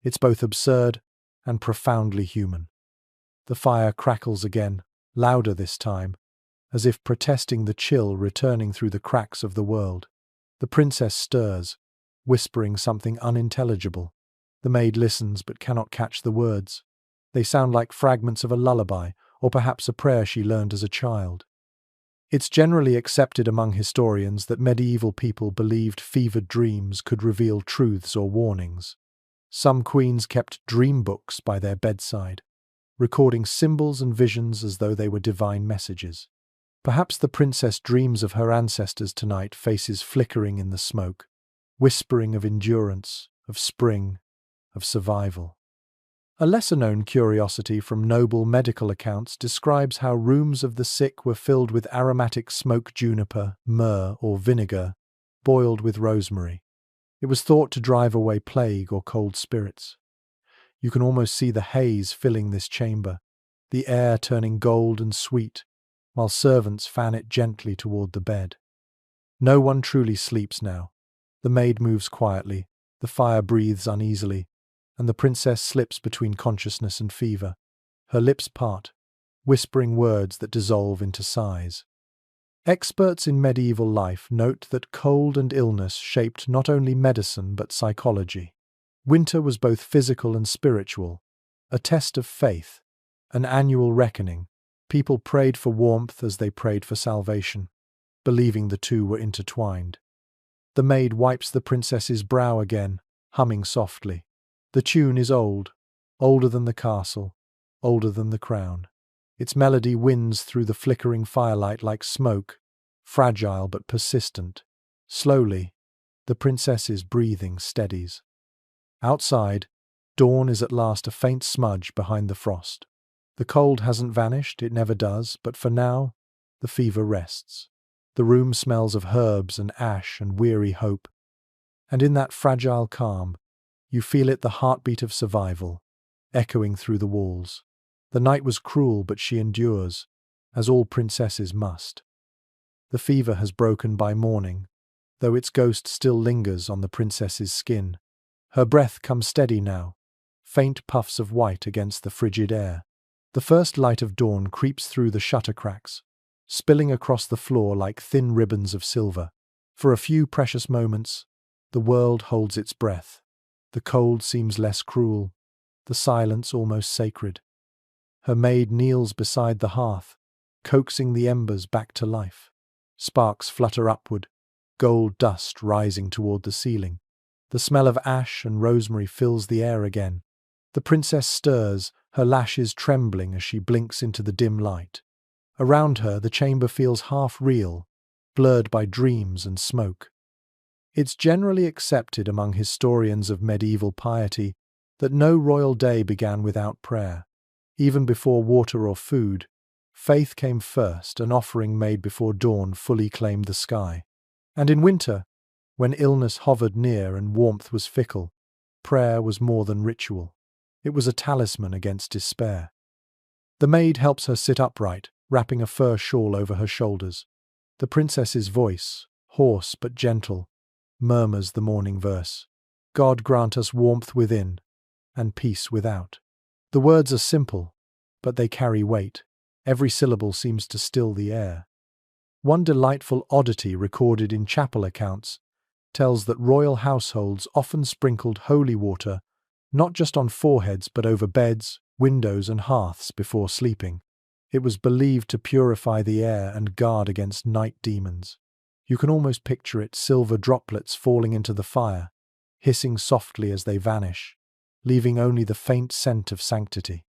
It's both absurd and profoundly human. The fire crackles again, louder this time, as if protesting the chill returning through the cracks of the world. The princess stirs, whispering something unintelligible. The maid listens but cannot catch the words. They sound like fragments of a lullaby, or perhaps a prayer she learned as a child. It's generally accepted among historians that medieval people believed fevered dreams could reveal truths or warnings. Some queens kept dream books by their bedside, recording symbols and visions as though they were divine messages. Perhaps the princess dreams of her ancestors tonight, faces flickering in the smoke, whispering of endurance, of spring, of survival. A lesser-known curiosity from noble medical accounts describes how rooms of the sick were filled with aromatic smoke juniper, myrrh, or vinegar, boiled with rosemary. It was thought to drive away plague or cold spirits. You can almost see the haze filling this chamber, the air turning gold and sweet, while servants fan it gently toward the bed. No one truly sleeps now. The maid moves quietly, the fire breathes uneasily, and the princess slips between consciousness and fever. Her lips part, whispering words that dissolve into sighs. Experts in medieval life note that cold and illness shaped not only medicine but psychology. Winter was both physical and spiritual, a test of faith, an annual reckoning. People prayed for warmth as they prayed for salvation, believing the two were intertwined. The maid wipes the princess's brow again, humming softly. The tune is old, older than the castle, older than the crown. Its melody winds through the flickering firelight like smoke, fragile but persistent. Slowly, the princess's breathing steadies. Outside, dawn is at last a faint smudge behind the frost. The cold hasn't vanished, it never does, but for now, the fever rests. The room smells of herbs and ash and weary hope. And in that fragile calm, you feel it, the heartbeat of survival, echoing through the walls. The night was cruel, but she endures, as all princesses must. The fever has broken by morning, though its ghost still lingers on the princess's skin. Her breath comes steady now, faint puffs of white against the frigid air. The first light of dawn creeps through the shutter cracks, spilling across the floor like thin ribbons of silver. For a few precious moments, the world holds its breath. The cold seems less cruel, the silence almost sacred. Her maid kneels beside the hearth, coaxing the embers back to life. Sparks flutter upward, gold dust rising toward the ceiling. The smell of ash and rosemary fills the air again. The princess stirs, her lashes trembling as she blinks into the dim light. Around her, the chamber feels half real, blurred by dreams and smoke. It's generally accepted among historians of medieval piety that no royal day began without prayer. Even before water or food, faith came first, an offering made before dawn fully claimed the sky. And in winter, when illness hovered near and warmth was fickle, prayer was more than ritual. It was a talisman against despair. The maid helps her sit upright, wrapping a fur shawl over her shoulders. The princess's voice, hoarse but gentle, murmurs the morning verse. God grant us warmth within and peace without. The words are simple, but they carry weight. Every syllable seems to still the air. One delightful oddity recorded in chapel accounts tells that royal households often sprinkled holy water not just on foreheads but over beds, windows and hearths before sleeping. It was believed to purify the air and guard against night demons. You can almost picture it, silver droplets falling into the fire, hissing softly as they vanish, leaving only the faint scent of sanctity.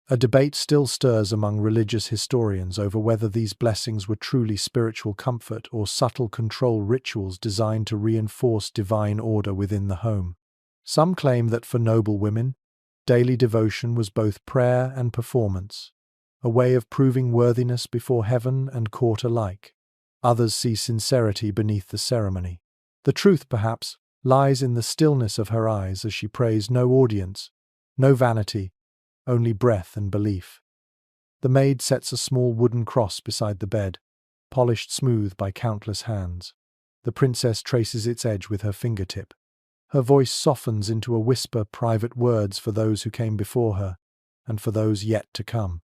A debate still stirs among religious historians over whether these blessings were truly spiritual comfort or subtle control rituals designed to reinforce divine order within the home. Some claim that for noble women, daily devotion was both prayer and performance, a way of proving worthiness before heaven and court alike. Others see sincerity beneath the ceremony. The truth, perhaps, lies in the stillness of her eyes as she prays, no audience, no vanity, only breath and belief. The maid sets a small wooden cross beside the bed, polished smooth by countless hands. The princess traces its edge with her fingertip. Her voice softens into a whisper, private words for those who came before her, and for those yet to come.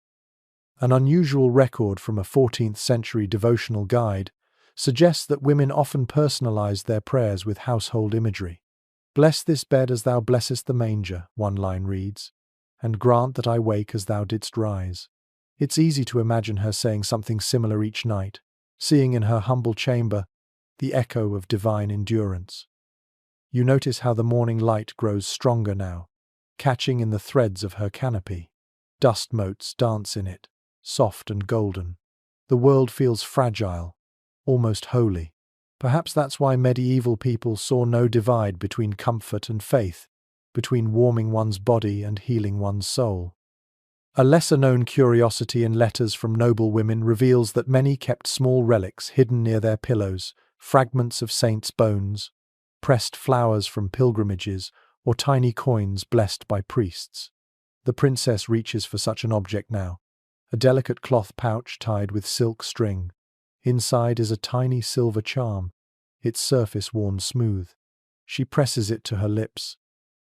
An unusual record from a 14th century devotional guide suggests that women often personalized their prayers with household imagery. "Bless this bed as thou blessest the manger," one line reads, "and grant that I wake as thou didst rise." It's easy to imagine her saying something similar each night, seeing in her humble chamber the echo of divine endurance. You notice how the morning light grows stronger now, catching in the threads of her canopy. Dust motes dance in it, soft and golden. The world feels fragile, almost holy. Perhaps that's why medieval people saw no divide between comfort and faith, between warming one's body and healing one's soul. A lesser-known curiosity in letters from noble women reveals that many kept small relics hidden near their pillows, fragments of saints' bones, pressed flowers from pilgrimages, or tiny coins blessed by priests. The princess reaches for such an object now, a delicate cloth pouch tied with silk string. Inside is a tiny silver charm, its surface worn smooth. She presses it to her lips,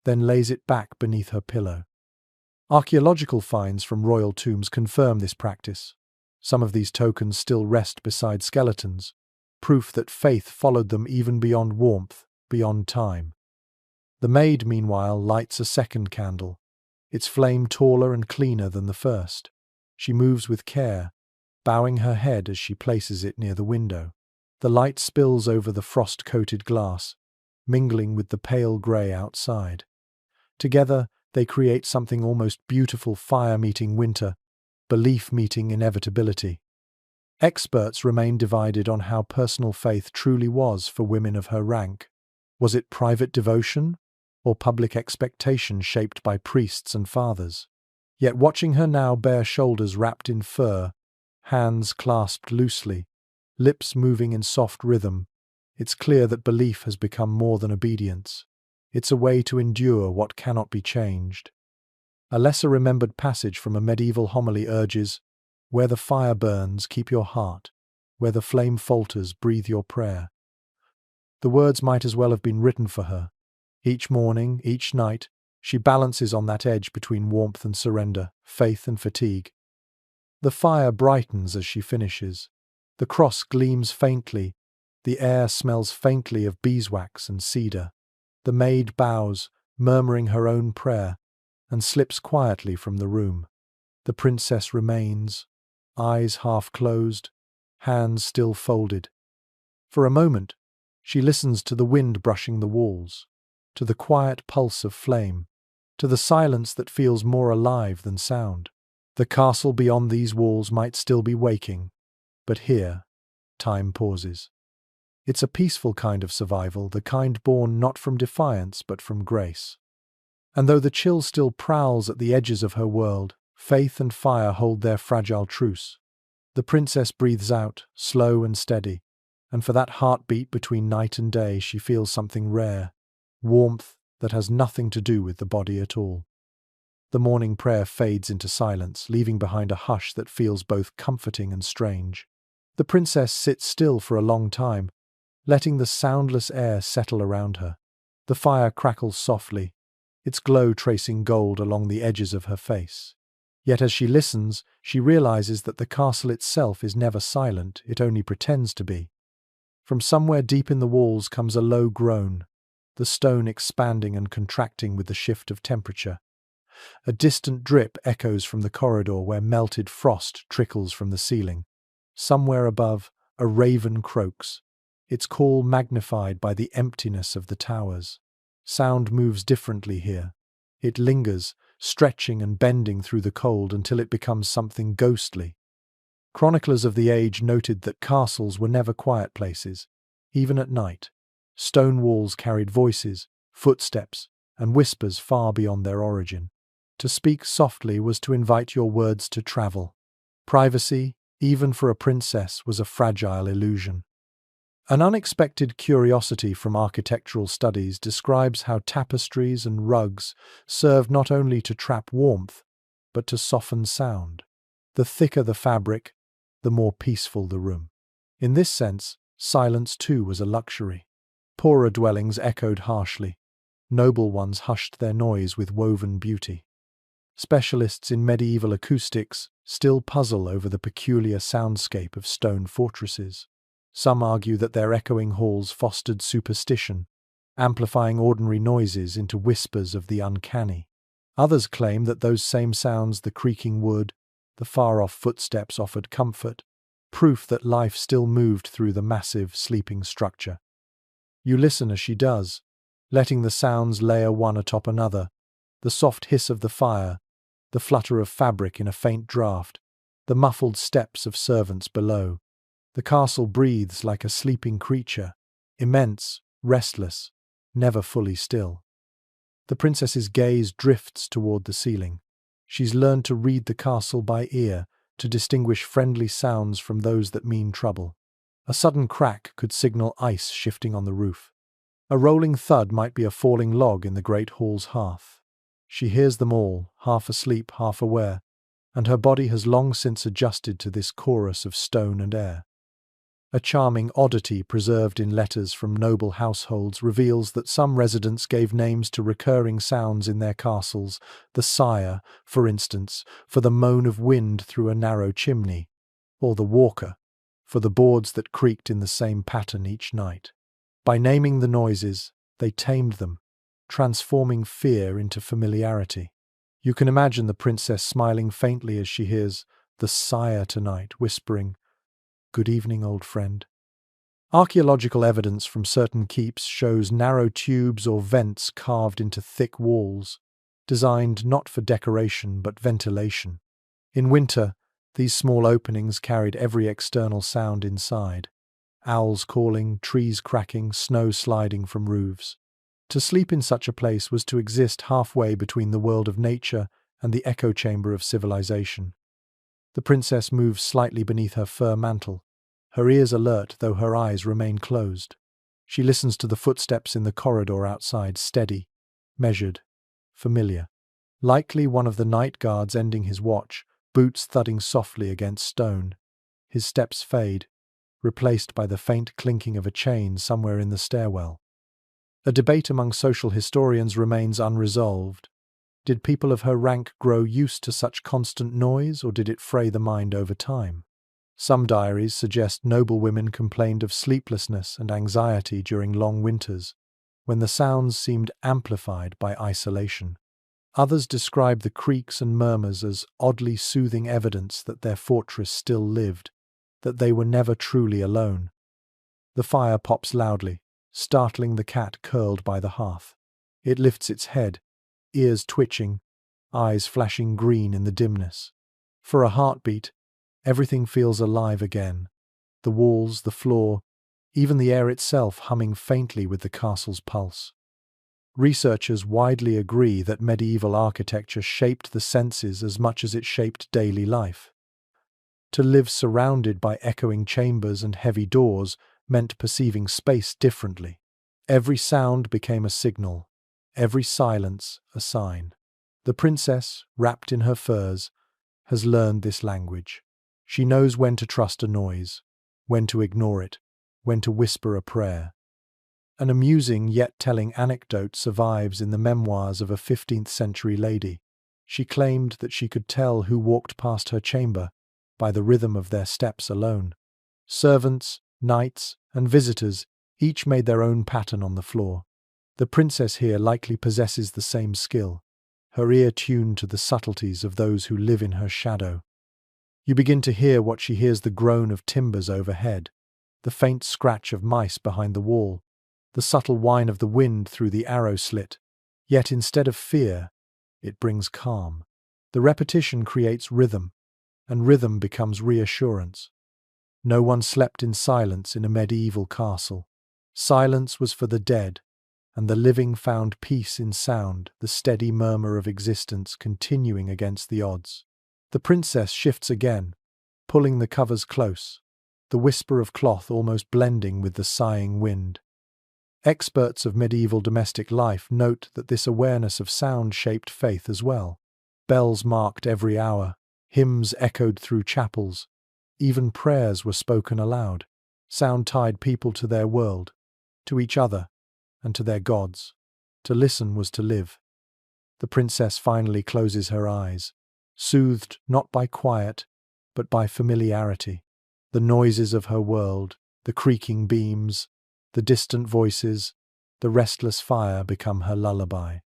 then lays it back beneath her pillow. Archaeological finds from royal tombs confirm this practice. Some of these tokens still rest beside skeletons, proof that faith followed them even beyond warmth, beyond time. The maid, meanwhile, lights a second candle, its flame taller and cleaner than the first. She moves with care, bowing her head as she places it near the window. The light spills over the frost-coated glass, mingling with the pale grey outside. Together, they create something almost beautiful: fire meeting winter, belief meeting inevitability. Experts remain divided on how personal faith truly was for women of her rank. Was it private devotion, or public expectation shaped by priests and fathers? Yet watching her now, bare shoulders wrapped in fur, hands clasped loosely, lips moving in soft rhythm, it's clear that belief has become more than obedience. It's a way to endure what cannot be changed. A lesser-remembered passage from a medieval homily urges, "Where the fire burns, keep your heart. Where the flame falters, breathe your prayer." The words might as well have been written for her. Each morning, each night, she balances on that edge between warmth and surrender, faith and fatigue. The fire brightens as she finishes. The cross gleams faintly. The air smells faintly of beeswax and cedar. The maid bows, murmuring her own prayer, and slips quietly from the room. The princess remains, eyes half closed, hands still folded. For a moment, she listens to the wind brushing the walls, to the quiet pulse of flame, to the silence that feels more alive than sound. The castle beyond these walls might still be waking, but here, time pauses. It's a peaceful kind of survival, the kind born not from defiance but from grace. And though the chill still prowls at the edges of her world, faith and fire hold their fragile truce. The princess breathes out, slow and steady, and for that heartbeat between night and day she feels something rare, warmth that has nothing to do with the body at all. The morning prayer fades into silence, leaving behind a hush that feels both comforting and strange. The princess sits still for a long time, letting the soundless air settle around her. The fire crackles softly, its glow tracing gold along the edges of her face. Yet as she listens, she realizes that the castle itself is never silent, it only pretends to be. From somewhere deep in the walls comes a low groan, the stone expanding and contracting with the shift of temperature. A distant drip echoes from the corridor where melted frost trickles from the ceiling. Somewhere above, a raven croaks, its call magnified by the emptiness of the towers. Sound moves differently here. It lingers, stretching and bending through the cold until it becomes something ghostly. Chroniclers of the age noted that castles were never quiet places, even at night. Stone walls carried voices, footsteps, and whispers far beyond their origin. To speak softly was to invite your words to travel. Privacy, even for a princess, was a fragile illusion. An unexpected curiosity from architectural studies describes how tapestries and rugs served not only to trap warmth, but to soften sound. The thicker the fabric, the more peaceful the room. In this sense, silence too was a luxury. Poorer dwellings echoed harshly. Noble ones hushed their noise with woven beauty. Specialists in medieval acoustics still puzzle over the peculiar soundscape of stone fortresses. Some argue that their echoing halls fostered superstition, amplifying ordinary noises into whispers of the uncanny. Others claim that those same sounds, the creaking wood, the far-off footsteps, offered comfort, proof that life still moved through the massive, sleeping structure. You listen as she does, letting the sounds layer one atop another, the soft hiss of the fire, the flutter of fabric in a faint draught, the muffled steps of servants below. The castle breathes like a sleeping creature, immense, restless, never fully still. The princess's gaze drifts toward the ceiling. She's learned to read the castle by ear, to distinguish friendly sounds from those that mean trouble. A sudden crack could signal ice shifting on the roof. A rolling thud might be a falling log in the great hall's hearth. She hears them all, half asleep, half aware, and her body has long since adjusted to this chorus of stone and air. A charming oddity preserved in letters from noble households reveals that some residents gave names to recurring sounds in their castles, the sire, for instance, for the moan of wind through a narrow chimney, or the walker, for the boards that creaked in the same pattern each night. By naming the noises, they tamed them, transforming fear into familiarity. You can imagine the princess smiling faintly as she hears the sire tonight whispering, "Good evening, old friend." Archaeological evidence from certain keeps shows narrow tubes or vents carved into thick walls, designed not for decoration but ventilation. In winter, these small openings carried every external sound inside: owls calling, trees cracking, snow sliding from roofs. To sleep in such a place was to exist halfway between the world of nature and the echo chamber of civilization. The princess moves slightly beneath her fur mantle, her ears alert though her eyes remain closed. She listens to the footsteps in the corridor outside, steady, measured, familiar. Likely one of the night guards ending his watch, boots thudding softly against stone. His steps fade, replaced by the faint clinking of a chain somewhere in the stairwell. A debate among social historians remains unresolved. Did people of her rank grow used to such constant noise, or did it fray the mind over time? Some diaries suggest noblewomen complained of sleeplessness and anxiety during long winters, when the sounds seemed amplified by isolation. Others describe the creaks and murmurs as oddly soothing evidence that their fortress still lived, that they were never truly alone. The fire pops loudly, startling the cat curled by the hearth. It lifts its head, ears twitching, eyes flashing green in the dimness. For a heartbeat, everything feels alive again. The walls, the floor, even the air itself humming faintly with the castle's pulse. Researchers widely agree that medieval architecture shaped the senses as much as it shaped daily life. To live surrounded by echoing chambers and heavy doors meant perceiving space differently. Every sound became a signal, every silence a sign. The princess, wrapped in her furs, has learned this language. She knows when to trust a noise, when to ignore it, when to whisper a prayer. An amusing yet telling anecdote survives in the memoirs of a 15th century lady. She claimed that she could tell who walked past her chamber by the rhythm of their steps alone. Servants, knights, and visitors each made their own pattern on the floor. The princess here likely possesses the same skill, her ear tuned to the subtleties of those who live in her shadow. You begin to hear what she hears: the groan of timbers overhead, the faint scratch of mice behind the wall, the subtle whine of the wind through the arrow slit. Yet instead of fear, it brings calm. The repetition creates rhythm, and rhythm becomes reassurance. No one slept in silence in a medieval castle. Silence was for the dead, and the living found peace in sound, the steady murmur of existence continuing against the odds. The princess shifts again, pulling the covers close, the whisper of cloth almost blending with the sighing wind. Experts of medieval domestic life note that this awareness of sound shaped faith as well. Bells marked every hour, hymns echoed through chapels, even prayers were spoken aloud. Sound tied people to their world, to each other, and to their gods. To listen was to live. The princess finally closes her eyes, soothed not by quiet, but by familiarity. The noises of her world, the creaking beams, the distant voices, the restless fire become her lullaby.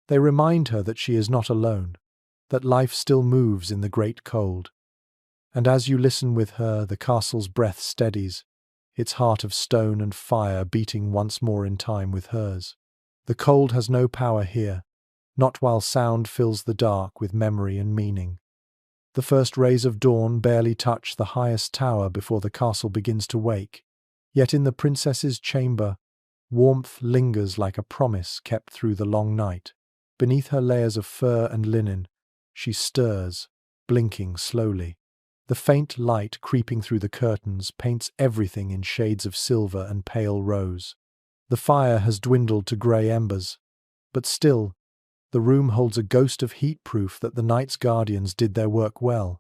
They remind her that she is not alone, that life still moves in the great cold. And as you listen with her, the castle's breath steadies, its heart of stone and fire beating once more in time with hers. The cold has no power here, not while sound fills the dark with memory and meaning. The first rays of dawn barely touch the highest tower before the castle begins to wake, yet in the princess's chamber, warmth lingers like a promise kept through the long night. Beneath her layers of fur and linen, she stirs, blinking slowly. The faint light creeping through the curtains paints everything in shades of silver and pale rose. The fire has dwindled to grey embers, but still, the room holds a ghost of heat proof that the night's guardians did their work well.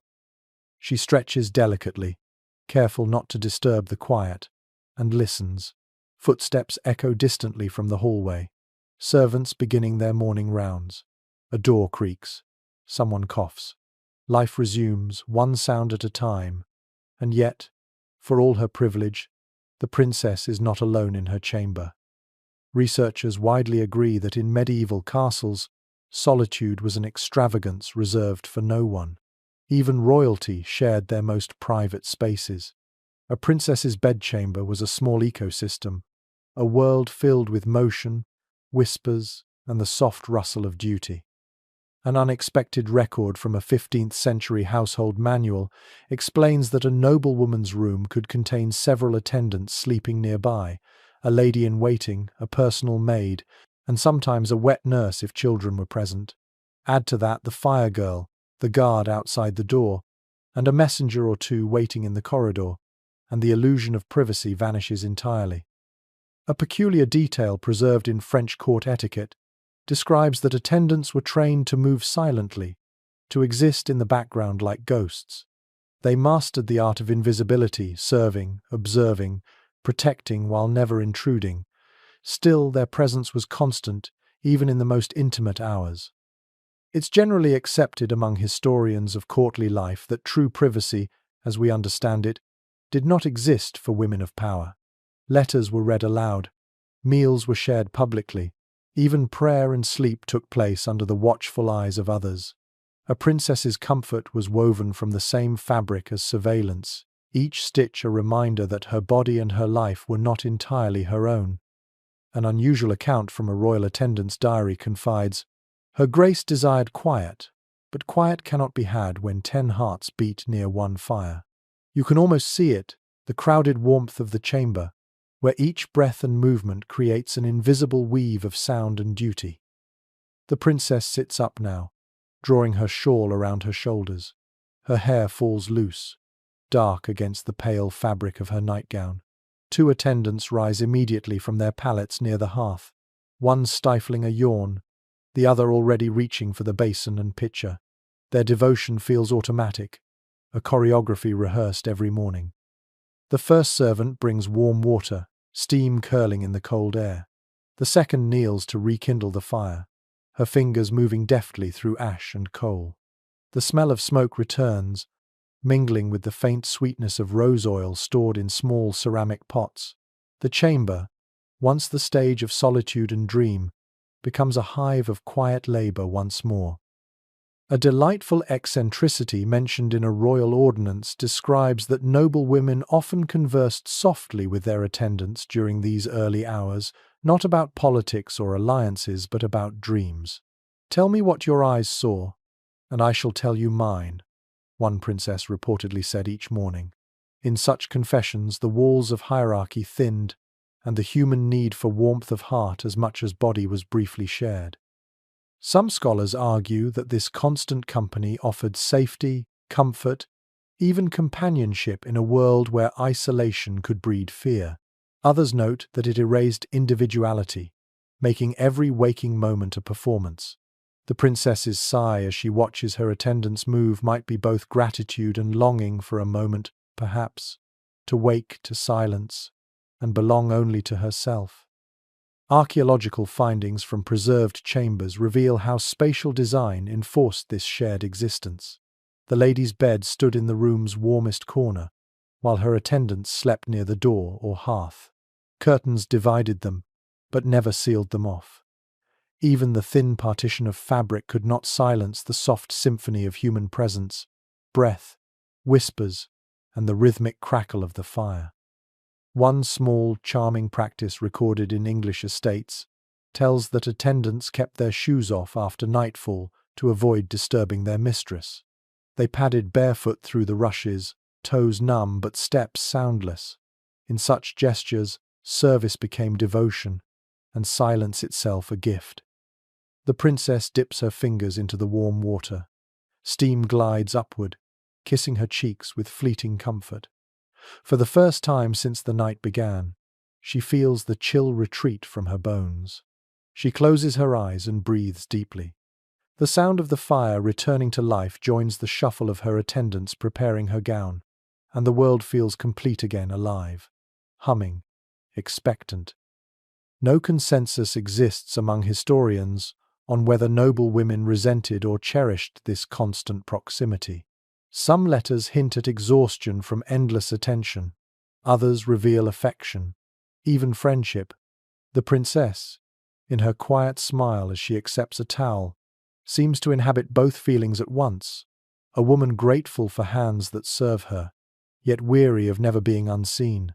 She stretches delicately, careful not to disturb the quiet, and listens. Footsteps echo distantly from the hallway, servants beginning their morning rounds. A door creaks. Someone coughs. Life resumes, one sound at a time, and yet, for all her privilege, the princess is not alone in her chamber. Researchers widely agree that in medieval castles, solitude was an extravagance reserved for no one. Even royalty shared their most private spaces. A princess's bedchamber was a small ecosystem, a world filled with motion, whispers, and the soft rustle of duty. An unexpected record from a 15th century household manual explains that a noblewoman's room could contain several attendants sleeping nearby, a lady in waiting, a personal maid, and sometimes a wet nurse if children were present. Add to that the fire girl, the guard outside the door, and a messenger or two waiting in the corridor, and the illusion of privacy vanishes entirely. A peculiar detail preserved in French court etiquette describes that attendants were trained to move silently, to exist in the background like ghosts. They mastered the art of invisibility, serving, observing, protecting while never intruding. Still, their presence was constant, even in the most intimate hours. It's generally accepted among historians of courtly life that true privacy, as we understand it, did not exist for women of power. Letters were read aloud, meals were shared publicly, even prayer and sleep took place under the watchful eyes of others. A princess's comfort was woven from the same fabric as surveillance, each stitch a reminder that her body and her life were not entirely her own. An unusual account from a royal attendant's diary confides, "Her Grace desired quiet, but quiet cannot be had when 10 hearts beat near one fire." You can almost see it, the crowded warmth of the chamber, where each breath and movement creates an invisible weave of sound and duty. The princess sits up now, drawing her shawl around her shoulders. Her hair falls loose, dark against the pale fabric of her nightgown. 2 attendants rise immediately from their pallets near the hearth, one stifling a yawn, the other already reaching for the basin and pitcher. Their devotion feels automatic, a choreography rehearsed every morning. The first servant brings warm water, steam curling in the cold air. The second kneels to rekindle the fire, her fingers moving deftly through ash and coal. The smell of smoke returns, mingling with the faint sweetness of rose oil stored in small ceramic pots. The chamber, once the stage of solitude and dream, becomes a hive of quiet labor once more. A delightful eccentricity mentioned in a royal ordinance describes that noble women often conversed softly with their attendants during these early hours, not about politics or alliances, but about dreams. "Tell me what your eyes saw, and I shall tell you mine," one princess reportedly said each morning. In such confessions, the walls of hierarchy thinned, and the human need for warmth of heart as much as body was briefly shared. Some scholars argue that this constant company offered safety, comfort, even companionship in a world where isolation could breed fear. Others note that it erased individuality, making every waking moment a performance. The princess's sigh as she watches her attendants move might be both gratitude and longing for a moment, perhaps, to wake to silence and belong only to herself. Archaeological findings from preserved chambers reveal how spatial design enforced this shared existence. The lady's bed stood in the room's warmest corner, while her attendants slept near the door or hearth. Curtains divided them, but never sealed them off. Even the thin partition of fabric could not silence the soft symphony of human presence, breath, whispers, and the rhythmic crackle of the fire. One small, charming practice recorded in English estates tells that attendants kept their shoes off after nightfall to avoid disturbing their mistress. They padded barefoot through the rushes, toes numb but steps soundless. In such gestures, service became devotion, and silence itself a gift. The princess dips her fingers into the warm water. Steam glides upward, kissing her cheeks with fleeting comfort. For the first time since the night began, she feels the chill retreat from her bones. She closes her eyes and breathes deeply. The sound of the fire returning to life joins the shuffle of her attendants preparing her gown, and the world feels complete again, alive, humming, expectant. No consensus exists among historians on whether noble women resented or cherished this constant proximity. Some letters hint at exhaustion from endless attention, others reveal affection, even friendship. The princess, in her quiet smile as she accepts a towel, seems to inhabit both feelings at once, a woman grateful for hands that serve her, yet weary of never being unseen.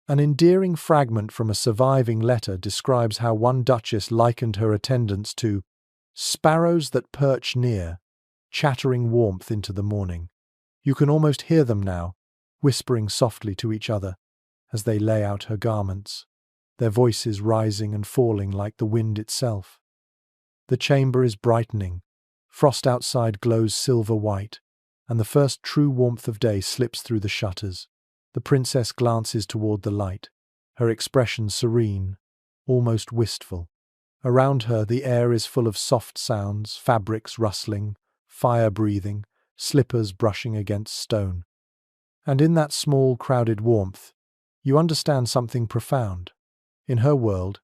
An endearing fragment from a surviving letter describes how one duchess likened her attendants to sparrows that perch near, chattering warmth into the morning. You can almost hear them now, whispering softly to each other as they lay out her garments, their voices rising and falling like the wind itself. The chamber is brightening, frost outside glows silver white, and the first true warmth of day slips through the shutters. The princess glances toward the light, her expression serene, almost wistful. Around her, the air is full of soft sounds, fabrics rustling, fire breathing, slippers brushing against stone. And in that small, crowded warmth, you understand something profound. In her world,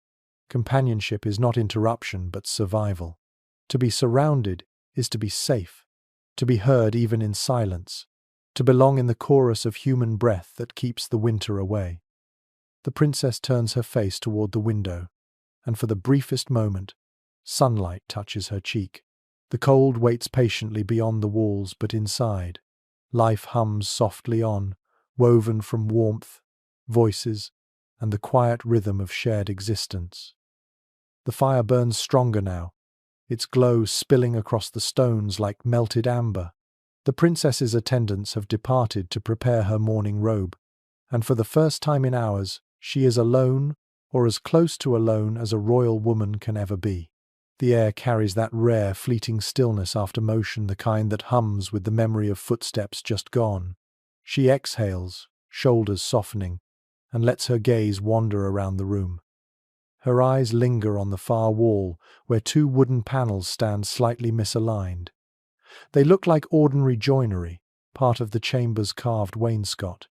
companionship is not interruption but survival. To be surrounded is to be safe, to be heard even in silence, to belong in the chorus of human breath that keeps the winter away. The princess turns her face toward the window, and for the briefest moment, sunlight touches her cheek. The cold waits patiently beyond the walls, but inside, life hums softly on, woven from warmth, voices, and the quiet rhythm of shared existence. The fire burns stronger now, its glow spilling across the stones like melted amber. The princess's attendants have departed to prepare her morning robe, and for the first time in hours, she is alone, or as close to alone as a royal woman can ever be. The air carries that rare, fleeting stillness after motion, the kind that hums with the memory of footsteps just gone. She exhales, shoulders softening, and lets her gaze wander around the room. Her eyes linger on the far wall, where two wooden panels stand slightly misaligned. They look like ordinary joinery, part of the chamber's carved wainscot,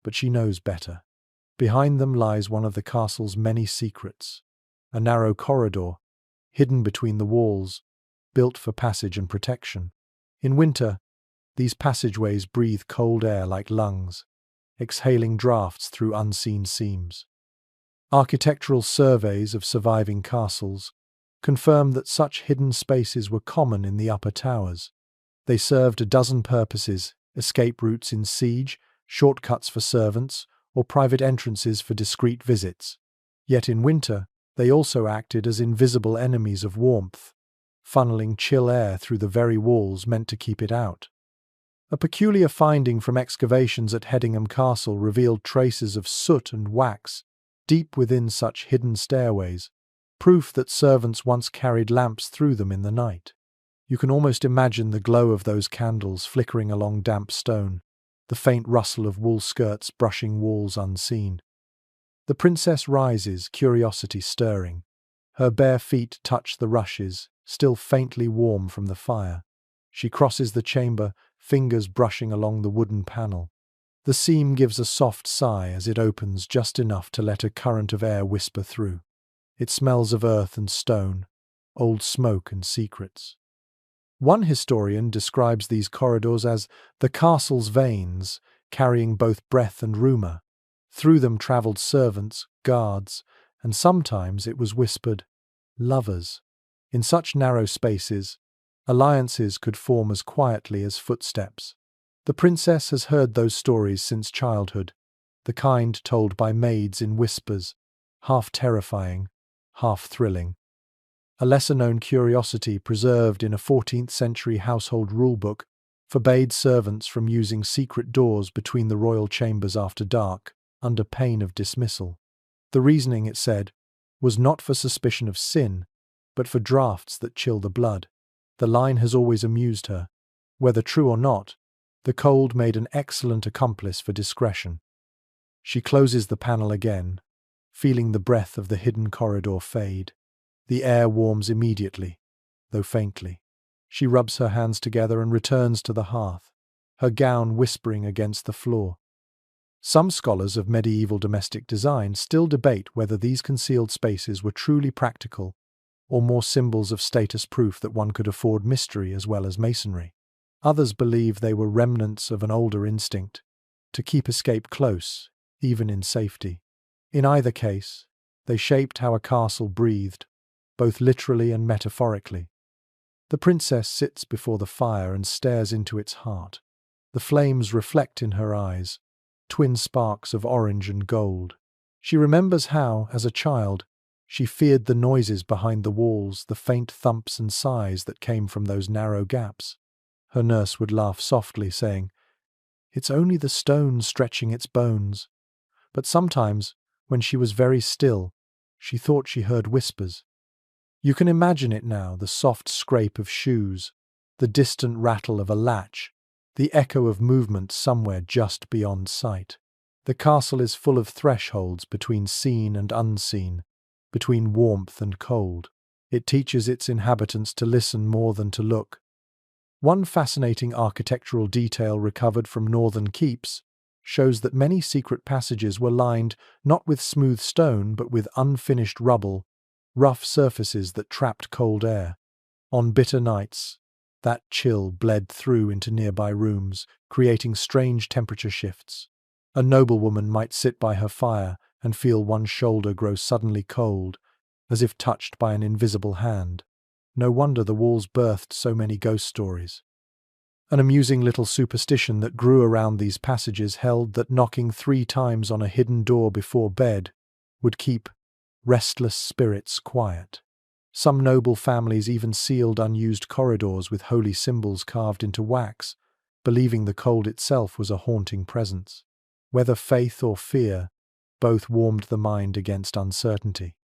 but she knows better. Behind them lies one of the castle's many secrets, a narrow corridor, hidden between the walls, built for passage and protection. In winter, these passageways breathe cold air like lungs, exhaling drafts through unseen seams. Architectural surveys of surviving castles confirm that such hidden spaces were common in the upper towers. They served a dozen purposes: escape routes in siege, shortcuts for servants, or private entrances for discreet visits. Yet in winter, they also acted as invisible enemies of warmth, funneling chill air through the very walls meant to keep it out. A peculiar finding from excavations at Hedingham Castle revealed traces of soot and wax deep within such hidden stairways, proof that servants once carried lamps through them in the night. You can almost imagine the glow of those candles flickering along damp stone, the faint rustle of wool skirts brushing walls unseen. The princess rises, curiosity stirring. Her bare feet touch the rushes, still faintly warm from the fire. She crosses the chamber, fingers brushing along the wooden panel. The seam gives a soft sigh as it opens just enough to let a current of air whisper through. It smells of earth and stone, old smoke and secrets. One historian describes these corridors as the castle's veins, carrying both breath and rumour. Through them travelled servants, guards, and sometimes it was whispered, lovers. In such narrow spaces, alliances could form as quietly as footsteps. The princess has heard those stories since childhood, the kind told by maids in whispers, half terrifying, half thrilling. A lesser-known curiosity preserved in a 14th century household rulebook forbade servants from using secret doors between the royal chambers after dark, under pain of dismissal. The reasoning, it said, was not for suspicion of sin, but for draughts that chill the blood. The line has always amused her. Whether true or not, the cold made an excellent accomplice for discretion. She closes the panel again, feeling the breath of the hidden corridor fade. The air warms immediately, though faintly. She rubs her hands together and returns to the hearth, her gown whispering against the floor. Some scholars of medieval domestic design still debate whether these concealed spaces were truly practical or more symbols of status proof that one could afford mystery as well as masonry. Others believe they were remnants of an older instinct, to keep escape close, even in safety. In either case, they shaped how a castle breathed, both literally and metaphorically. The princess sits before the fire and stares into its heart. The flames reflect in her eyes, twin sparks of orange and gold. She remembers how, as a child, she feared the noises behind the walls, the faint thumps and sighs that came from those narrow gaps. Her nurse would laugh softly, saying, "It's only the stone stretching its bones." But sometimes, when she was very still, she thought she heard whispers. You can imagine it now, the soft scrape of shoes, the distant rattle of a latch, the echo of movement somewhere just beyond sight. The castle is full of thresholds between seen and unseen, between warmth and cold. It teaches its inhabitants to listen more than to look. One fascinating architectural detail recovered from northern keeps shows that many secret passages were lined not with smooth stone but with unfinished rubble, rough surfaces that trapped cold air. On bitter nights, that chill bled through into nearby rooms, creating strange temperature shifts. A noblewoman might sit by her fire and feel one shoulder grow suddenly cold, as if touched by an invisible hand. No wonder the walls birthed so many ghost stories. An amusing little superstition that grew around these passages held that knocking 3 times on a hidden door before bed would keep restless spirits quiet. Some noble families even sealed unused corridors with holy symbols carved into wax, believing the cold itself was a haunting presence. Whether faith or fear, both warmed the mind against uncertainty.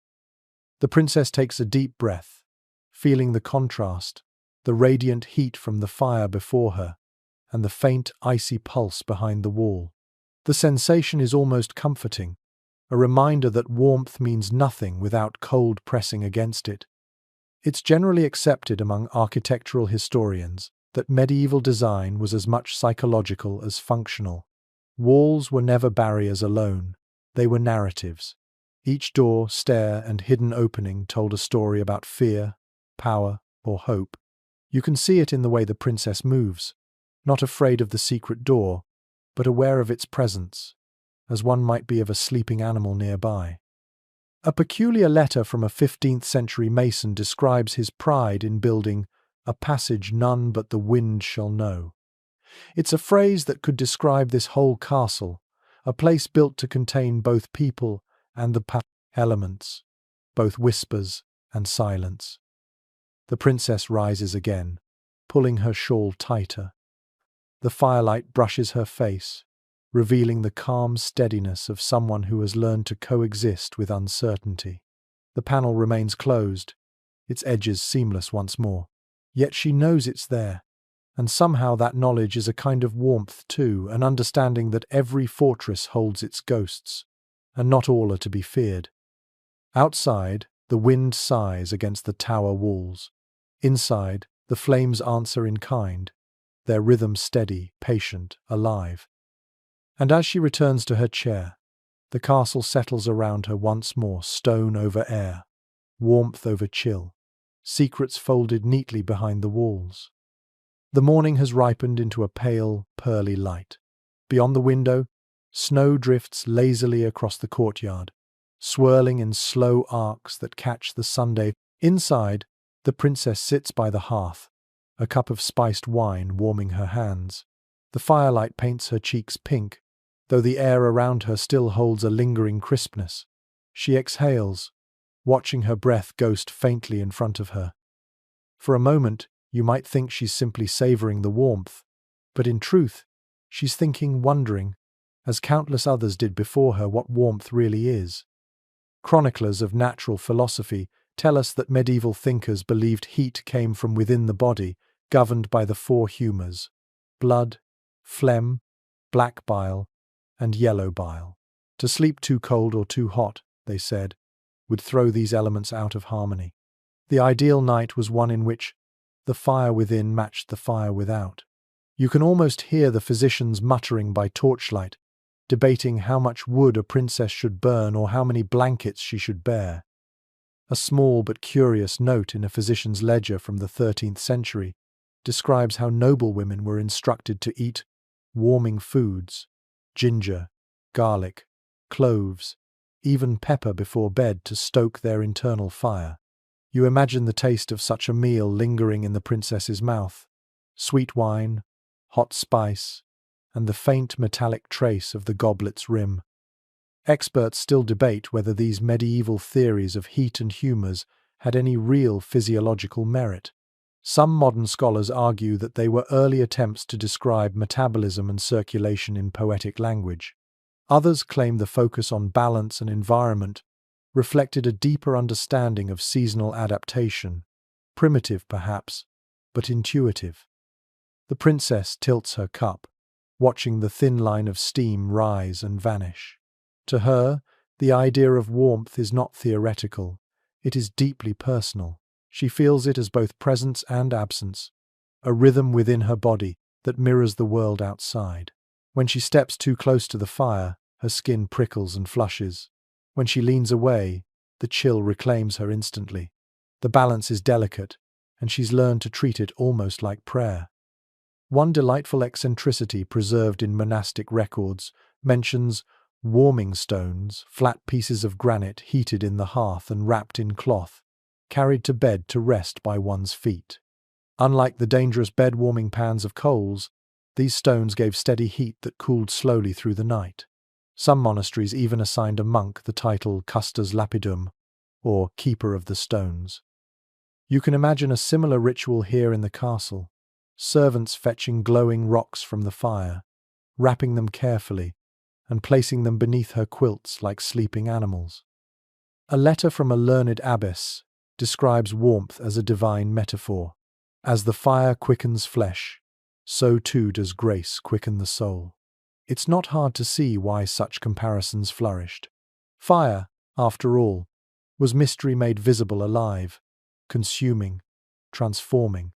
The princess takes a deep breath, feeling the contrast, the radiant heat from the fire before her, and the faint, icy pulse behind the wall. The sensation is almost comforting, a reminder that warmth means nothing without cold pressing against it. It's generally accepted among architectural historians that medieval design was as much psychological as functional. Walls were never barriers alone, they were narratives. Each door, stair, and hidden opening told a story about fear, power, or hope. You can see it in the way the princess moves, not afraid of the secret door, but aware of its presence, as one might be of a sleeping animal nearby. A peculiar letter from a 15th century mason describes his pride in building a passage none but the wind shall know. It's a phrase that could describe this whole castle, a place built to contain both people and the elements, both whispers and silence. The princess rises again, pulling her shawl tighter. The firelight brushes her face, revealing the calm steadiness of someone who has learned to coexist with uncertainty. The panel remains closed, its edges seamless once more. Yet she knows it's there, and somehow that knowledge is a kind of warmth too, an understanding that every fortress holds its ghosts, and not all are to be feared. Outside, the wind sighs against the tower walls. Inside, the flames answer in kind, their rhythm steady, patient, alive. And as she returns to her chair, the castle settles around her once more, stone over air. warmth over chill, secrets folded neatly behind the walls. The morning has ripened into a pale, pearly light. Beyond the window, snow drifts lazily across the courtyard, swirling in slow arcs that catch the sunday. Inside, the princess sits by the hearth, a cup of spiced wine warming her hands. The firelight paints her cheeks pink, though the air around her still holds a lingering crispness. She exhales, watching her breath ghost faintly in front of her. For a moment, you might think she's simply savoring the warmth, but in truth, she's thinking, wondering, as countless others did before her, what warmth really is. Chroniclers of natural philosophy tell us that medieval thinkers believed heat came from within the body, governed by the four humours: blood, phlegm, black bile, and yellow bile. To sleep too cold or too hot, they said, would throw these elements out of harmony. The ideal night was one in which the fire within matched the fire without. You can almost hear the physicians muttering by torchlight, debating how much wood a princess should burn or how many blankets she should bear. A small but curious note in a physician's ledger from the 13th century describes how noblewomen were instructed to eat warming foods, ginger, garlic, cloves, even pepper before bed to stoke their internal fire. You imagine the taste of such a meal lingering in the princess's mouth: sweet wine, hot spice, and the faint metallic trace of the goblet's rim. Experts still debate whether these medieval theories of heat and humours had any real physiological merit. Some modern scholars argue that they were early attempts to describe metabolism and circulation in poetic language. Others claim the focus on balance and environment reflected a deeper understanding of seasonal adaptation, primitive perhaps, but intuitive. The princess tilts her cup, watching the thin line of steam rise and vanish. To her, the idea of warmth is not theoretical, it is deeply personal. She feels it as both presence and absence, a rhythm within her body that mirrors the world outside. When she steps too close to the fire, her skin prickles and flushes. When she leans away, the chill reclaims her instantly. The balance is delicate, and she's learned to treat it almost like prayer. One delightful eccentricity preserved in monastic records mentions warming stones, flat pieces of granite heated in the hearth and wrapped in cloth, carried to bed to rest by one's feet. Unlike the dangerous bed-warming pans of coals, these stones gave steady heat that cooled slowly through the night. Some monasteries even assigned a monk the title Custos Lapidum, or Keeper of the Stones. You can imagine a similar ritual here in the castle: servants fetching glowing rocks from the fire, wrapping them carefully, and placing them beneath her quilts like sleeping animals. A letter from a learned abbess describes warmth as a divine metaphor. As the fire quickens flesh, so too does grace quicken the soul. It's not hard to see why such comparisons flourished. Fire, after all, was mystery made visible alive, consuming, transforming.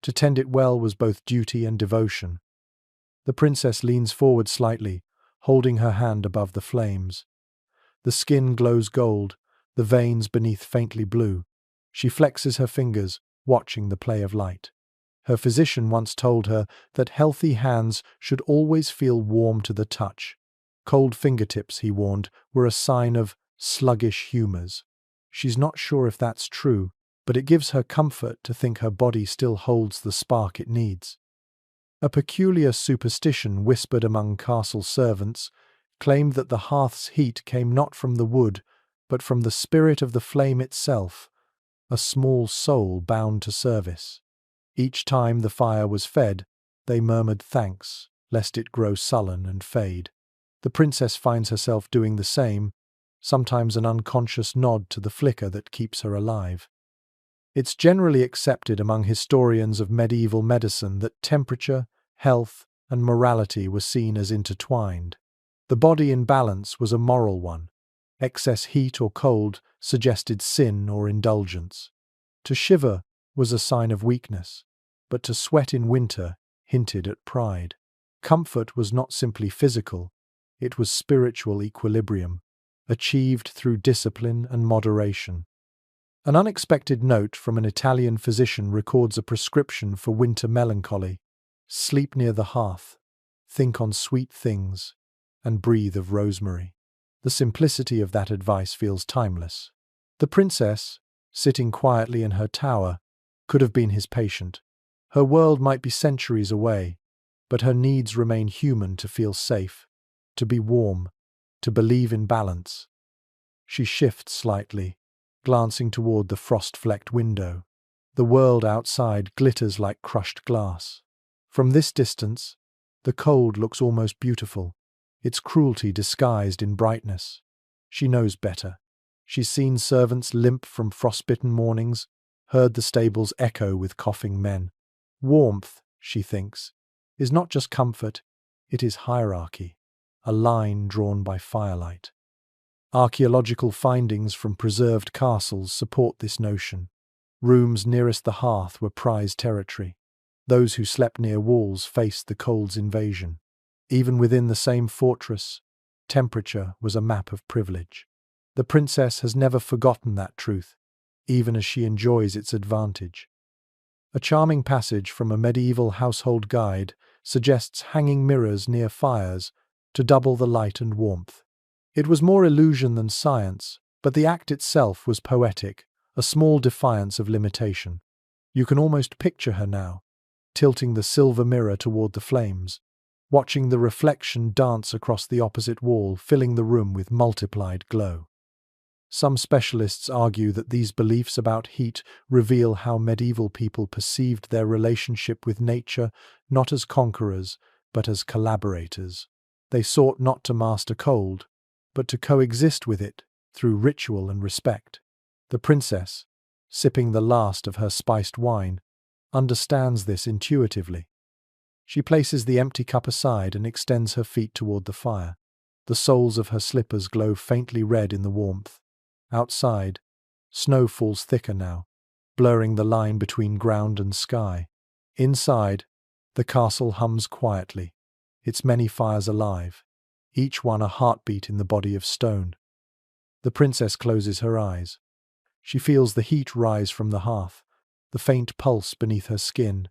To tend it well was both duty and devotion. The princess leans forward slightly, holding her hand above the flames. The skin glows gold, the veins beneath faintly blue. She flexes her fingers, watching the play of light. Her physician once told her that healthy hands should always feel warm to the touch. Cold fingertips, he warned, were a sign of sluggish humours. She's not sure if that's true, but it gives her comfort to think her body still holds the spark it needs. A peculiar superstition whispered among castle servants claimed that the hearth's heat came not from the wood, but from the spirit of the flame itself, a small soul bound to service. Each time the fire was fed, they murmured thanks, lest it grow sullen and fade. The princess finds herself doing the same, sometimes an unconscious nod to the flicker that keeps her alive. It's generally accepted among historians of medieval medicine that temperature, health, and morality were seen as intertwined. The body in balance was a moral one. Excess heat or cold suggested sin or indulgence. To shiver was a sign of weakness, but to sweat in winter hinted at pride. Comfort was not simply physical, it was spiritual equilibrium, achieved through discipline and moderation. An unexpected note from an Italian physician records a prescription for winter melancholy. Sleep near the hearth, think on sweet things, and breathe of rosemary. The simplicity of that advice feels timeless. The princess, sitting quietly in her tower, could have been his patient. Her world might be centuries away, but her needs remain human: to feel safe, to be warm, to believe in balance. She shifts slightly, glancing toward the frost-flecked window. The world outside glitters like crushed glass. From this distance, the cold looks almost beautiful, its cruelty disguised in brightness. She knows better. She's seen servants limp from frostbitten mornings, heard the stables echo with coughing men. Warmth, she thinks, is not just comfort, it is hierarchy, a line drawn by firelight. Archaeological findings from preserved castles support this notion. Rooms nearest the hearth were prized territory. Those who slept near walls faced the cold's invasion. Even within the same fortress, temperature was a map of privilege. The princess has never forgotten that truth, even as she enjoys its advantage. A charming passage from a medieval household guide suggests hanging mirrors near fires to double the light and warmth. It was more illusion than science, but the act itself was poetic, a small defiance of limitation. You can almost picture her now, tilting the silver mirror toward the flames, watching the reflection dance across the opposite wall, filling the room with multiplied glow. Some specialists argue that these beliefs about heat reveal how medieval people perceived their relationship with nature, not as conquerors, but as collaborators. They sought not to master cold, but to coexist with it through ritual and respect. The princess, sipping the last of her spiced wine, understands this intuitively. She places the empty cup aside and extends her feet toward the fire. The soles of her slippers glow faintly red in the warmth. Outside, snow falls thicker now, blurring the line between ground and sky. Inside, the castle hums quietly, its many fires alive, each one a heartbeat in the body of stone. The princess closes her eyes. She feels the heat rise from the hearth, the faint pulse beneath her skin,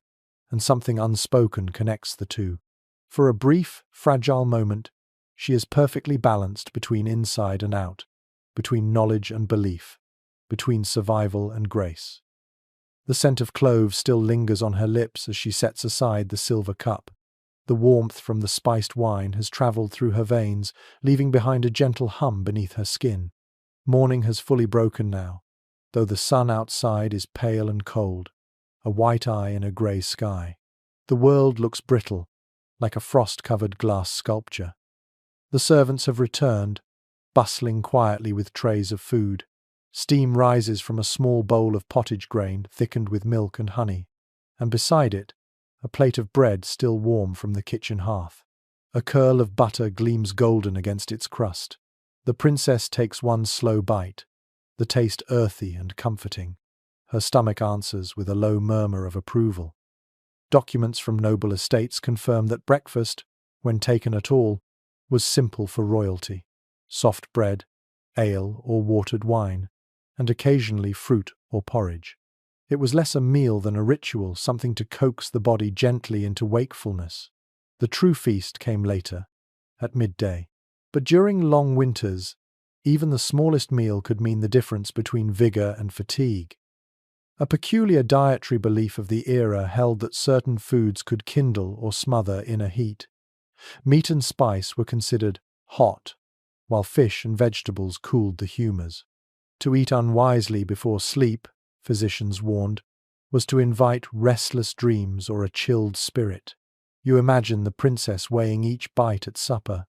and something unspoken connects the two. For a brief, fragile moment, she is perfectly balanced between inside and out, between knowledge and belief, between survival and grace. The scent of cloves still lingers on her lips as she sets aside the silver cup. The warmth from the spiced wine has traveled through her veins, leaving behind a gentle hum beneath her skin. Morning has fully broken now, though the sun outside is pale and cold, a white eye in a grey sky. The world looks brittle, like a frost-covered glass sculpture. The servants have returned, bustling quietly with trays of food. Steam rises from a small bowl of pottage grain thickened with milk and honey, and beside it, a plate of bread still warm from the kitchen hearth. A curl of butter gleams golden against its crust. The princess takes one slow bite, the taste earthy and comforting. Her stomach answers with a low murmur of approval. Documents from noble estates confirm that breakfast, when taken at all, was simple for royalty. Soft bread, ale or watered wine, and occasionally fruit or porridge. It was less a meal than a ritual, something to coax the body gently into wakefulness. The true feast came later, at midday. But during long winters, even the smallest meal could mean the difference between vigor and fatigue. A peculiar dietary belief of the era held that certain foods could kindle or smother inner heat. Meat and spice were considered hot, while fish and vegetables cooled the humors. To eat unwisely before sleep, physicians warned, was to invite restless dreams or a chilled spirit. You imagine the princess weighing each bite at supper,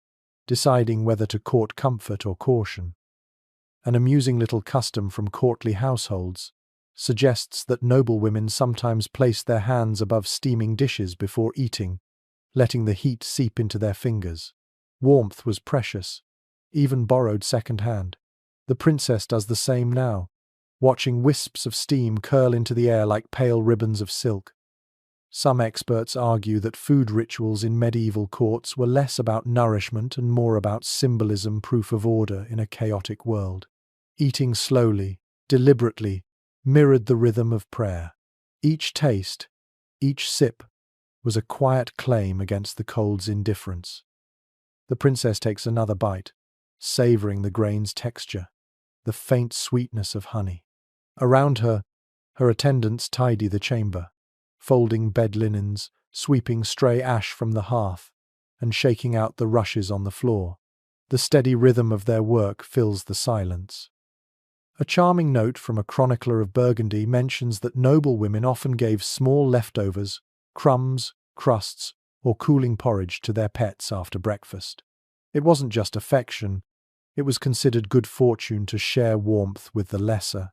deciding whether to court comfort or caution. An amusing little custom from courtly households suggests that noblewomen sometimes placed their hands above steaming dishes before eating, letting the heat seep into their fingers. Warmth was precious, even borrowed second-hand. The princess does the same now, watching wisps of steam curl into the air like pale ribbons of silk. Some experts argue that food rituals in medieval courts were less about nourishment and more about symbolism, proof of order in a chaotic world. Eating slowly, deliberately, mirrored the rhythm of prayer. Each taste, each sip, was a quiet claim against the cold's indifference. The princess takes another bite, savoring the grain's texture, the faint sweetness of honey. Around her, her attendants tidy the chamber, folding bed linens, sweeping stray ash from the hearth, and shaking out the rushes on the floor. The steady rhythm of their work fills the silence. A charming note from a chronicler of Burgundy mentions that noblewomen often gave small leftovers, crumbs, crusts, or cooling porridge to their pets after breakfast. It wasn't just affection, it was considered good fortune to share warmth with the lesser.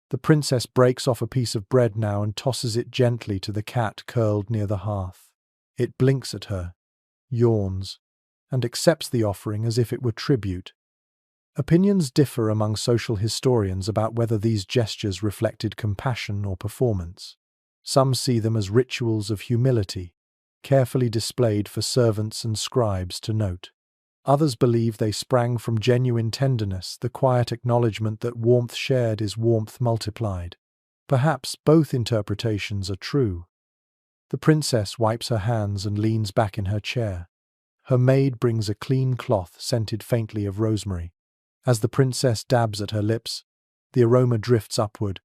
The princess breaks off a piece of bread now and tosses it gently to the cat curled near the hearth. It blinks at her, yawns, and accepts the offering as if it were tribute. Opinions differ among social historians about whether these gestures reflected compassion or performance. Some see them as rituals of humility, carefully displayed for servants and scribes to note. Others believe they sprang from genuine tenderness, the quiet acknowledgement that warmth shared is warmth multiplied. Perhaps both interpretations are true. The princess wipes her hands and leans back in her chair. Her maid brings a clean cloth scented faintly of rosemary. As the princess dabs at her lips, the aroma drifts upward,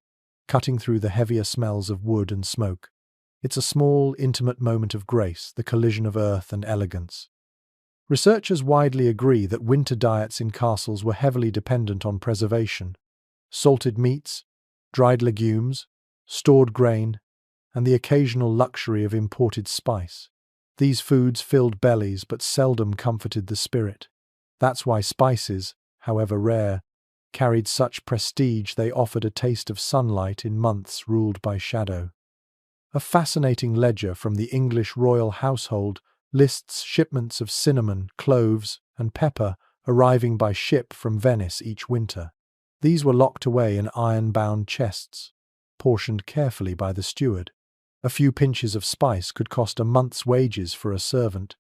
cutting through the heavier smells of wood and smoke. It's a small, intimate moment of grace, the collision of earth and elegance. Researchers widely agree that winter diets in castles were heavily dependent on preservation. Salted meats, dried legumes, stored grain, and the occasional luxury of imported spice. These foods filled bellies but seldom comforted the spirit. That's why spices, however rare, carried such prestige they offered a taste of sunlight in months ruled by shadow. A fascinating ledger from the English royal household lists shipments of cinnamon, cloves, and pepper arriving by ship from Venice each winter. These were locked away in iron-bound chests, portioned carefully by the steward. A few pinches of spice could cost a month's wages for a servant,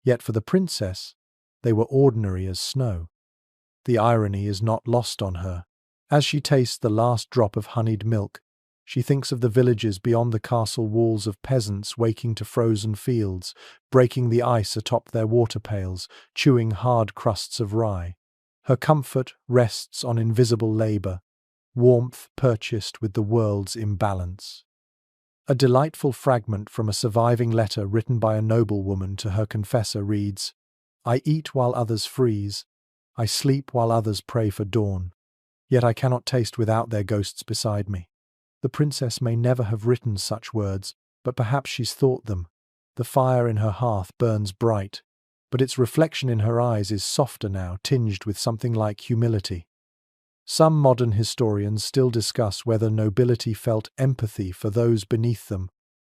yet for the princess, they were ordinary as snow. The irony is not lost on her. As she tastes the last drop of honeyed milk, she thinks of the villages beyond the castle walls of peasants waking to frozen fields, breaking the ice atop their water pails, chewing hard crusts of rye. Her comfort rests on invisible labor, warmth purchased with the world's imbalance. A delightful fragment from a surviving letter written by a noblewoman to her confessor reads, "I eat while others freeze. I sleep while others pray for dawn. Yet I cannot taste without their ghosts beside me." The princess may never have written such words, but perhaps she's thought them. The fire in her hearth burns bright, but its reflection in her eyes is softer now, tinged with something like humility. Some modern historians still discuss whether nobility felt empathy for those beneath them,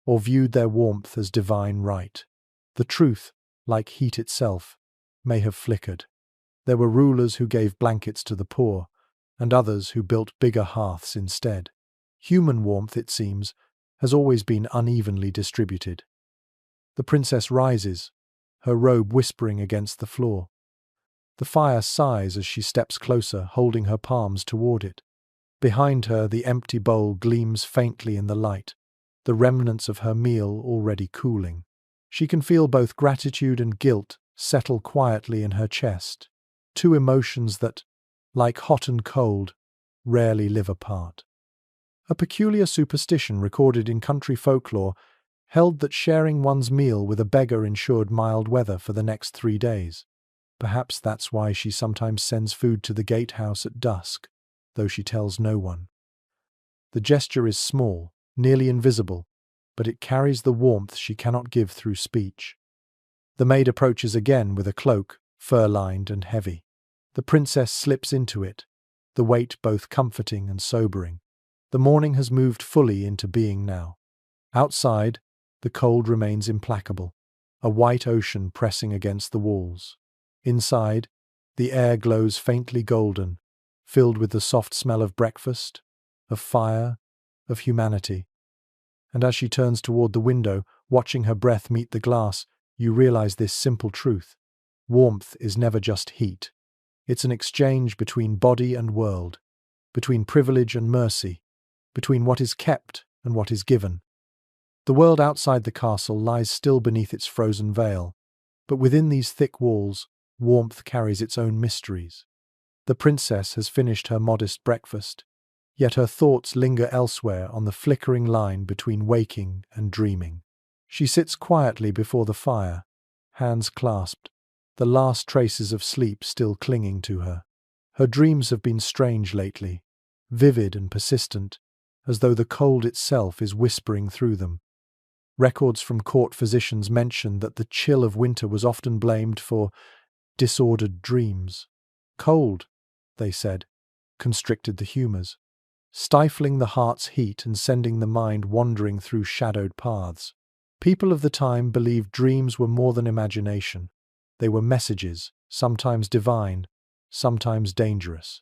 or viewed their warmth as divine right. The truth, like heat itself, may have flickered. There were rulers who gave blankets to the poor, and others who built bigger hearths instead. Human warmth, it seems, has always been unevenly distributed. The princess rises, her robe whispering against the floor. The fire sighs as she steps closer, holding her palms toward it. Behind her, the empty bowl gleams faintly in the light, the remnants of her meal already cooling. She can feel both gratitude and guilt settle quietly in her chest, two emotions that, like hot and cold, rarely live apart. A peculiar superstition recorded in country folklore held that sharing one's meal with a beggar ensured mild weather for the next 3 days. Perhaps that's why she sometimes sends food to the gatehouse at dusk, though she tells no one. The gesture is small, nearly invisible, but it carries the warmth she cannot give through speech. The maid approaches again with a cloak, fur-lined and heavy. The princess slips into it, the weight both comforting and sobering. The morning has moved fully into being now. Outside, the cold remains implacable, a white ocean pressing against the walls. Inside, the air glows faintly golden, filled with the soft smell of breakfast, of fire, of humanity. And as she turns toward the window, watching her breath meet the glass, you realize this simple truth. Warmth is never just heat. It's an exchange between body and world, between privilege and mercy, between what is kept and what is given. The world outside the castle lies still beneath its frozen veil, but within these thick walls, warmth carries its own mysteries. The princess has finished her modest breakfast, yet her thoughts linger elsewhere on the flickering line between waking and dreaming. She sits quietly before the fire, hands clasped, the last traces of sleep still clinging to her. Her dreams have been strange lately, vivid and persistent, as though the cold itself is whispering through them. Records from court physicians mention that the chill of winter was often blamed for disordered dreams. Cold, they said, constricted the humours, stifling the heart's heat and sending the mind wandering through shadowed paths. People of the time believed dreams were more than imagination. They were messages, sometimes divine, sometimes dangerous.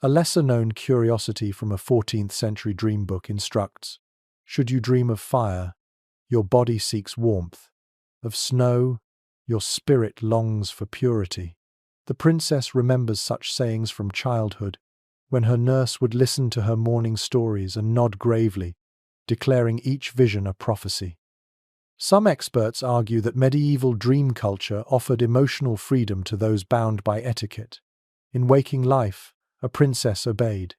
A lesser-known curiosity from a 14th-century dream book instructs, should you dream of fire, your body seeks warmth. Of snow, your spirit longs for purity. The princess remembers such sayings from childhood, when her nurse would listen to her morning stories and nod gravely, declaring each vision a prophecy. Some experts argue that medieval dream culture offered emotional freedom to those bound by etiquette. In waking life, a princess obeyed.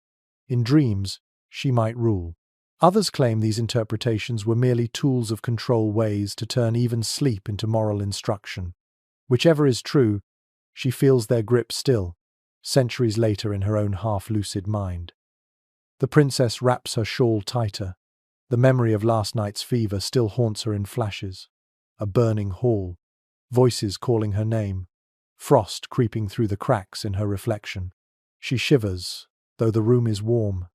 In dreams, she might rule. Others claim these interpretations were merely tools of control, ways to turn even sleep into moral instruction. Whichever is true, she feels their grip still, centuries later in her own half-lucid mind. The princess wraps her shawl tighter. The memory of last night's fever still haunts her in flashes. A burning hall, voices calling her name, frost creeping through the cracks in her reflection. She shivers, though the room is warm.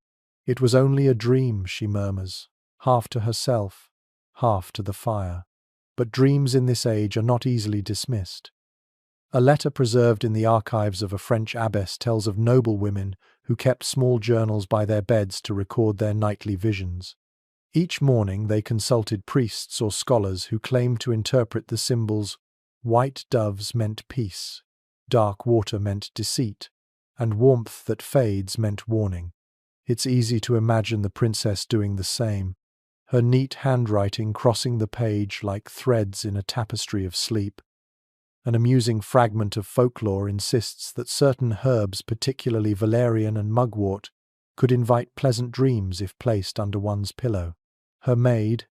It was only a dream, she murmurs, half to herself, half to the fire. But dreams in this age are not easily dismissed. A letter preserved in the archives of a French abbess tells of noble women who kept small journals by their beds to record their nightly visions. Each morning they consulted priests or scholars who claimed to interpret the symbols. White doves meant peace, dark water meant deceit, and warmth that fades meant warning. It's easy to imagine the princess doing the same, her neat handwriting crossing the page like threads in a tapestry of sleep. An amusing fragment of folklore insists that certain herbs, particularly valerian and mugwort, could invite pleasant dreams if placed under one's pillow. Her maid,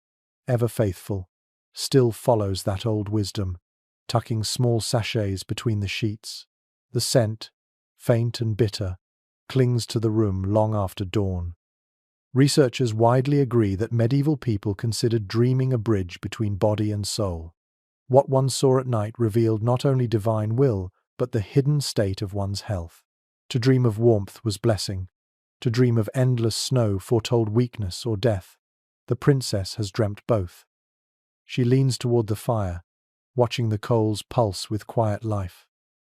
ever faithful, still follows that old wisdom, tucking small sachets between the sheets. The scent, faint and bitter, clings to the room long after dawn. Researchers widely agree that medieval people considered dreaming a bridge between body and soul. What one saw at night revealed not only divine will, but the hidden state of one's health. To dream of warmth was blessing. To dream of endless snow foretold weakness or death. The princess has dreamt both. She leans toward the fire, watching the coals pulse with quiet life.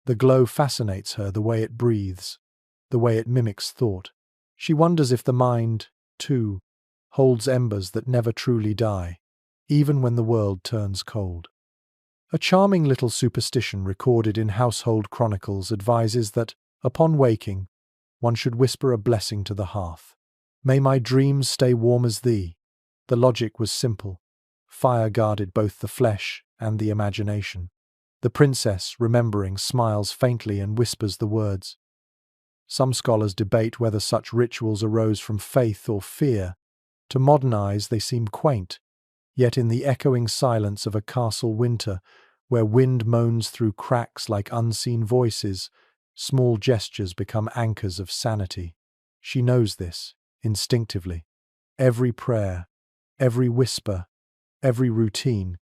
The glow fascinates her, the way it breathes, the way it mimics thought. She wonders if the mind, too, holds embers that never truly die, even when the world turns cold. A charming little superstition recorded in household chronicles advises that, upon waking, one should whisper a blessing to the hearth. May my dreams stay warm as thee. The logic was simple. Fire guarded both the flesh and the imagination. The princess, remembering, smiles faintly and whispers the words. Some scholars debate whether such rituals arose from faith or fear. To modern eyes they seem quaint, yet in the echoing silence of a castle winter, where wind moans through cracks like unseen voices, small gestures become anchors of sanity. She knows this, instinctively. Every prayer, every whisper, every routine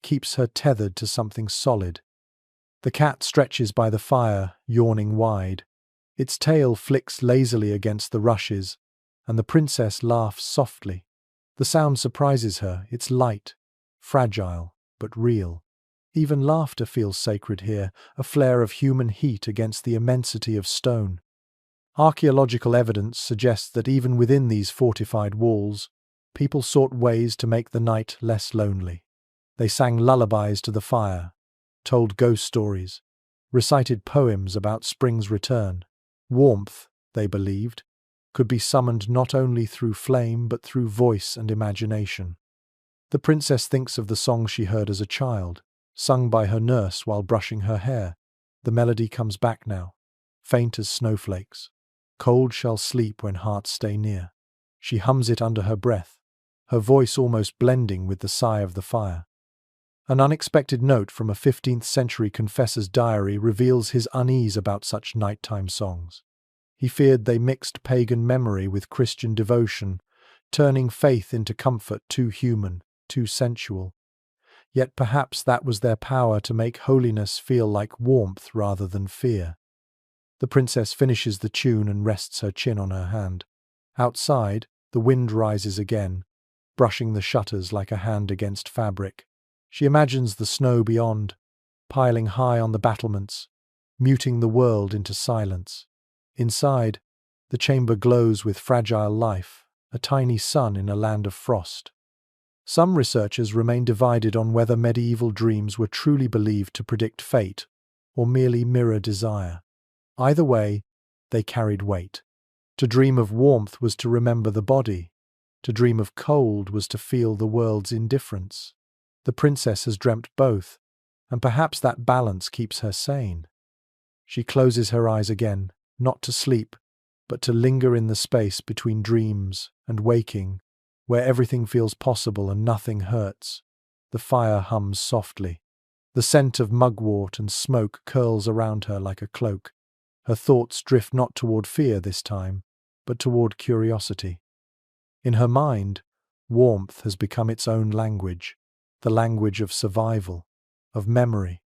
keeps her tethered to something solid. The cat stretches by the fire, yawning wide. Its tail flicks lazily against the rushes, and the princess laughs softly. The sound surprises her. It's light, fragile, but real. Even laughter feels sacred here, a flare of human heat against the immensity of stone. Archaeological evidence suggests that even within these fortified walls, people sought ways to make the night less lonely. They sang lullabies to the fire, told ghost stories, recited poems about spring's return. Warmth, they believed, could be summoned not only through flame but through voice and imagination. The princess thinks of the song she heard as a child, sung by her nurse while brushing her hair. The melody comes back now, faint as snowflakes. Cold shall sleep when hearts stay near. She hums it under her breath, her voice almost blending with the sigh of the fire. An unexpected note from a 15th century confessor's diary reveals his unease about such nighttime songs. He feared they mixed pagan memory with Christian devotion, turning faith into comfort too human, too sensual. Yet perhaps that was their power to make holiness feel like warmth rather than fear. The princess finishes the tune and rests her chin on her hand. Outside, the wind rises again, brushing the shutters like a hand against fabric. She imagines the snow beyond, piling high on the battlements, muting the world into silence. Inside, the chamber glows with fragile life, a tiny sun in a land of frost. Some researchers remain divided on whether medieval dreams were truly believed to predict fate or merely mirror desire. Either way, they carried weight. To dream of warmth was to remember the body. To dream of cold was to feel the world's indifference. The princess has dreamt both, and perhaps that balance keeps her sane. She closes her eyes again, not to sleep, but to linger in the space between dreams and waking, where everything feels possible and nothing hurts. The fire hums softly. The scent of mugwort and smoke curls around her like a cloak. Her thoughts drift not toward fear this time, but toward curiosity. In her mind, warmth has become its own language, the language of survival, of memory,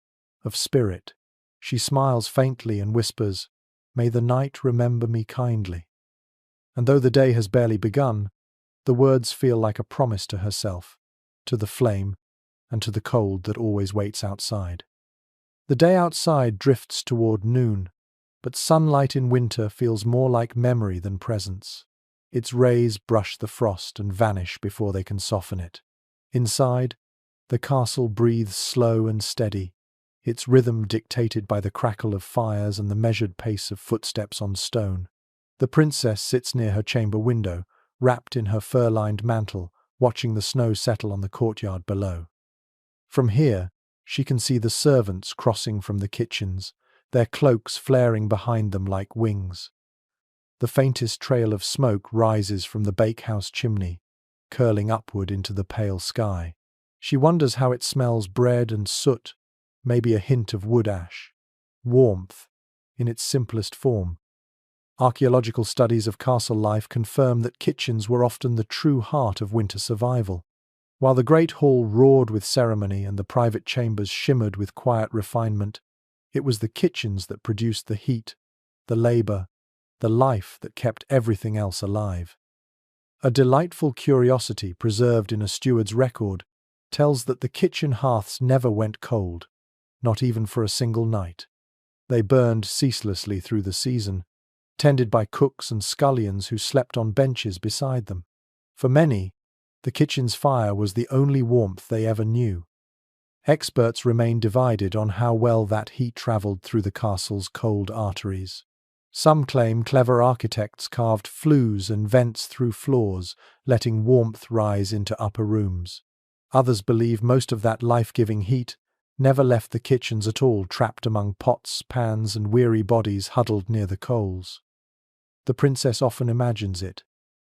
of spirit. She smiles faintly and whispers, "May the night remember me kindly." And though the day has barely begun, the words feel like a promise to herself, to the flame, and to the cold that always waits outside. The day outside drifts toward noon, but sunlight in winter feels more like memory than presence. Its rays brush the frost and vanish before they can soften it. Inside, the castle breathes slow and steady, its rhythm dictated by the crackle of fires and the measured pace of footsteps on stone. The princess sits near her chamber window, wrapped in her fur-lined mantle, watching the snow settle on the courtyard below. From here, she can see the servants crossing from the kitchens, their cloaks flaring behind them like wings. The faintest trail of smoke rises from the bakehouse chimney, curling upward into the pale sky. She wonders how it smells bread and soot, maybe a hint of wood ash. Warmth, in its simplest form. Archaeological studies of castle life confirm that kitchens were often the true heart of winter survival. While the great hall roared with ceremony and the private chambers shimmered with quiet refinement, it was the kitchens that produced the heat, the labor, the life that kept everything else alive. A delightful curiosity preserved in a steward's record tells that the kitchen hearths never went cold, not even for a single night. They burned ceaselessly through the season, tended by cooks and scullions who slept on benches beside them. For many, the kitchen's fire was the only warmth they ever knew. Experts remain divided on how well that heat travelled through the castle's cold arteries. Some claim clever architects carved flues and vents through floors, letting warmth rise into upper rooms. Others believe most of that life-giving heat never left the kitchens at all, trapped among pots, pans, and weary bodies huddled near the coals. The princess often imagines it: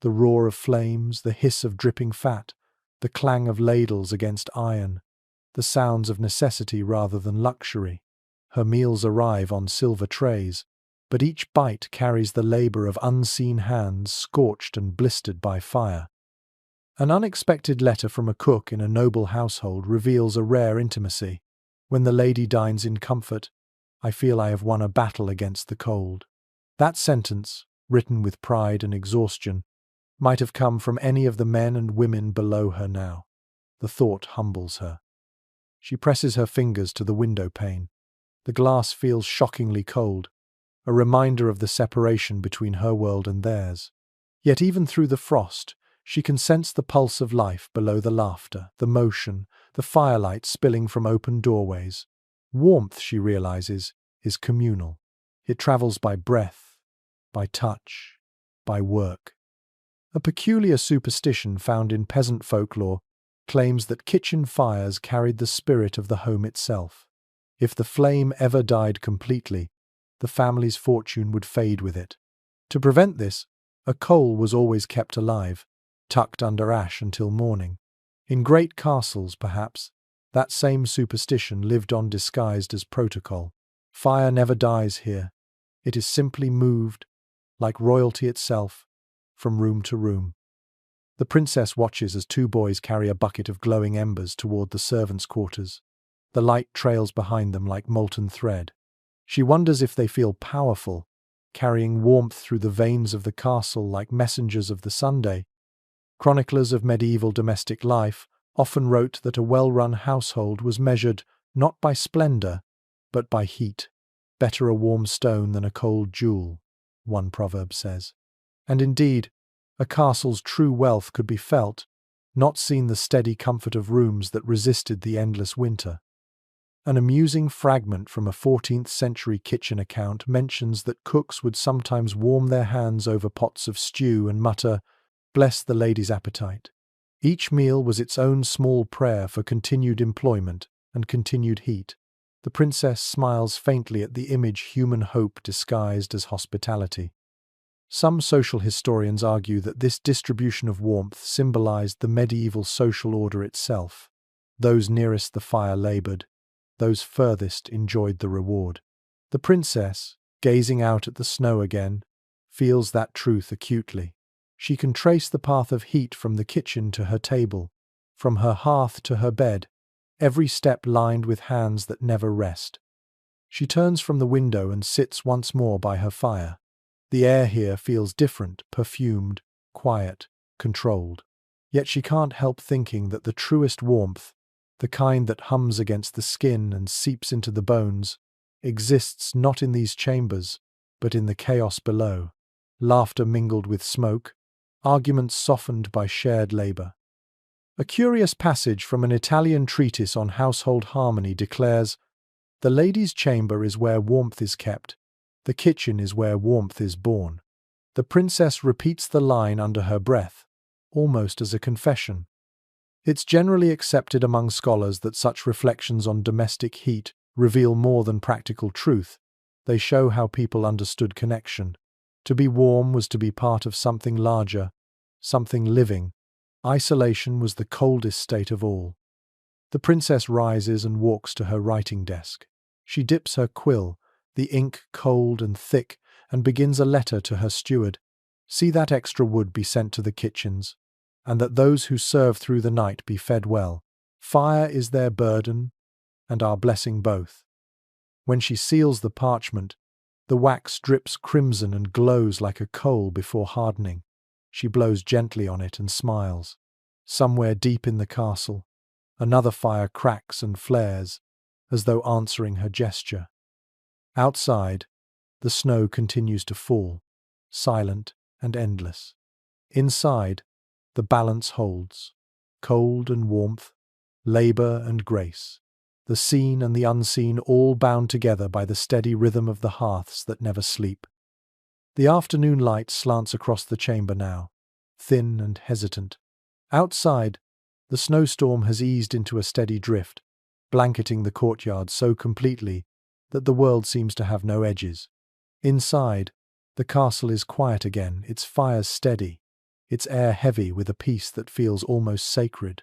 the roar of flames, the hiss of dripping fat, the clang of ladles against iron, the sounds of necessity rather than luxury. Her meals arrive on silver trays, but each bite carries the labor of unseen hands scorched and blistered by fire. An unexpected letter from a cook in a noble household reveals a rare intimacy. "When the lady dines in comfort, I feel I have won a battle against the cold." That sentence, written with pride and exhaustion, might have come from any of the men and women below her now. The thought humbles her. She presses her fingers to the window pane. The glass feels shockingly cold, a reminder of the separation between her world and theirs. Yet even through the frost, she can sense the pulse of life below the laughter, the motion, the firelight spilling from open doorways. Warmth, she realizes, is communal. It travels by breath, by touch, by work. A peculiar superstition found in peasant folklore claims that kitchen fires carried the spirit of the home itself. If the flame ever died completely, the family's fortune would fade with it. To prevent this, a coal was always kept alive, tucked under ash until morning. In great castles, perhaps, that same superstition lived on disguised as protocol. Fire never dies here. It is simply moved, like royalty itself, from room to room. The princess watches as two boys carry a bucket of glowing embers toward the servants' quarters. The light trails behind them like molten thread. She wonders if they feel powerful, carrying warmth through the veins of the castle like messengers of the Sunday. Chroniclers of medieval domestic life often wrote that a well-run household was measured not by splendor, but by heat. Better a warm stone than a cold jewel, one proverb says. And indeed, a castle's true wealth could be felt, not seen the steady comfort of rooms that resisted the endless winter. An amusing fragment from a 14th century kitchen account mentions that cooks would sometimes warm their hands over pots of stew and mutter, "Bless the lady's appetite." Each meal was its own small prayer for continued employment and continued heat. The princess smiles faintly at the image human hope disguised as hospitality. Some social historians argue that this distribution of warmth symbolized the medieval social order itself. Those nearest the fire labored, those furthest enjoyed the reward. The princess, gazing out at the snow again, feels that truth acutely. She can trace the path of heat from the kitchen to her table, from her hearth to her bed, every step lined with hands that never rest. She turns from the window and sits once more by her fire. The air here feels different, perfumed, quiet, controlled. Yet she can't help thinking that the truest warmth, the kind that hums against the skin and seeps into the bones, exists not in these chambers, but in the chaos below. Laughter mingled with smoke, arguments softened by shared labor. A curious passage from an Italian treatise on household harmony declares, "The lady's chamber is where warmth is kept. The kitchen is where warmth is born." The princess repeats the line under her breath, almost as a confession. It's generally accepted among scholars that such reflections on domestic heat reveal more than practical truth. They show how people understood connection. To be warm was to be part of something larger, something living. Isolation was the coldest state of all. The princess rises and walks to her writing desk. She dips her quill, the ink cold and thick, and begins a letter to her steward. See that extra wood be sent to the kitchens, and that those who serve through the night be fed well. Fire is their burden, and our blessing both. When she seals the parchment, the wax drips crimson and glows like a coal before hardening. She blows gently on it and smiles. Somewhere deep in the castle, another fire cracks and flares, as though answering her gesture. Outside, the snow continues to fall, silent and endless. Inside, the balance holds, cold and warmth, labor and grace. The seen and the unseen all bound together by the steady rhythm of the hearths that never sleep. The afternoon light slants across the chamber now, thin and hesitant. Outside, the snowstorm has eased into a steady drift, blanketing the courtyard so completely that the world seems to have no edges. Inside, the castle is quiet again, its fires steady, its air heavy with a peace that feels almost sacred.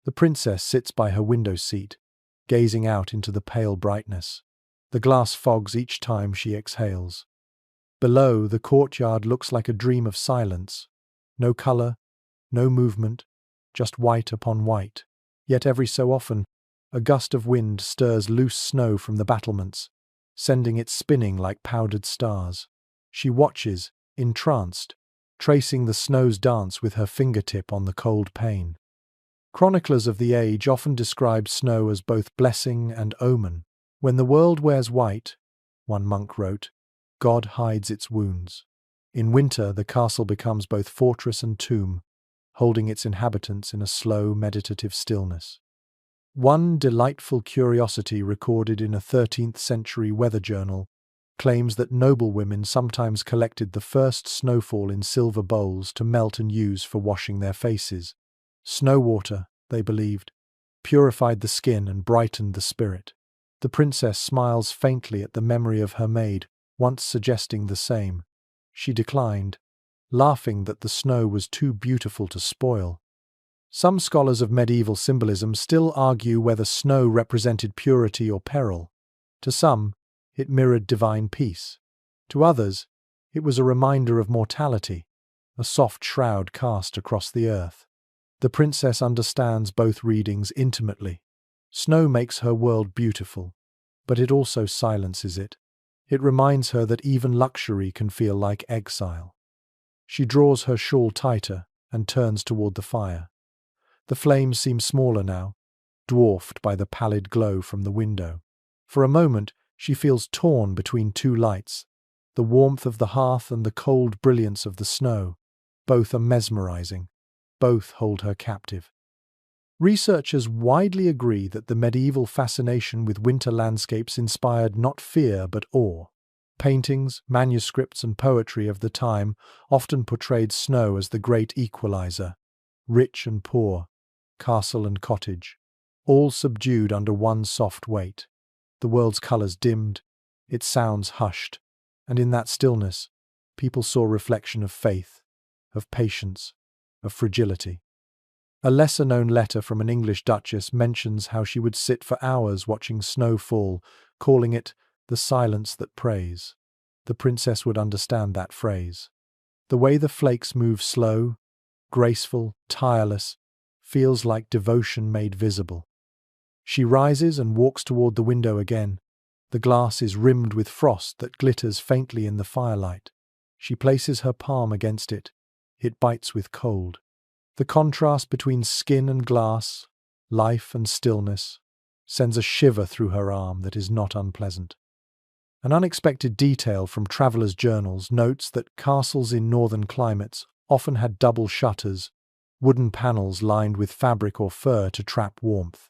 The princess sits by her window seat, gazing out into the pale brightness. The glass fogs each time she exhales. Below, the courtyard looks like a dream of silence. No color, no movement, just white upon white. Yet every so often, a gust of wind stirs loose snow from the battlements, sending it spinning like powdered stars. She watches, entranced, tracing the snow's dance with her fingertip on the cold pane. Chroniclers of the age often describe snow as both blessing and omen. When the world wears white, one monk wrote, God hides its wounds. In winter, the castle becomes both fortress and tomb, holding its inhabitants in a slow, meditative stillness. One delightful curiosity recorded in a 13th century weather journal claims that noblewomen sometimes collected the first snowfall in silver bowls to melt and use for washing their faces. Snow water, they believed, purified the skin and brightened the spirit. The princess smiles faintly at the memory of her maid, once suggesting the same. She declined, laughing that the snow was too beautiful to spoil. Some scholars of medieval symbolism still argue whether snow represented purity or peril. To some, it mirrored divine peace. To others, it was a reminder of mortality, a soft shroud cast across the earth. The princess understands both readings intimately. Snow makes her world beautiful, but it also silences it. It reminds her that even luxury can feel like exile. She draws her shawl tighter and turns toward the fire. The flames seem smaller now, dwarfed by the pallid glow from the window. For a moment, she feels torn between two lights, the warmth of the hearth and the cold brilliance of the snow. Both are mesmerizing. Both hold her captive. Researchers widely agree that the medieval fascination with winter landscapes inspired not fear but awe. Paintings, manuscripts, and poetry of the time often portrayed snow as the great equalizer. Rich and poor, castle and cottage, all subdued under one soft weight. The world's colors dimmed, its sounds hushed, and in that stillness, people saw reflection of faith, of patience, of fragility. A lesser-known letter from an English duchess mentions how she would sit for hours watching snow fall, calling it the silence that prays. The princess would understand that phrase. The way the flakes move slow, graceful, tireless, feels like devotion made visible. She rises and walks toward the window again. The glass is rimmed with frost that glitters faintly in the firelight. She places her palm against it. It bites with cold. The contrast between skin and glass, life and stillness, sends a shiver through her arm that is not unpleasant. An unexpected detail from travelers' journals notes that castles in northern climates often had double shutters, wooden panels lined with fabric or fur to trap warmth.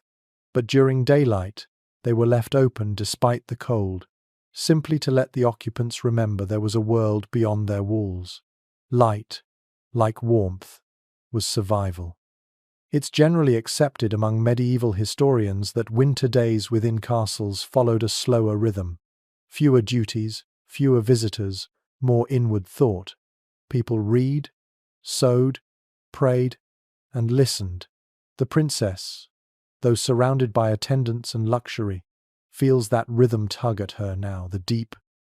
But during daylight, they were left open despite the cold, simply to let the occupants remember there was a world beyond their walls. Light, like warmth, was survival. It's generally accepted among medieval historians that winter days within castles followed a slower rhythm. Fewer duties, fewer visitors, more inward thought. People read, sewed, prayed, and listened. The princess, though surrounded by attendants and luxury, feels that rhythm tug at her now, the deep,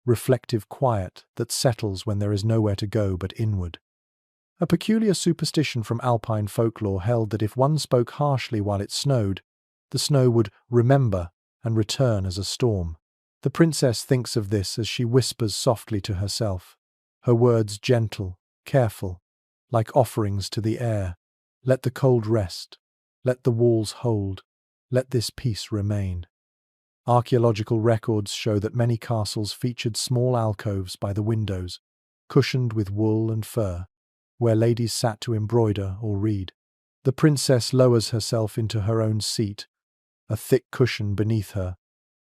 reflective quiet that settles when there is nowhere to go but inward. A peculiar superstition from Alpine folklore held that if one spoke harshly while it snowed, the snow would remember and return as a storm. The princess thinks of this as she whispers softly to herself, her words gentle, careful, like offerings to the air. Let the cold rest. Let the walls hold. Let this peace remain. Archaeological records show that many castles featured small alcoves by the windows, cushioned with wool and fur, where ladies sat to embroider or read. The princess lowers herself into her own seat, a thick cushion beneath her,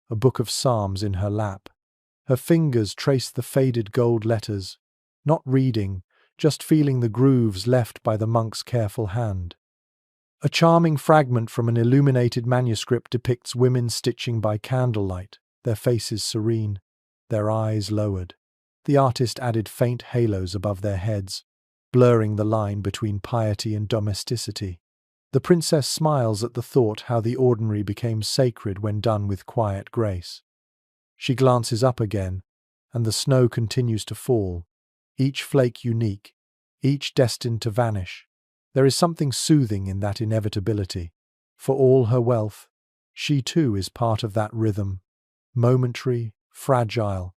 a book of psalms in her lap. Her fingers trace the faded gold letters, not reading, just feeling the grooves left by the monk's careful hand. A charming fragment from an illuminated manuscript depicts women stitching by candlelight, their faces serene, their eyes lowered. The artist added faint halos above their heads, blurring the line between piety and domesticity. The princess smiles at the thought how the ordinary became sacred when done with quiet grace. She glances up again, and the snow continues to fall, each flake unique, each destined to vanish. There is something soothing in that inevitability. For all her wealth, she too is part of that rhythm, momentary, fragile,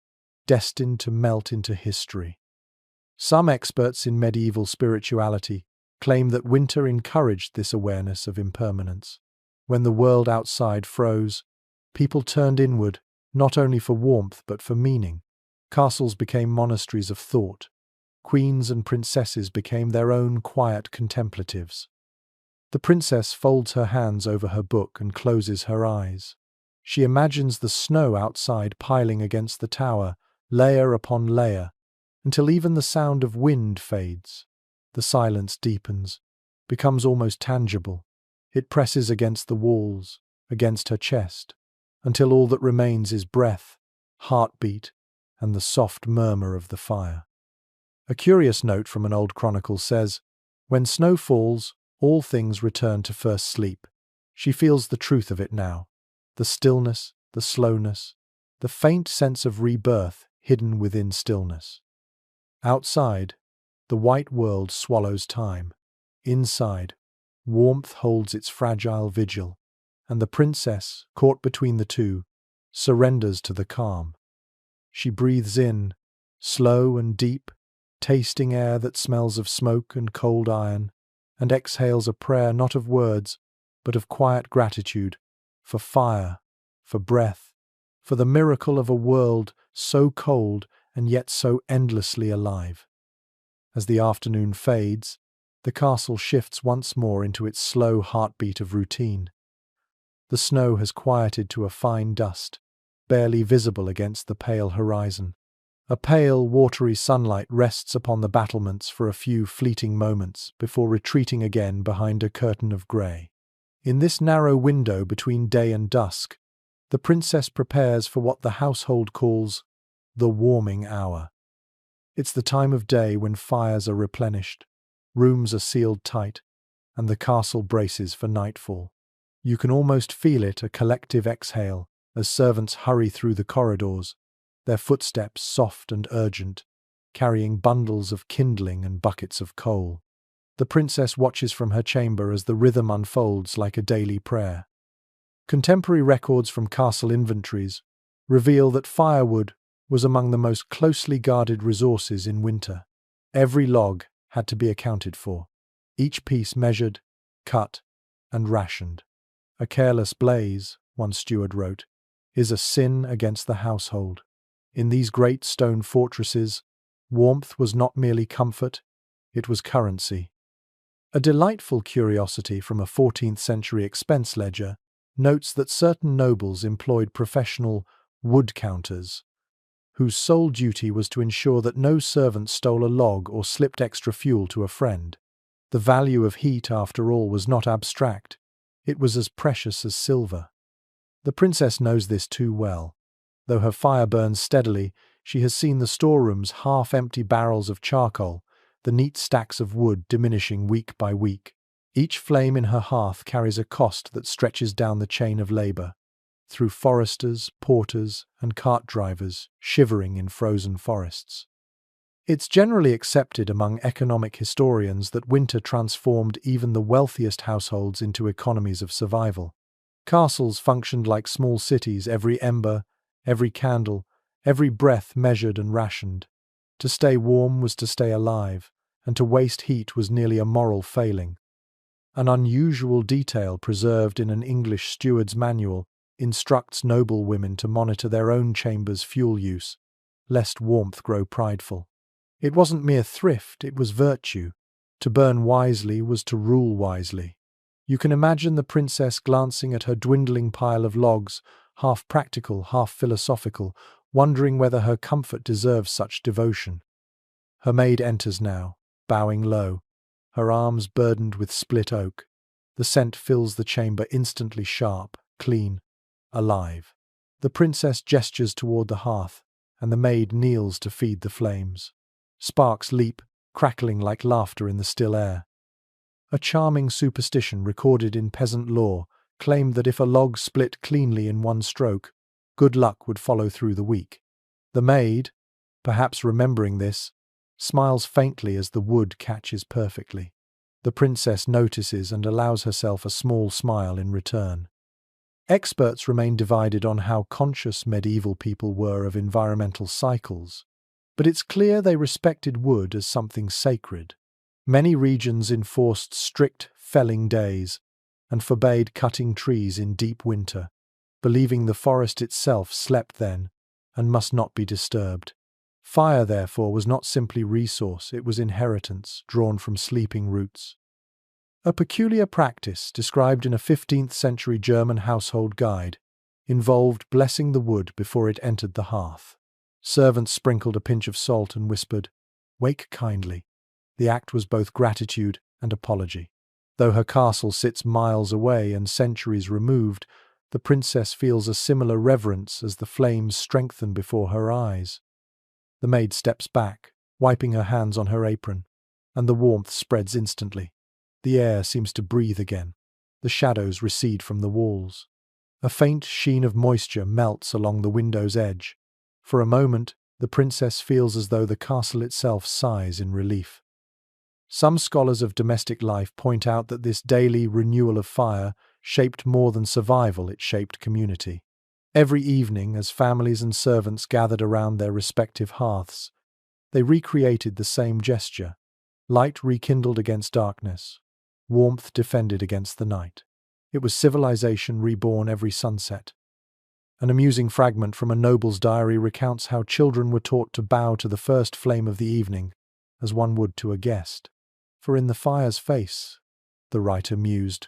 destined to melt into history. Some experts in medieval spirituality claim that winter encouraged this awareness of impermanence. When the world outside froze, people turned inward, not only for warmth but for meaning. Castles became monasteries of thought. Queens and princesses became their own quiet contemplatives. The princess folds her hands over her book and closes her eyes. She imagines the snow outside piling against the tower, layer upon layer, until even the sound of wind fades. The silence deepens, becomes almost tangible. It presses against the walls, against her chest, until all that remains is breath, heartbeat, and the soft murmur of the fire. A curious note from an old chronicle says, "When snow falls, all things return to first sleep." She feels the truth of it now. The stillness, the slowness, the faint sense of rebirth hidden within stillness. Outside, the white world swallows time. Inside, warmth holds its fragile vigil, and the princess, caught between the two, surrenders to the calm. She breathes in, slow and deep, tasting air that smells of smoke and cold iron, and exhales a prayer not of words, but of quiet gratitude, for fire, for breath, for the miracle of a world so cold and yet so endlessly alive. As the afternoon fades, the castle shifts once more into its slow heartbeat of routine. The snow has quieted to a fine dust, barely visible against the pale horizon. A pale, watery sunlight rests upon the battlements for a few fleeting moments before retreating again behind a curtain of grey. In this narrow window between day and dusk, the princess prepares for what the household calls the warming hour. It's the time of day when fires are replenished, rooms are sealed tight, and the castle braces for nightfall. You can almost feel it, a collective exhale, as servants hurry through the corridors, their footsteps soft and urgent, carrying bundles of kindling and buckets of coal. The princess watches from her chamber as the rhythm unfolds like a daily prayer. Contemporary records from castle inventories reveal that firewood was among the most closely guarded resources in winter. Every log had to be accounted for, each piece measured, cut, and rationed. "A careless blaze," one steward wrote, "is a sin against the household." In these great stone fortresses, warmth was not merely comfort, it was currency. A delightful curiosity from a 14th century expense ledger notes that certain nobles employed professional wood counters, whose sole duty was to ensure that no servant stole a log or slipped extra fuel to a friend. The value of heat, after all, was not abstract. It was as precious as silver. The princess knows this too well. Though her fire burns steadily, she has seen the storerooms half-empty barrels of charcoal, the neat stacks of wood diminishing week by week. Each flame in her hearth carries a cost that stretches down the chain of labour, through foresters, porters, and cart drivers shivering in frozen forests. It's generally accepted among economic historians that winter transformed even the wealthiest households into economies of survival. Castles functioned like small cities, every ember, every candle, every breath measured and rationed. To stay warm was to stay alive, and to waste heat was nearly a moral failing. An unusual detail preserved in an English steward's manual instructs noble women to monitor their own chamber's fuel use, lest warmth grow prideful. It wasn't mere thrift, it was virtue. To burn wisely was to rule wisely. You can imagine the princess glancing at her dwindling pile of logs, half practical, half philosophical, wondering whether her comfort deserves such devotion. Her maid enters now, bowing low, her arms burdened with split oak. The scent fills the chamber, instantly sharp, clean, alive. The princess gestures toward the hearth, and the maid kneels to feed the flames. Sparks leap, crackling like laughter in the still air. A charming superstition recorded in peasant lore claimed that if a log split cleanly in one stroke, good luck would follow through the week. The maid, perhaps remembering this, smiles faintly as the wood catches perfectly. The princess notices and allows herself a small smile in return. Experts remain divided on how conscious medieval people were of environmental cycles, but it's clear they respected wood as something sacred. Many regions enforced strict felling days and forbade cutting trees in deep winter, believing the forest itself slept then and must not be disturbed. Fire, therefore, was not simply resource, it was inheritance drawn from sleeping roots. A peculiar practice, described in a 15th century German household guide, involved blessing the wood before it entered the hearth. Servants sprinkled a pinch of salt and whispered, "Wake kindly." The act was both gratitude and apology. Though her castle sits miles away and centuries removed, the princess feels a similar reverence as the flames strengthen before her eyes. The maid steps back, wiping her hands on her apron, and the warmth spreads instantly. The air seems to breathe again. The shadows recede from the walls. A faint sheen of moisture melts along the window's edge. For a moment, the princess feels as though the castle itself sighs in relief. Some scholars of domestic life point out that this daily renewal of fire shaped more than survival, it shaped community. Every evening, as families and servants gathered around their respective hearths, they recreated the same gesture: light rekindled against darkness, warmth defended against the night. It was civilization reborn every sunset. An amusing fragment from a noble's diary recounts how children were taught to bow to the first flame of the evening, as one would to a guest. For in the fire's face, the writer mused,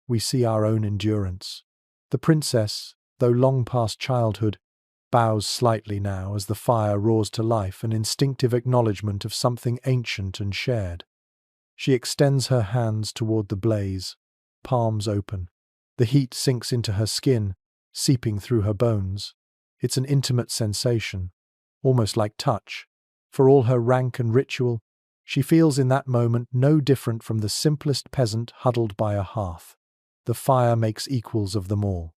we see our own endurance. The princess, though long past childhood, bows slightly now as the fire roars to life, an instinctive acknowledgement of something ancient and shared. She extends her hands toward the blaze, palms open. The heat sinks into her skin, seeping through her bones. It's an intimate sensation, almost like touch. For all her rank and ritual, she feels in that moment no different from the simplest peasant huddled by a hearth. The fire makes equals of them all.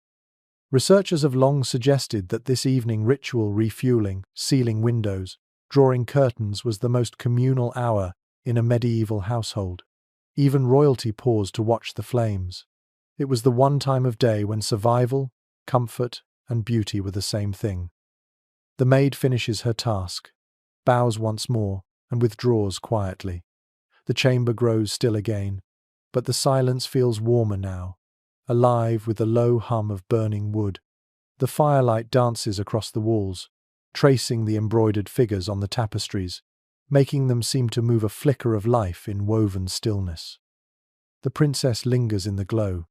Researchers have long suggested that this evening ritual, refueling, sealing windows, drawing curtains, was the most communal hour in a medieval household. Even royalty paused to watch the flames. It was the one time of day when survival, comfort, and beauty were the same thing. The maid finishes her task, bows once more, and withdraws quietly. The chamber grows still again, but the silence feels warmer now, alive with the low hum of burning wood. The firelight dances across the walls, tracing the embroidered figures on the tapestries, making them seem to move a flicker of life in woven stillness. The princess lingers in the glow,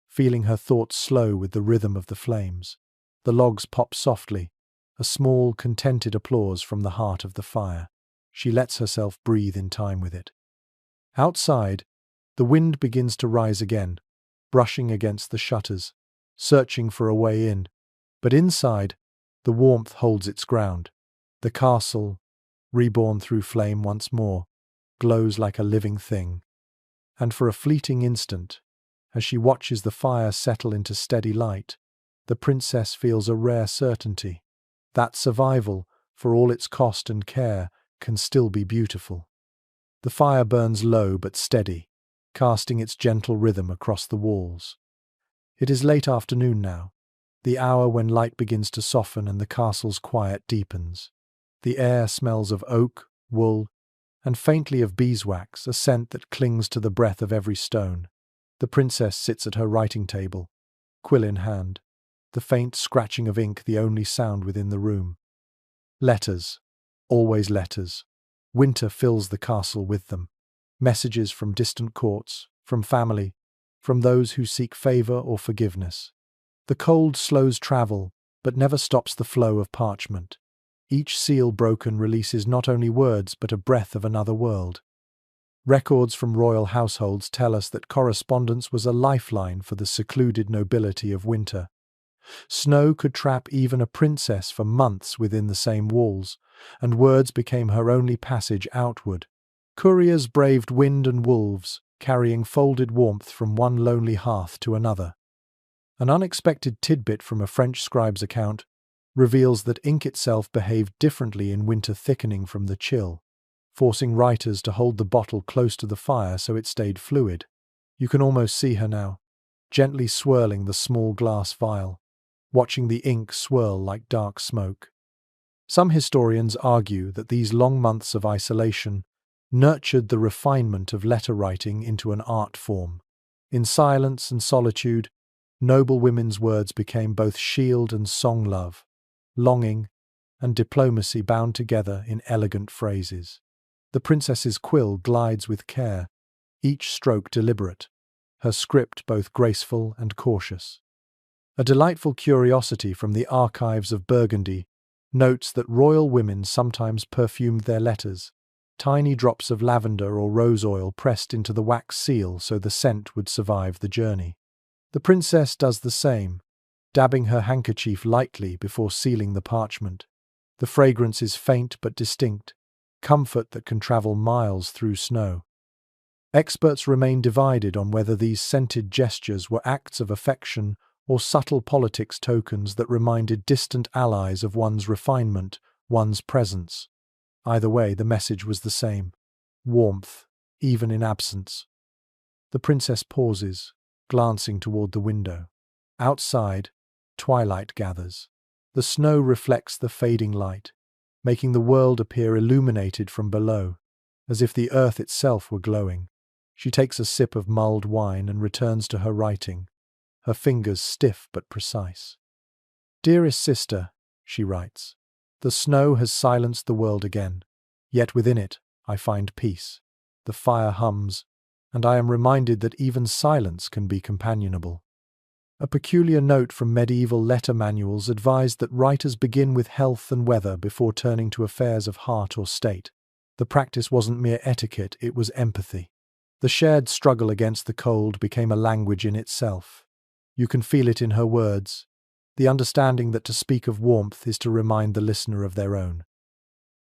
feeling her thoughts slow with the rhythm of the flames. The logs pop softly, a small, contented applause from the heart of the fire. She lets herself breathe in time with it. Outside, the wind begins to rise again, brushing against the shutters, searching for a way in. But inside, the warmth holds its ground. The castle, reborn through flame once more, glows like a living thing. And for a fleeting instant, as she watches the fire settle into steady light, the princess feels a rare certainty that survival, for all its cost and care, can still be beautiful. The fire burns low but steady, casting its gentle rhythm across the walls. It is late afternoon now, the hour when light begins to soften and the castle's quiet deepens. The air smells of oak, wool, and faintly of beeswax, a scent that clings to the breath of every stone. The princess sits at her writing table, quill in hand, the faint scratching of ink the only sound within the room. Letters, always letters. Winter fills the castle with them. Messages from distant courts, from family, from those who seek favor or forgiveness. The cold slows travel, but never stops the flow of parchment. Each seal broken releases not only words but a breath of another world. Records from royal households tell us that correspondence was a lifeline for the secluded nobility of winter. Snow could trap even a princess for months within the same walls, and words became her only passage outward. Couriers braved wind and wolves, carrying folded warmth from one lonely hearth to another. An unexpected tidbit from a French scribe's account reveals that ink itself behaved differently in winter, thickening from the chill, forcing writers to hold the bottle close to the fire so it stayed fluid. You can almost see her now, gently swirling the small glass vial, watching the ink swirl like dark smoke. Some historians argue that these long months of isolation nurtured the refinement of letter writing into an art form. In silence and solitude, noble women's words became both shield and song-love, longing and diplomacy bound together in elegant phrases. The princess's quill glides with care, each stroke deliberate, her script both graceful and cautious. A delightful curiosity from the archives of Burgundy notes that royal women sometimes perfumed their letters, tiny drops of lavender or rose oil pressed into the wax seal so the scent would survive the journey. The princess does the same, dabbing her handkerchief lightly before sealing the parchment. The fragrance is faint but distinct, comfort that can travel miles through snow. Experts remain divided on whether these scented gestures were acts of affection or subtle politics tokens that reminded distant allies of one's refinement, one's presence. Either way, the message was the same: warmth, even in absence. The princess pauses, glancing toward the window. Outside, twilight gathers. The snow reflects the fading light, making the world appear illuminated from below, as if the earth itself were glowing. She takes a sip of mulled wine and returns to her writing, her fingers stiff but precise. "Dearest sister," she writes, "the snow has silenced the world again, yet within it I find peace. The fire hums, and I am reminded that even silence can be companionable." A peculiar note from medieval letter manuals advised that writers begin with health and weather before turning to affairs of heart or state. The practice wasn't mere etiquette, it was empathy. The shared struggle against the cold became a language in itself. You can feel it in her words, the understanding that to speak of warmth is to remind the listener of their own.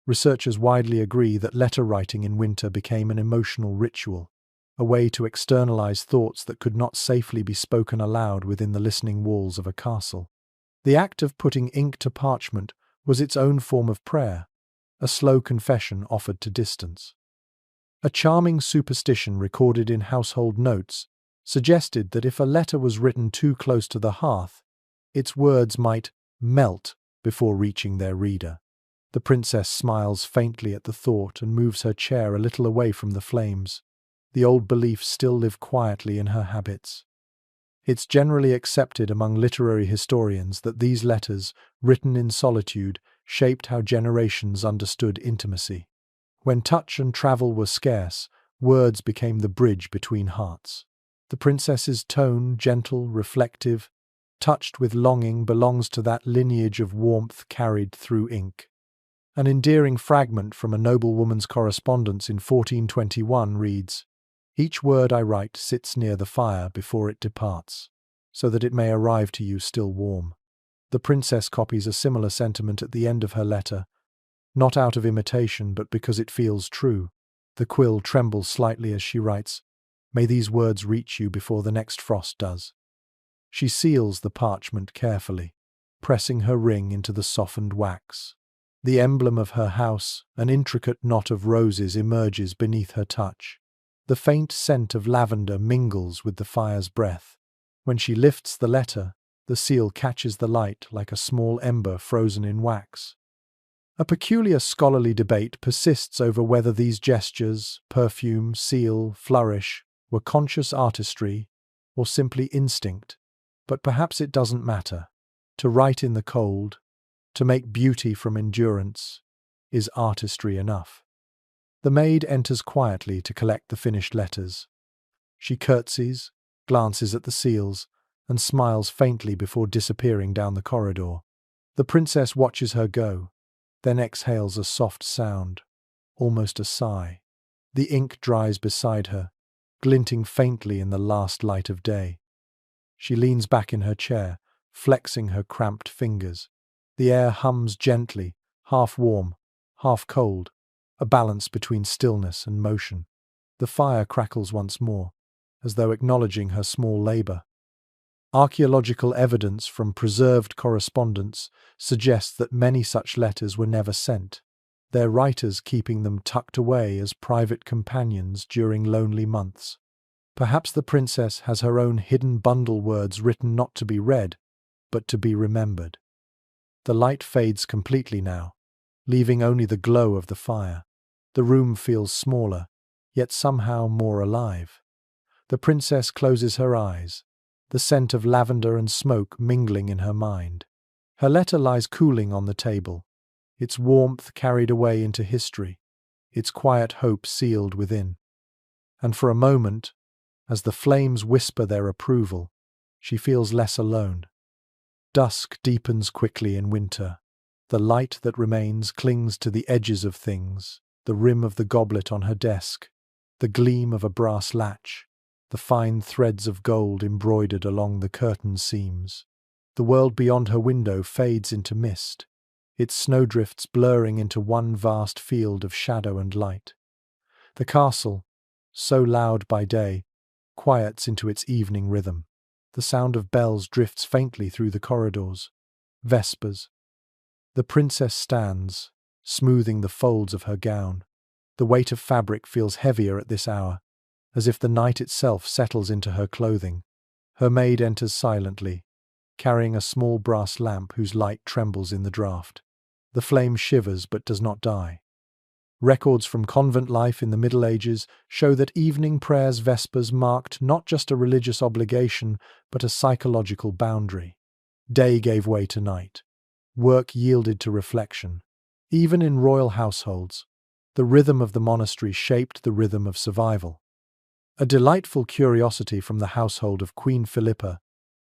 Researchers widely agree that letter writing in winter became an emotional ritual, a way to externalize thoughts that could not safely be spoken aloud within the listening walls of a castle. The act of putting ink to parchment was its own form of prayer, a slow confession offered to distance. A charming superstition recorded in household notes suggested that if a letter was written too close to the hearth, its words might melt before reaching their reader. The princess smiles faintly at the thought and moves her chair a little away from the flames. The old beliefs still live quietly in her habits. It's generally accepted among literary historians that these letters, written in solitude, shaped how generations understood intimacy. When touch and travel were scarce, words became the bridge between hearts. The princess's tone, gentle, reflective, touched with longing, belongs to that lineage of warmth carried through ink. An endearing fragment from a noblewoman's correspondence in 1421 reads, "Each word I write sits near the fire before it departs, so that it may arrive to you still warm." The princess copies a similar sentiment at the end of her letter, not out of imitation but because it feels true. The quill trembles slightly as she writes, "May these words reach you before the next frost does." She seals the parchment carefully, pressing her ring into the softened wax. The emblem of her house, an intricate knot of roses, emerges beneath her touch. The faint scent of lavender mingles with the fire's breath. When she lifts the letter, the seal catches the light like a small ember frozen in wax. A peculiar scholarly debate persists over whether these gestures, perfume, seal, flourish, were conscious artistry or simply instinct. But perhaps it doesn't matter. To write in the cold, to make beauty from endurance, is artistry enough. The maid enters quietly to collect the finished letters. She curtsies, glances at the seals, and smiles faintly before disappearing down the corridor. The princess watches her go, then exhales a soft sound, almost a sigh. The ink dries beside her, glinting faintly in the last light of day. She leans back in her chair, flexing her cramped fingers. The air hums gently, half warm, half cold, a balance between stillness and motion. The fire crackles once more, as though acknowledging her small labor. Archaeological evidence from preserved correspondence suggests that many such letters were never sent, their writers keeping them tucked away as private companions during lonely months. Perhaps the princess has her own hidden bundle, words written not to be read, but to be remembered. The light fades completely now, leaving only the glow of the fire. The room feels smaller, yet somehow more alive. The princess closes her eyes, the scent of lavender and smoke mingling in her mind. Her letter lies cooling on the table, its warmth carried away into history, its quiet hope sealed within. And for a moment, as the flames whisper their approval, she feels less alone. Dusk deepens quickly in winter, The light that remains clings to the edges of things, the rim of the goblet on her desk, the gleam of a brass latch, the fine threads of gold embroidered along the curtain seams. The world beyond her window fades into mist, its snowdrifts blurring into one vast field of shadow and light. The castle, so loud by day, quiets into its evening rhythm. The sound of bells drifts faintly through the corridors. Vespers. The princess stands, smoothing the folds of her gown. The weight of fabric feels heavier at this hour, as if the night itself settles into her clothing. Her maid enters silently, carrying a small brass lamp whose light trembles in the draught. The flame shivers but does not die. Records from convent life in the Middle Ages show that evening prayers vespers marked not just a religious obligation, but a psychological boundary. Day gave way to night. Work yielded to reflection. Even in royal households, the rhythm of the monastery shaped the rhythm of survival. A delightful curiosity from the household of Queen Philippa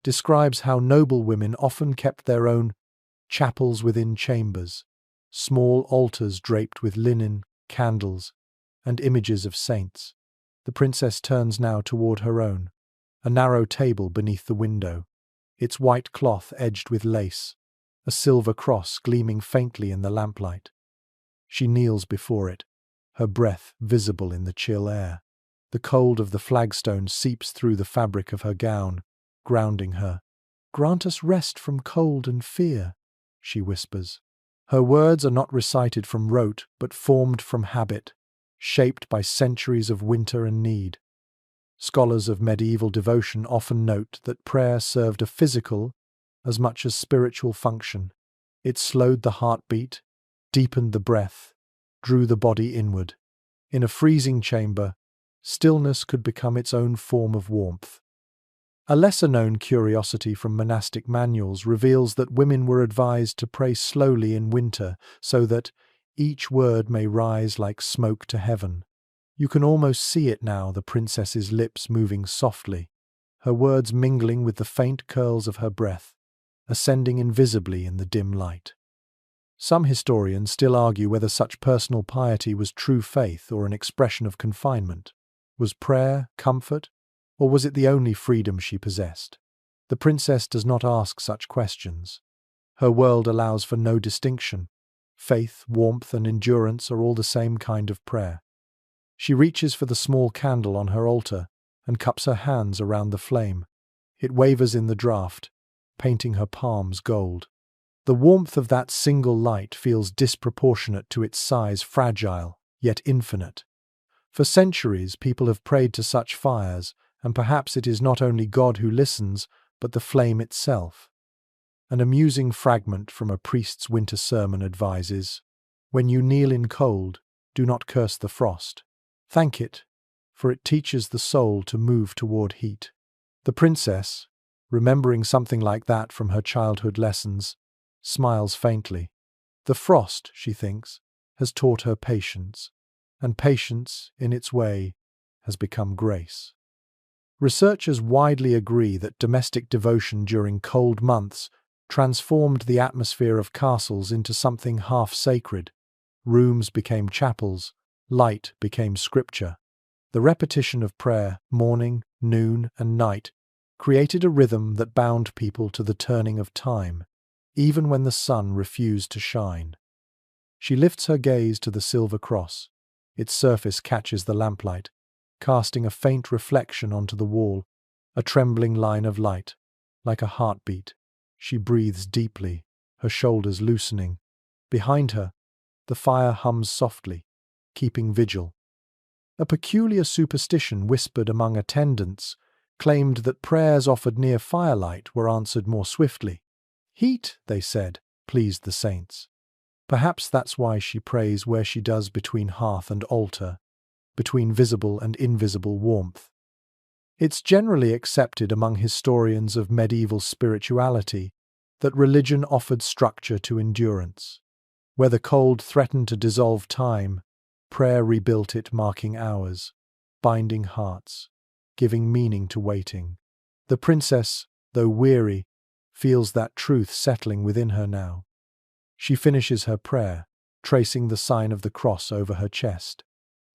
describes how noblewomen often kept their own chapels within chambers, small altars draped with linen, candles, and images of saints. The princess turns now toward her own, a narrow table beneath the window, its white cloth edged with lace, a silver cross gleaming faintly in the lamplight. She kneels before it, her breath visible in the chill air. The cold of the flagstone seeps through the fabric of her gown, grounding her. "Grant us rest from cold and fear," she whispers. Her words are not recited from rote, but formed from habit, shaped by centuries of winter and need. Scholars of medieval devotion often note that prayer served a physical as much as spiritual function. It slowed the heartbeat, deepened the breath, drew the body inward. In a freezing chamber, stillness could become its own form of warmth. A lesser-known curiosity from monastic manuals reveals that women were advised to pray slowly in winter so that each word may rise like smoke to heaven. You can almost see it now, the princess's lips moving softly, her words mingling with the faint curls of her breath, ascending invisibly in the dim light. Some historians still argue whether such personal piety was true faith or an expression of confinement. Was prayer comfort, or was it the only freedom she possessed? The princess does not ask such questions. Her world allows for no distinction. Faith, warmth, and endurance are all the same kind of prayer. She reaches for the small candle on her altar and cups her hands around the flame. It wavers in the draught, painting her palms gold. The warmth of that single light feels disproportionate to its size, fragile, yet infinite. For centuries, people have prayed to such fires, and perhaps it is not only God who listens, but the flame itself. An amusing fragment from a priest's winter sermon advises, "When you kneel in cold, do not curse the frost. Thank it, for it teaches the soul to move toward heat." The princess, remembering something like that from her childhood lessons, smiles faintly. The frost, she thinks, has taught her patience, and patience, in its way, has become grace. Researchers widely agree that domestic devotion during cold months transformed the atmosphere of castles into something half sacred. Rooms became chapels, light became scripture. The repetition of prayer, morning, noon, and night, created a rhythm that bound people to the turning of time, even when the sun refused to shine. She lifts her gaze to the silver cross. Its surface catches the lamplight, casting a faint reflection onto the wall, a trembling line of light, like a heartbeat. She breathes deeply, her shoulders loosening. Behind her, the fire hums softly, keeping vigil. A peculiar superstition whispered among attendants claimed that prayers offered near firelight were answered more swiftly. Heat, they said, pleased the saints. Perhaps that's why she prays where she does, between hearth and altar, between visible and invisible warmth. It's generally accepted among historians of medieval spirituality that religion offered structure to endurance. Where the cold threatened to dissolve time, prayer rebuilt it, marking hours, binding hearts, giving meaning to waiting. The princess, though weary, feels that truth settling within her now. She finishes her prayer, tracing the sign of the cross over her chest.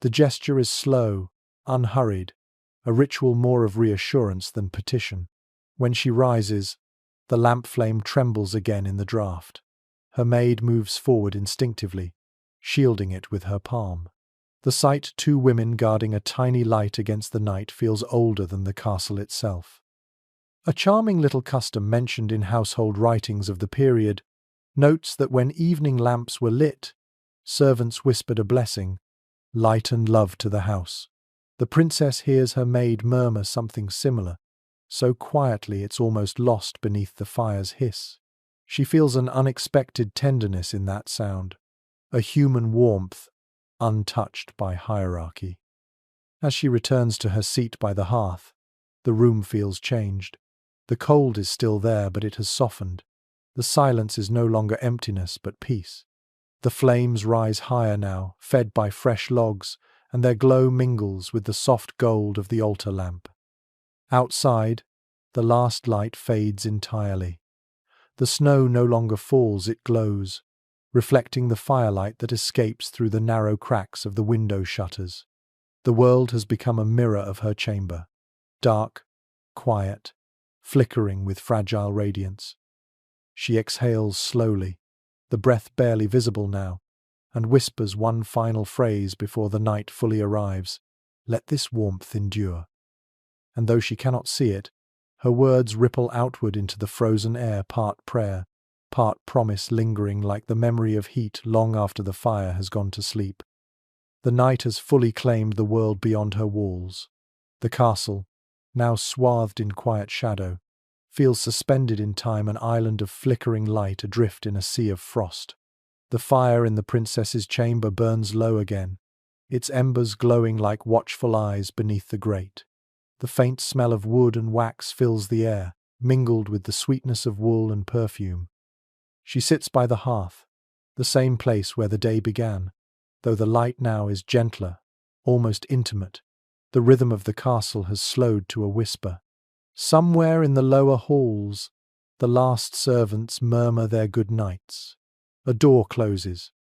The gesture is slow, unhurried, a ritual more of reassurance than petition. When she rises, the lamp flame trembles again in the draught. Her maid moves forward instinctively, shielding it with her palm. The sight, two women guarding a tiny light against the night, feels older than the castle itself. A charming little custom mentioned in household writings of the period notes that when evening lamps were lit, servants whispered a blessing, light and love to the house. The princess hears her maid murmur something similar, so quietly it's almost lost beneath the fire's hiss. She feels an unexpected tenderness in that sound, a human warmth untouched by hierarchy. As she returns to her seat by the hearth, the room feels changed. The cold is still there, but it has softened. The silence is no longer emptiness, but peace. The flames rise higher now, fed by fresh logs, and their glow mingles with the soft gold of the altar lamp. Outside, the last light fades entirely. The snow no longer falls, it glows, reflecting the firelight that escapes through the narrow cracks of the window shutters. The world has become a mirror of her chamber, dark, quiet, flickering with fragile radiance. She exhales slowly, the breath barely visible now, and whispers one final phrase before the night fully arrives: "Let this warmth endure." And though she cannot see it, her words ripple outward into the frozen air, part prayer, part promise, lingering like the memory of heat long after the fire has gone to sleep. The night has fully claimed the world beyond her walls. The castle, now swathed in quiet shadow, feels suspended in time, an island of flickering light adrift in a sea of frost. The fire in the princess's chamber burns low again, its embers glowing like watchful eyes beneath the grate. The faint smell of wood and wax fills the air, mingled with the sweetness of wool and perfume. She sits by the hearth, the same place where the day began, though the light now is gentler, almost intimate. The rhythm of the castle has slowed to a whisper. Somewhere in the lower halls, the last servants murmur their good nights. A door closes,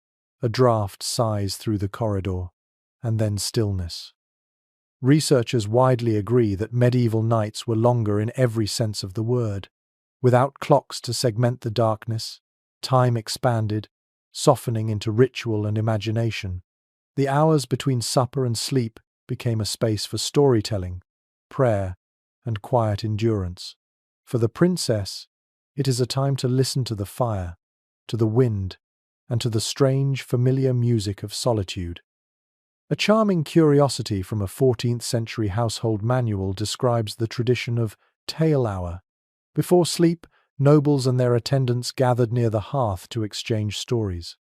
a draught sighs through the corridor, and then stillness. Researchers widely agree that medieval nights were longer in every sense of the word. Without clocks to segment the darkness, time expanded, softening into ritual and imagination. The hours between supper and sleep became a space for storytelling, prayer, and quiet endurance. For the princess, it is a time to listen to the fire, to the wind, and to the strange, familiar music of solitude. A charming curiosity from a 14th century household manual describes the tradition of tale hour. Before sleep, nobles and their attendants gathered near the hearth to exchange stories.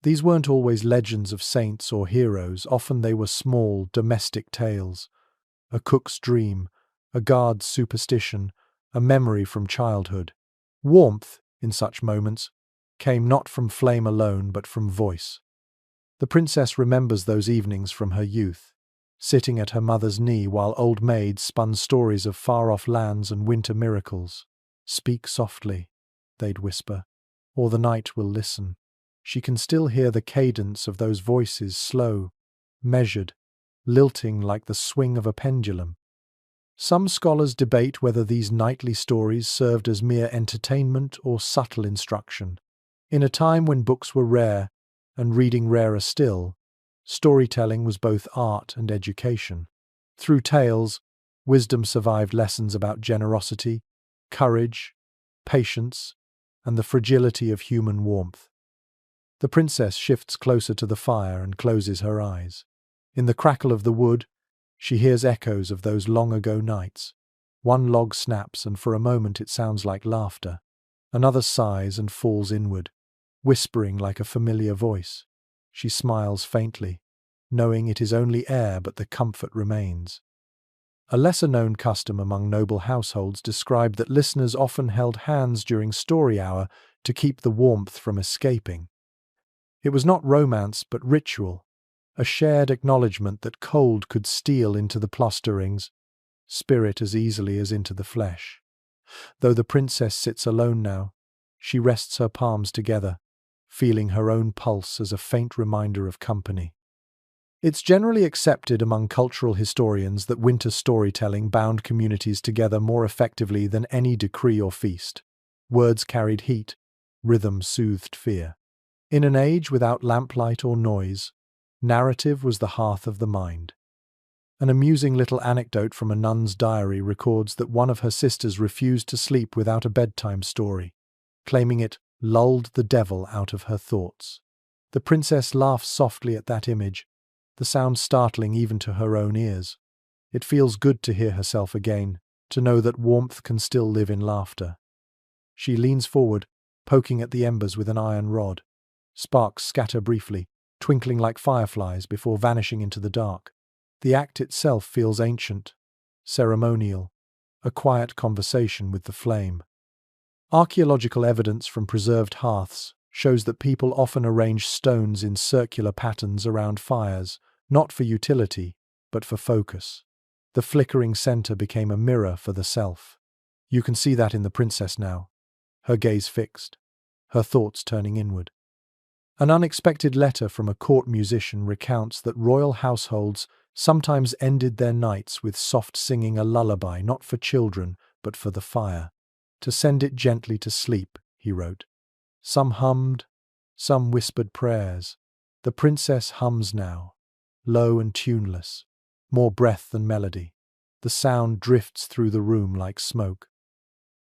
These weren't always legends of saints or heroes, often they were small, domestic tales. A cook's dream, a guard's superstition, a memory from childhood. Warmth, in such moments, came not from flame alone but from voice. The princess remembers those evenings from her youth, sitting at her mother's knee while old maids spun stories of far-off lands and winter miracles. "Speak softly," they'd whisper, "or the night will listen." She can still hear the cadence of those voices, slow, measured, lilting like the swing of a pendulum. Some scholars debate whether these nightly stories served as mere entertainment or subtle instruction. In a time when books were rare, and reading rarer still, storytelling was both art and education. Through tales, wisdom survived lessons about generosity, courage, patience, and the fragility of human warmth. The princess shifts closer to the fire and closes her eyes. In the crackle of the wood, she hears echoes of those long-ago nights. One log snaps, and for a moment it sounds like laughter. Another sighs and falls inward, whispering like a familiar voice. She smiles faintly, knowing it is only air, but the comfort remains. A lesser-known custom among noble households described that listeners often held hands during story hour to keep the warmth from escaping. It was not romance, but ritual, a shared acknowledgement that cold could steal into the plasterings, spirit as easily as into the flesh. Though the princess sits alone now, she rests her palms together, feeling her own pulse as a faint reminder of company. It's generally accepted among cultural historians that winter storytelling bound communities together more effectively than any decree or feast. Words carried heat, rhythm soothed fear. In an age without lamplight or noise, narrative was the hearth of the mind. An amusing little anecdote from a nun's diary records that one of her sisters refused to sleep without a bedtime story, claiming it lulled the devil out of her thoughts. The princess laughs softly at that image, the sound startling even to her own ears. It feels good to hear herself again, to know that warmth can still live in laughter. She leans forward, poking at the embers with an iron rod. Sparks scatter briefly, twinkling like fireflies before vanishing into the dark. The act itself feels ancient, ceremonial, a quiet conversation with the flame. Archaeological evidence from preserved hearths shows that people often arrange stones in circular patterns around fires, not for utility, but for focus. The flickering center became a mirror for the self. You can see that in the princess now, her gaze fixed, her thoughts turning inward. An unexpected letter from a court musician recounts that royal households sometimes ended their nights with soft singing a lullaby not for children, but for the fire. To send it gently to sleep, he wrote. Some hummed, some whispered prayers. The princess hums now, low and tuneless, more breath than melody. The sound drifts through the room like smoke.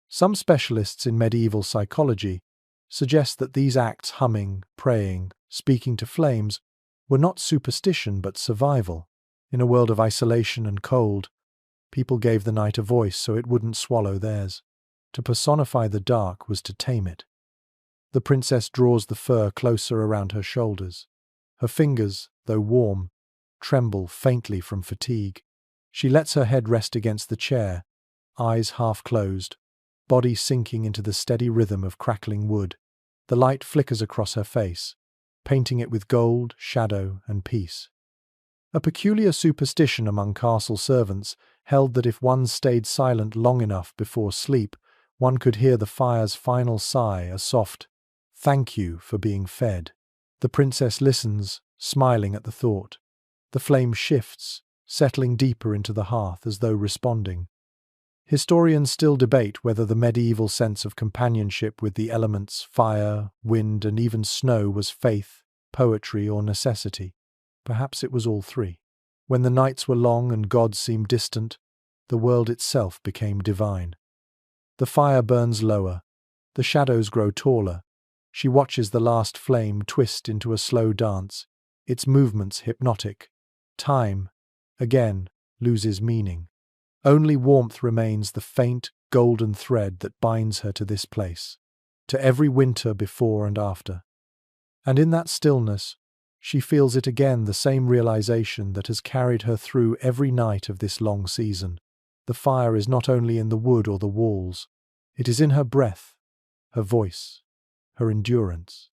Some specialists in medieval psychology suggest that these acts, humming, praying, speaking to flames, were not superstition but survival. In a world of isolation and cold, people gave the night a voice so it wouldn't swallow theirs. To personify the dark was to tame it. The princess draws the fur closer around her shoulders. Her fingers, though warm, tremble faintly from fatigue. She lets her head rest against the chair, eyes half closed, body sinking into the steady rhythm of crackling wood. The light flickers across her face, painting it with gold, shadow, and peace. A peculiar superstition among castle servants held that if one stayed silent long enough before sleep, one could hear the fire's final sigh, a soft, "Thank you for being fed." The princess listens, smiling at the thought. The flame shifts, settling deeper into the hearth as though responding. Historians still debate whether the medieval sense of companionship with the elements, fire, wind, and even snow, was faith, poetry, or necessity. Perhaps it was all three. When the nights were long and God seemed distant, the world itself became divine. The fire burns lower. The shadows grow taller. She watches the last flame twist into a slow dance, its movements hypnotic. Time, again, loses meaning. Only warmth remains, the faint, golden thread that binds her to this place, to every winter before and after. And in that stillness, she feels it again, the same realization that has carried her through every night of this long season. The fire is not only in the wood or the walls, it is in her breath, her voice, her endurance.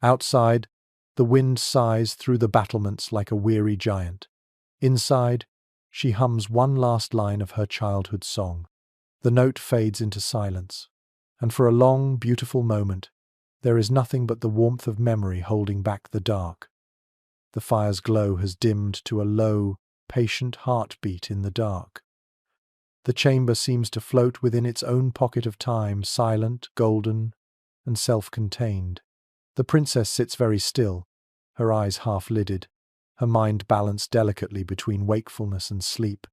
Outside, the wind sighs through the battlements like a weary giant. Inside, she hums one last line of her childhood song. The note fades into silence, and for a long, beautiful moment, there is nothing but the warmth of memory holding back the dark. The fire's glow has dimmed to a low, patient heartbeat in the dark. The chamber seems to float within its own pocket of time, silent, golden, and self-contained. The princess sits very still, her eyes half-lidded, her mind balanced delicately between wakefulness and sleep.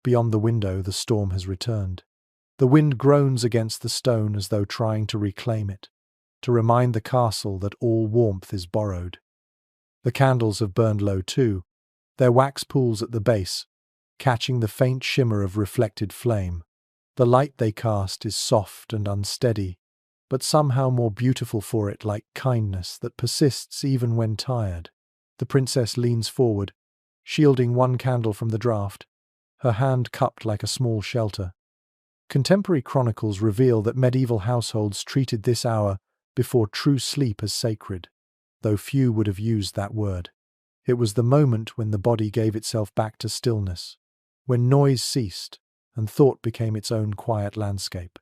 Beyond the window, the storm has returned. The wind groans against the stone as though trying to reclaim it, to remind the castle that all warmth is borrowed. The candles have burned low too, their wax pools at the base, catching the faint shimmer of reflected flame. The light they cast is soft and unsteady, but somehow more beautiful for it, like kindness that persists even when tired. The princess leans forward, shielding one candle from the draught, her hand cupped like a small shelter. Contemporary chronicles reveal that medieval households treated this hour before true sleep as sacred, though few would have used that word. It was the moment when the body gave itself back to stillness, when noise ceased and thought became its own quiet landscape.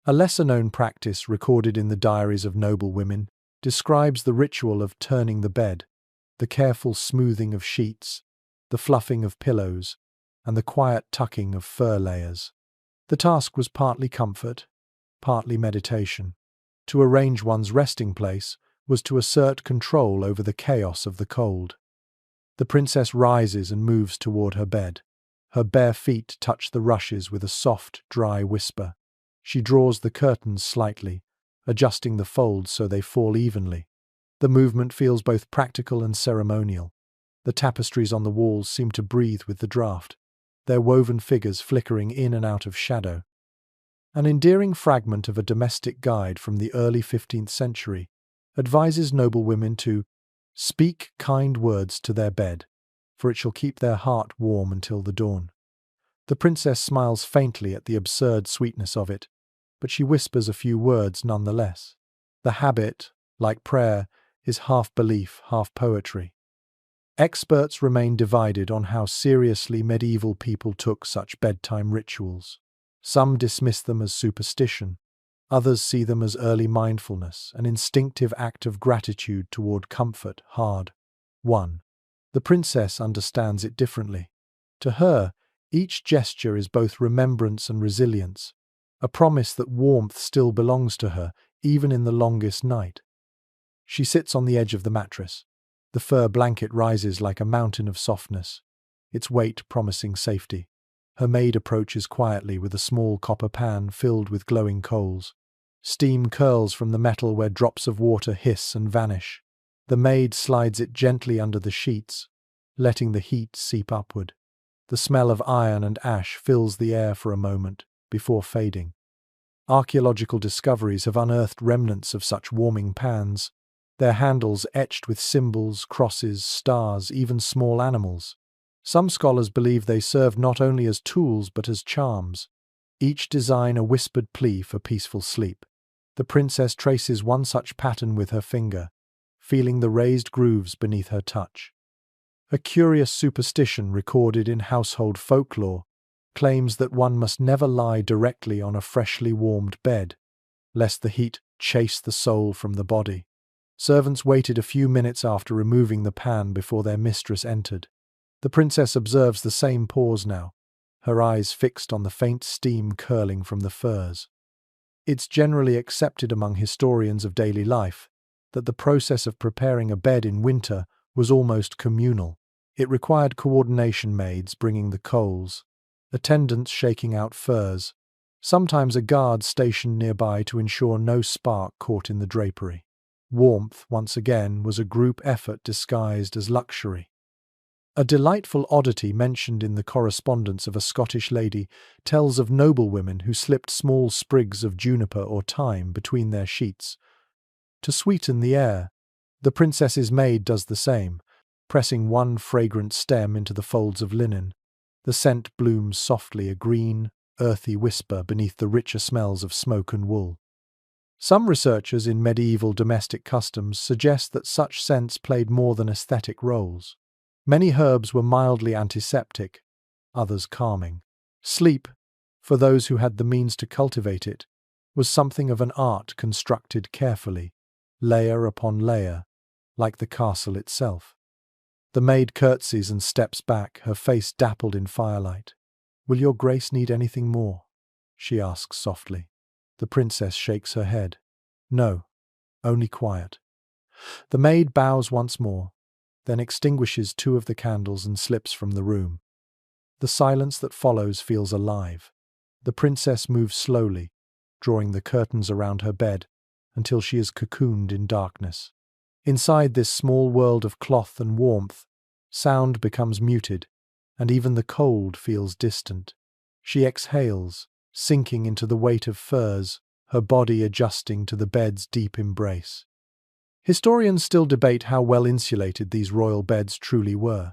A lesser-known practice recorded in the diaries of noble women describes the ritual of turning the bed, the careful smoothing of sheets, the fluffing of pillows, and the quiet tucking of fur layers. The task was partly comfort, partly meditation. To arrange one's resting place was to assert control over the chaos of the cold. The princess rises and moves toward her bed. Her bare feet touch the rushes with a soft, dry whisper. She draws the curtains slightly, adjusting the folds so they fall evenly. The movement feels both practical and ceremonial. The tapestries on the walls seem to breathe with the draught, their woven figures flickering in and out of shadow. An endearing fragment of a domestic guide from the early 15th century advises noblewomen to speak kind words to their bed, for it shall keep their heart warm until the dawn. The princess smiles faintly at the absurd sweetness of it, but she whispers a few words nonetheless. The habit, like prayer, is half belief, half poetry. Experts remain divided on how seriously medieval people took such bedtime rituals. Some dismiss them as superstition. Others see them as early mindfulness, an instinctive act of gratitude toward comfort, hard. 1. The princess understands it differently. To her, each gesture is both remembrance and resilience, a promise that warmth still belongs to her, even in the longest night. She sits on the edge of the mattress. The fur blanket rises like a mountain of softness, its weight promising safety. Her maid approaches quietly with a small copper pan filled with glowing coals. Steam curls from the metal where drops of water hiss and vanish. The maid slides it gently under the sheets, letting the heat seep upward. The smell of iron and ash fills the air for a moment, before fading. Archaeological discoveries have unearthed remnants of such warming pans, their handles etched with symbols, crosses, stars, even small animals. Some scholars believe they served not only as tools but as charms, each design a whispered plea for peaceful sleep. The princess traces one such pattern with her finger, feeling the raised grooves beneath her touch. A curious superstition recorded in household folklore claims that one must never lie directly on a freshly warmed bed, lest the heat chase the soul from the body. Servants waited a few minutes after removing the pan before their mistress entered. The princess observes the same pause now, her eyes fixed on the faint steam curling from the furs. It's generally accepted among historians of daily life that the process of preparing a bed in winter was almost communal. It required coordination, maids bringing the coals, attendants shaking out furs, sometimes a guard stationed nearby to ensure no spark caught in the drapery. Warmth, once again, was a group effort disguised as luxury. A delightful oddity mentioned in the correspondence of a Scottish lady tells of noblewomen who slipped small sprigs of juniper or thyme between their sheets. To sweeten the air, the princess's maid does the same, pressing one fragrant stem into the folds of linen. The scent blooms softly, a green, earthy whisper beneath the richer smells of smoke and wool. Some researchers in medieval domestic customs suggest that such scents played more than aesthetic roles. Many herbs were mildly antiseptic, others calming. Sleep, for those who had the means to cultivate it, was something of an art constructed carefully, layer upon layer, like the castle itself. The maid curtsies and steps back, her face dappled in firelight. "Will your grace need anything more?" she asks softly. The princess shakes her head. "No, only quiet." The maid bows once more, then extinguishes two of the candles and slips from the room. The silence that follows feels alive. The princess moves slowly, drawing the curtains around her bed until she is cocooned in darkness. Inside this small world of cloth and warmth, sound becomes muted, and even the cold feels distant. She exhales, sinking into the weight of furs, her body adjusting to the bed's deep embrace. Historians still debate how well insulated these royal beds truly were.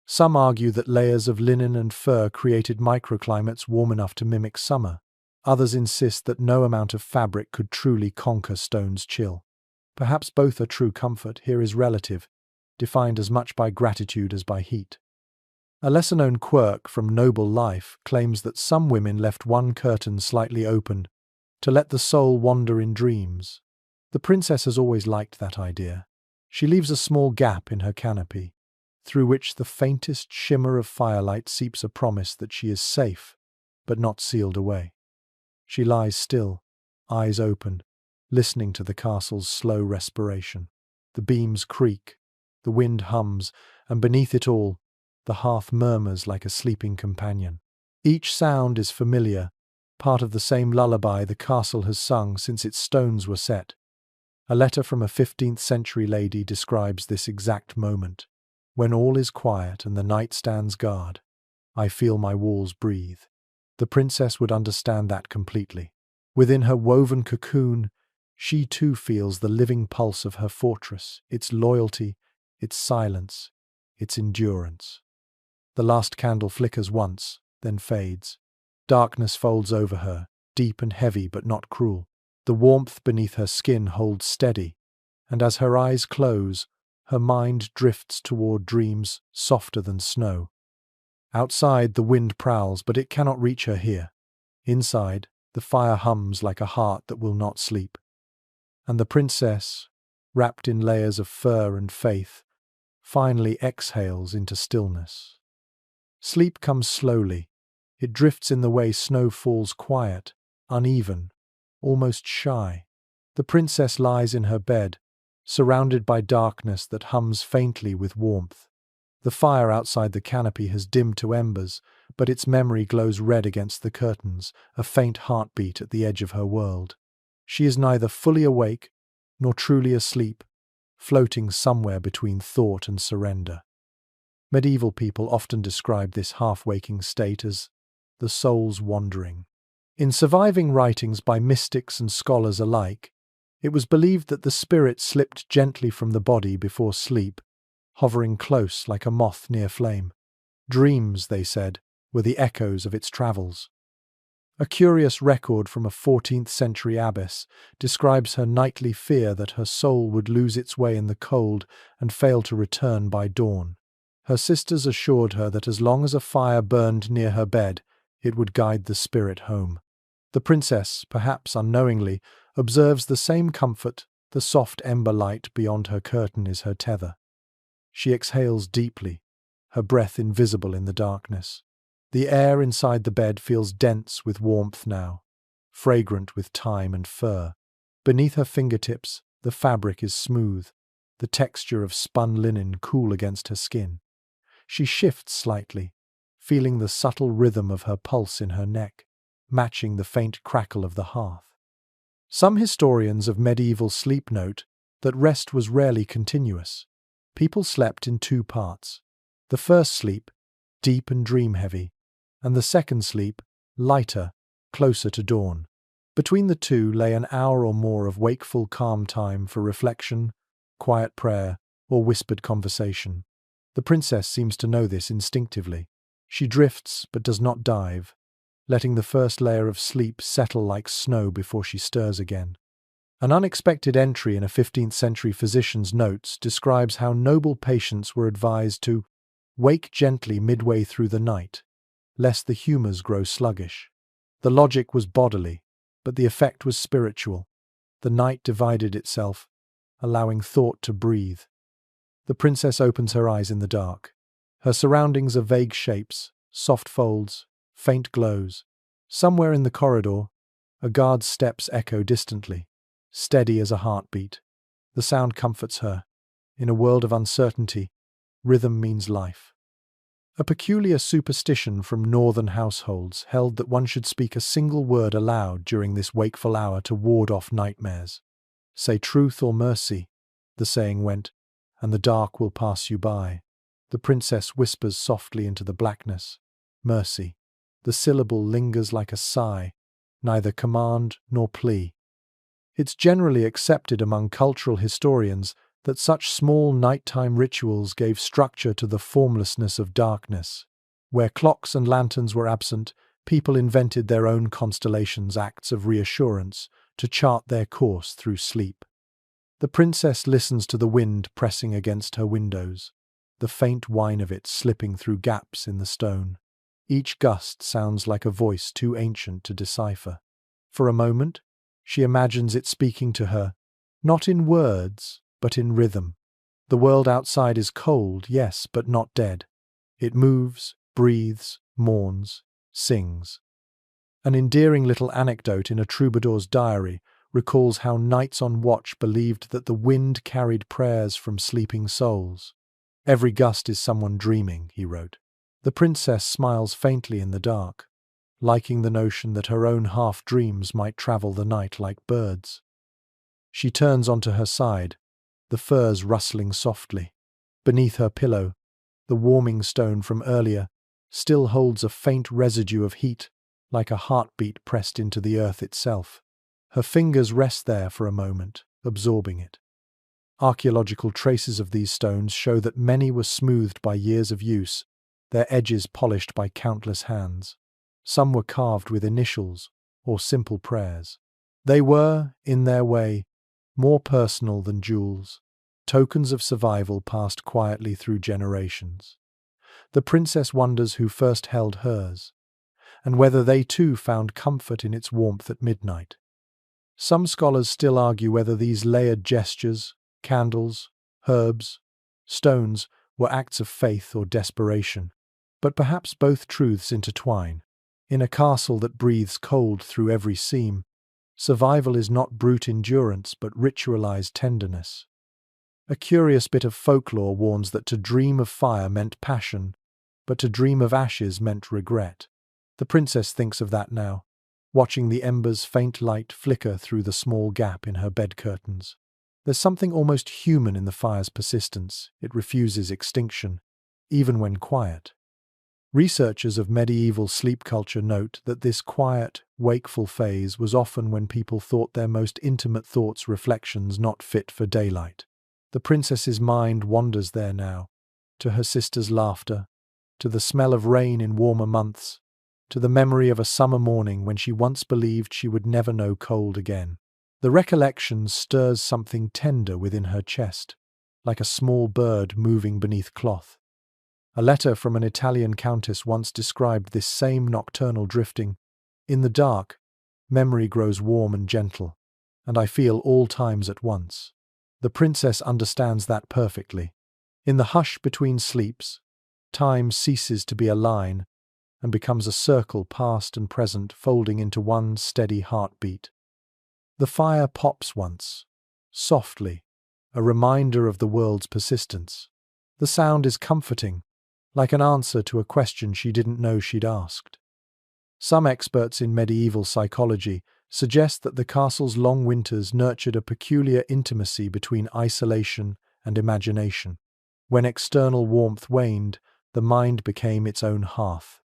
Some argue that layers of linen and fur created microclimates warm enough to mimic summer. Others insist that no amount of fabric could truly conquer stone's chill. Perhaps both are true. Comfort here is relative, defined as much by gratitude as by heat. A lesser-known quirk from noble life claims that some women left one curtain slightly open to let the soul wander in dreams. The princess has always liked that idea. She leaves a small gap in her canopy, through which the faintest shimmer of firelight seeps a promise that she is safe, but not sealed away. She lies still, eyes open, listening to the castle's slow respiration. The beams creak, the wind hums, and beneath it all, the hearth murmurs like a sleeping companion. Each sound is familiar, part of the same lullaby the castle has sung since its stones were set. A letter from a 15th century lady describes this exact moment. When all is quiet and the night stands guard, I feel my walls breathe. The princess would understand that completely. Within her woven cocoon, she too feels the living pulse of her fortress, its loyalty, its silence, its endurance. The last candle flickers once, then fades. Darkness folds over her, deep and heavy but not cruel. The warmth beneath her skin holds steady, and as her eyes close, her mind drifts toward dreams softer than snow. Outside, the wind prowls, but it cannot reach her here. Inside, the fire hums like a heart that will not sleep. And the princess, wrapped in layers of fur and faith, finally exhales into stillness. Sleep comes slowly. It drifts in the way snow falls, quiet, uneven, almost shy. The princess lies in her bed, surrounded by darkness that hums faintly with warmth. The fire outside the canopy has dimmed to embers, but its memory glows red against the curtains, a faint heartbeat at the edge of her world. She is neither fully awake nor truly asleep, floating somewhere between thought and surrender. Medieval people often describe this half-waking state as the soul's wandering. In surviving writings by mystics and scholars alike, it was believed that the spirit slipped gently from the body before sleep, hovering close like a moth near flame. Dreams, they said, were the echoes of its travels. A curious record from a 14th century abbess describes her nightly fear that her soul would lose its way in the cold and fail to return by dawn. Her sisters assured her that as long as a fire burned near her bed, it would guide the spirit home. The princess, perhaps unknowingly, observes the same comfort. The soft ember light beyond her curtain is her tether. She exhales deeply, her breath invisible in the darkness. The air inside the bed feels dense with warmth now, fragrant with thyme and fir. Beneath her fingertips, the fabric is smooth, the texture of spun linen cool against her skin. She shifts slightly, feeling the subtle rhythm of her pulse in her neck, matching the faint crackle of the hearth. Some historians of medieval sleep note that rest was rarely continuous. People slept in two parts. The first sleep, deep and dream-heavy, and the second sleep, lighter, closer to dawn. Between the two lay an hour or more of wakeful calm time for reflection, quiet prayer, or whispered conversation. The princess seems to know this instinctively. She drifts but does not dive, letting the first layer of sleep settle like snow before she stirs again. An unexpected entry in a 15th century physician's notes describes how noble patients were advised to wake gently midway through the night, lest the humours grow sluggish. The logic was bodily, but the effect was spiritual. The night divided itself, allowing thought to breathe. The princess opens her eyes in the dark. Her surroundings are vague shapes, soft folds, faint glows. Somewhere in the corridor, a guard's steps echo distantly, steady as a heartbeat. The sound comforts her. In a world of uncertainty, rhythm means life. A peculiar superstition from northern households held that one should speak a single word aloud during this wakeful hour to ward off nightmares. Say truth or mercy, the saying went, and the dark will pass you by. The princess whispers softly into the blackness. Mercy. The syllable lingers like a sigh, neither command nor plea. It's generally accepted among cultural historians that such small nighttime rituals gave structure to the formlessness of darkness. Where clocks and lanterns were absent, people invented their own constellations, acts of reassurance, to chart their course through sleep. The princess listens to the wind pressing against her windows, the faint whine of it slipping through gaps in the stone. Each gust sounds like a voice too ancient to decipher. For a moment, she imagines it speaking to her, Not in words, but in rhythm. The world outside is cold, yes, but not dead. It moves, breathes, mourns, sings. An endearing little anecdote in a troubadour's diary recalls how knights on watch believed that the wind carried prayers from sleeping souls. "Every gust is someone dreaming," he wrote. The princess smiles faintly in the dark, liking the notion that her own half-dreams might travel the night like birds. She turns onto her side, the furs rustling softly. Beneath her pillow, the warming stone from earlier still holds a faint residue of heat, like a heartbeat pressed into the earth itself. Her fingers rest there for a moment, absorbing it. Archaeological traces of these stones show that many were smoothed by years of use, their edges polished by countless hands. Some were carved with initials or simple prayers. They were, in their way, more personal than jewels, tokens of survival passed quietly through generations. The princess wonders who first held hers, and whether they too found comfort in its warmth at midnight. Some scholars still argue whether these layered gestures, candles, herbs, stones, were acts of faith or desperation, but perhaps both truths intertwine. In a castle that breathes cold through every seam, survival is not brute endurance but ritualized tenderness. A curious bit of folklore warns that to dream of fire meant passion, but to dream of ashes meant regret. The princess thinks of that now, watching the embers' faint light flicker through the small gap in her bed curtains. There's something almost human in the fire's persistence. It refuses extinction, even when quiet. Researchers of medieval sleep culture note that this quiet, wakeful phase was often when people thought their most intimate thoughts, reflections not fit for daylight. The princess's mind wanders there now, to her sister's laughter, to the smell of rain in warmer months, to the memory of a summer morning when she once believed she would never know cold again. The recollection stirs something tender within her chest, like a small bird moving beneath cloth. A letter from an Italian countess once described this same nocturnal drifting. "In the dark, memory grows warm and gentle, and I feel all times at once." The princess understands that perfectly. In the hush between sleeps, time ceases to be a line and becomes a circle, past and present, folding into one steady heartbeat. The fire pops once, softly, a reminder of the world's persistence. The sound is comforting, like an answer to a question she didn't know she'd asked. Some experts in medieval psychology suggest that the castle's long winters nurtured a peculiar intimacy between isolation and imagination. When external warmth waned, the mind became its own hearth.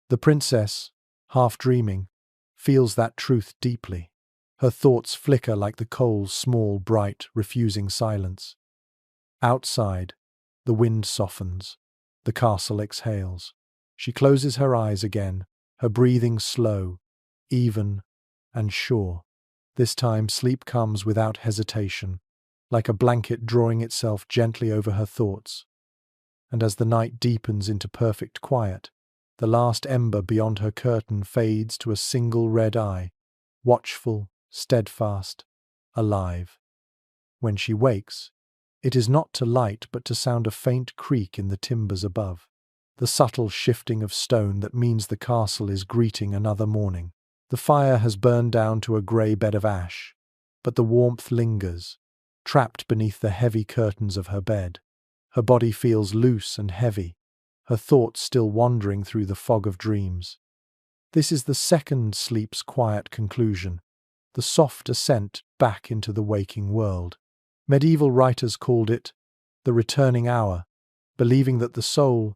The princess, half dreaming, feels that truth deeply. Her thoughts flicker like the coals, small, bright, refusing silence. Outside, the wind softens. The castle exhales. She closes her eyes again, her breathing slow, even, and sure. This time sleep comes without hesitation, like a blanket drawing itself gently over her thoughts. And as the night deepens into perfect quiet, the last ember beyond her curtain fades to a single red eye, watchful, steadfast, alive. When she wakes, it is not to light but to sound a faint creak in the timbers above, the subtle shifting of stone that means the castle is greeting another morning. The fire has burned down to a grey bed of ash, but the warmth lingers, trapped beneath the heavy curtains of her bed. Her body feels loose and heavy, her thoughts still wandering through the fog of dreams. This is the second sleep's quiet conclusion, the soft ascent back into the waking world. Medieval writers called it the returning hour, believing that the soul,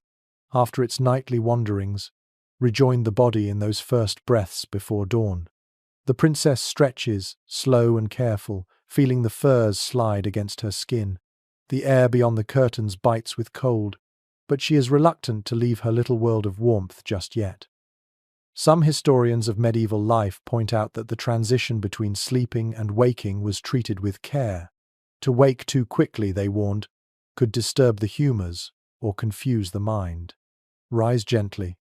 after its nightly wanderings, rejoined the body in those first breaths before dawn. The princess stretches, slow and careful, feeling the furs slide against her skin. The air beyond the curtains bites with cold, but she is reluctant to leave her little world of warmth just yet. Some historians of medieval life point out that the transition between sleeping and waking was treated with care. To wake too quickly, they warned, could disturb the humours or confuse the mind. "Rise gently,"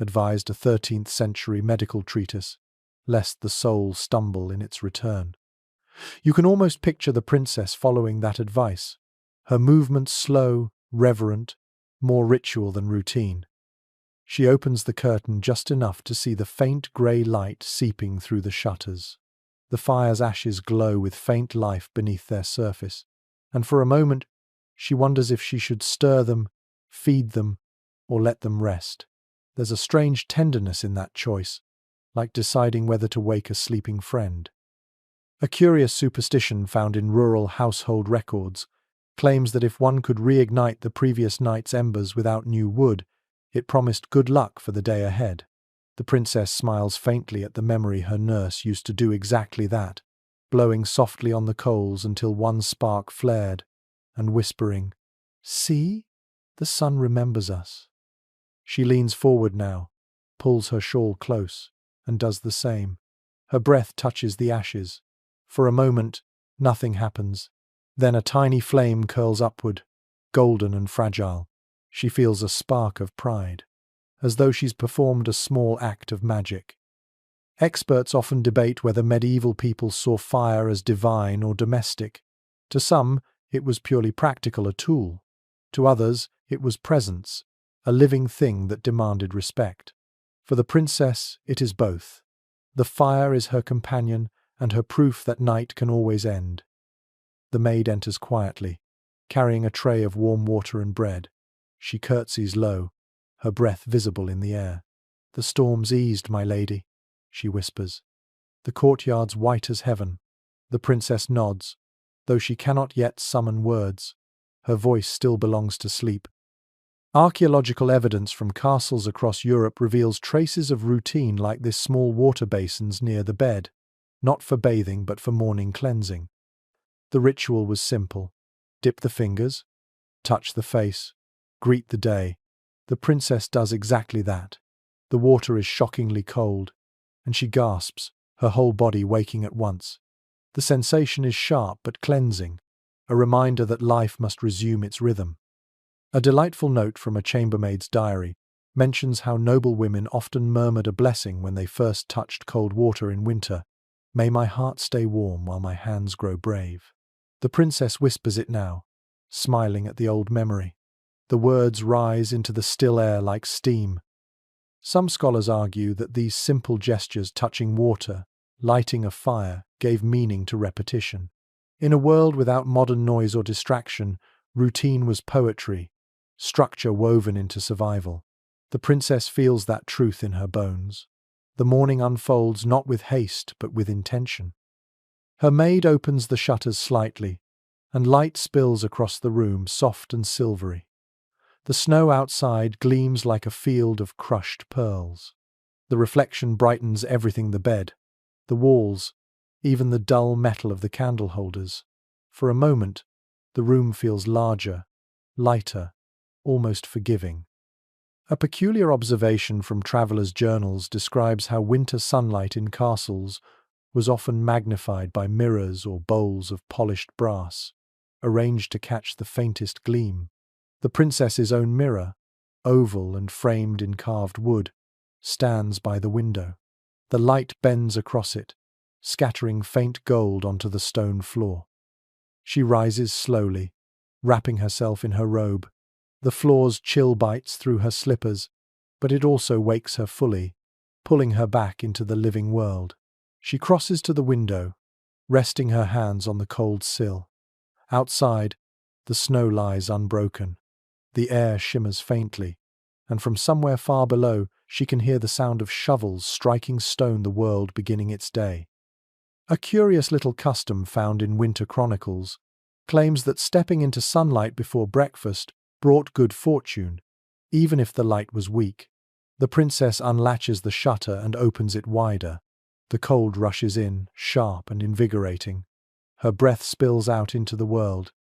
advised a 13th century medical treatise, lest the soul stumble in its return. You can almost picture the princess following that advice. Her movements slow, reverent, more ritual than routine. She opens the curtain just enough to see the faint grey light seeping through the shutters. The fire's ashes glow with faint life beneath their surface, and for a moment she wonders if she should stir them, feed them, or let them rest. There's a strange tenderness in that choice, like deciding whether to wake a sleeping friend. A curious superstition found in rural household records claims that if one could reignite the previous night's embers without new wood, it promised good luck for the day ahead. The princess smiles faintly at the memory her nurse used to do exactly that, blowing softly on the coals until one spark flared, and whispering, "See, the sun remembers us." She leans forward now, pulls her shawl close, and does the same. Her breath touches the ashes. For a moment, nothing happens. Then a tiny flame curls upward, golden and fragile. She feels a spark of pride, as though she's performed a small act of magic. Experts often debate whether medieval people saw fire as divine or domestic. To some, it was purely practical, a tool. To others, it was presence, a living thing that demanded respect. For the princess, it is both. The fire is her companion and her proof that night can always end. The maid enters quietly, carrying a tray of warm water and bread. She curtsies low, her breath visible in the air. "The storm's eased, my lady," she whispers. "The courtyard's white as heaven." The princess nods, though she cannot yet summon words. Her voice still belongs to sleep. Archaeological evidence from castles across Europe reveals traces of routine like this: small water basins near the bed, not for bathing but for morning cleansing. The ritual was simple. Dip the fingers, touch the face, greet the day. The princess does exactly that. The water is shockingly cold, and she gasps, her whole body waking at once. The sensation is sharp but cleansing, a reminder that life must resume its rhythm. A delightful note from a chambermaid's diary mentions how noble women often murmured a blessing when they first touched cold water in winter. "May my heart stay warm while my hands grow brave." The princess whispers it now, smiling at the old memory. The words rise into the still air like steam. Some scholars argue that these simple gestures, touching water, lighting a fire, gave meaning to repetition. In a world without modern noise or distraction, routine was poetry, structure woven into survival. The princess feels that truth in her bones. The morning unfolds not with haste but with intention. Her maid opens the shutters slightly, and light spills across the room, soft and silvery. The snow outside gleams like a field of crushed pearls. The reflection brightens everything: the bed, the walls, even the dull metal of the candle holders. For a moment, the room feels larger, lighter, almost forgiving. A peculiar observation from travelers' journals describes how winter sunlight in castles was often magnified by mirrors or bowls of polished brass, arranged to catch the faintest gleam. The princess's own mirror, oval and framed in carved wood, stands by the window. The light bends across it, scattering faint gold onto the stone floor. She rises slowly, wrapping herself in her robe. The floor's chill bites through her slippers, but it also wakes her fully, pulling her back into the living world. She crosses to the window, resting her hands on the cold sill. Outside, the snow lies unbroken. The air shimmers faintly, and from somewhere far below, she can hear the sound of shovels striking stone, the world beginning its day. A curious little custom found in winter chronicles claims that stepping into sunlight before breakfast brought good fortune, even if the light was weak. The princess unlatches the shutter and opens it wider. The cold rushes in, sharp and invigorating. Her breath spills out into the world,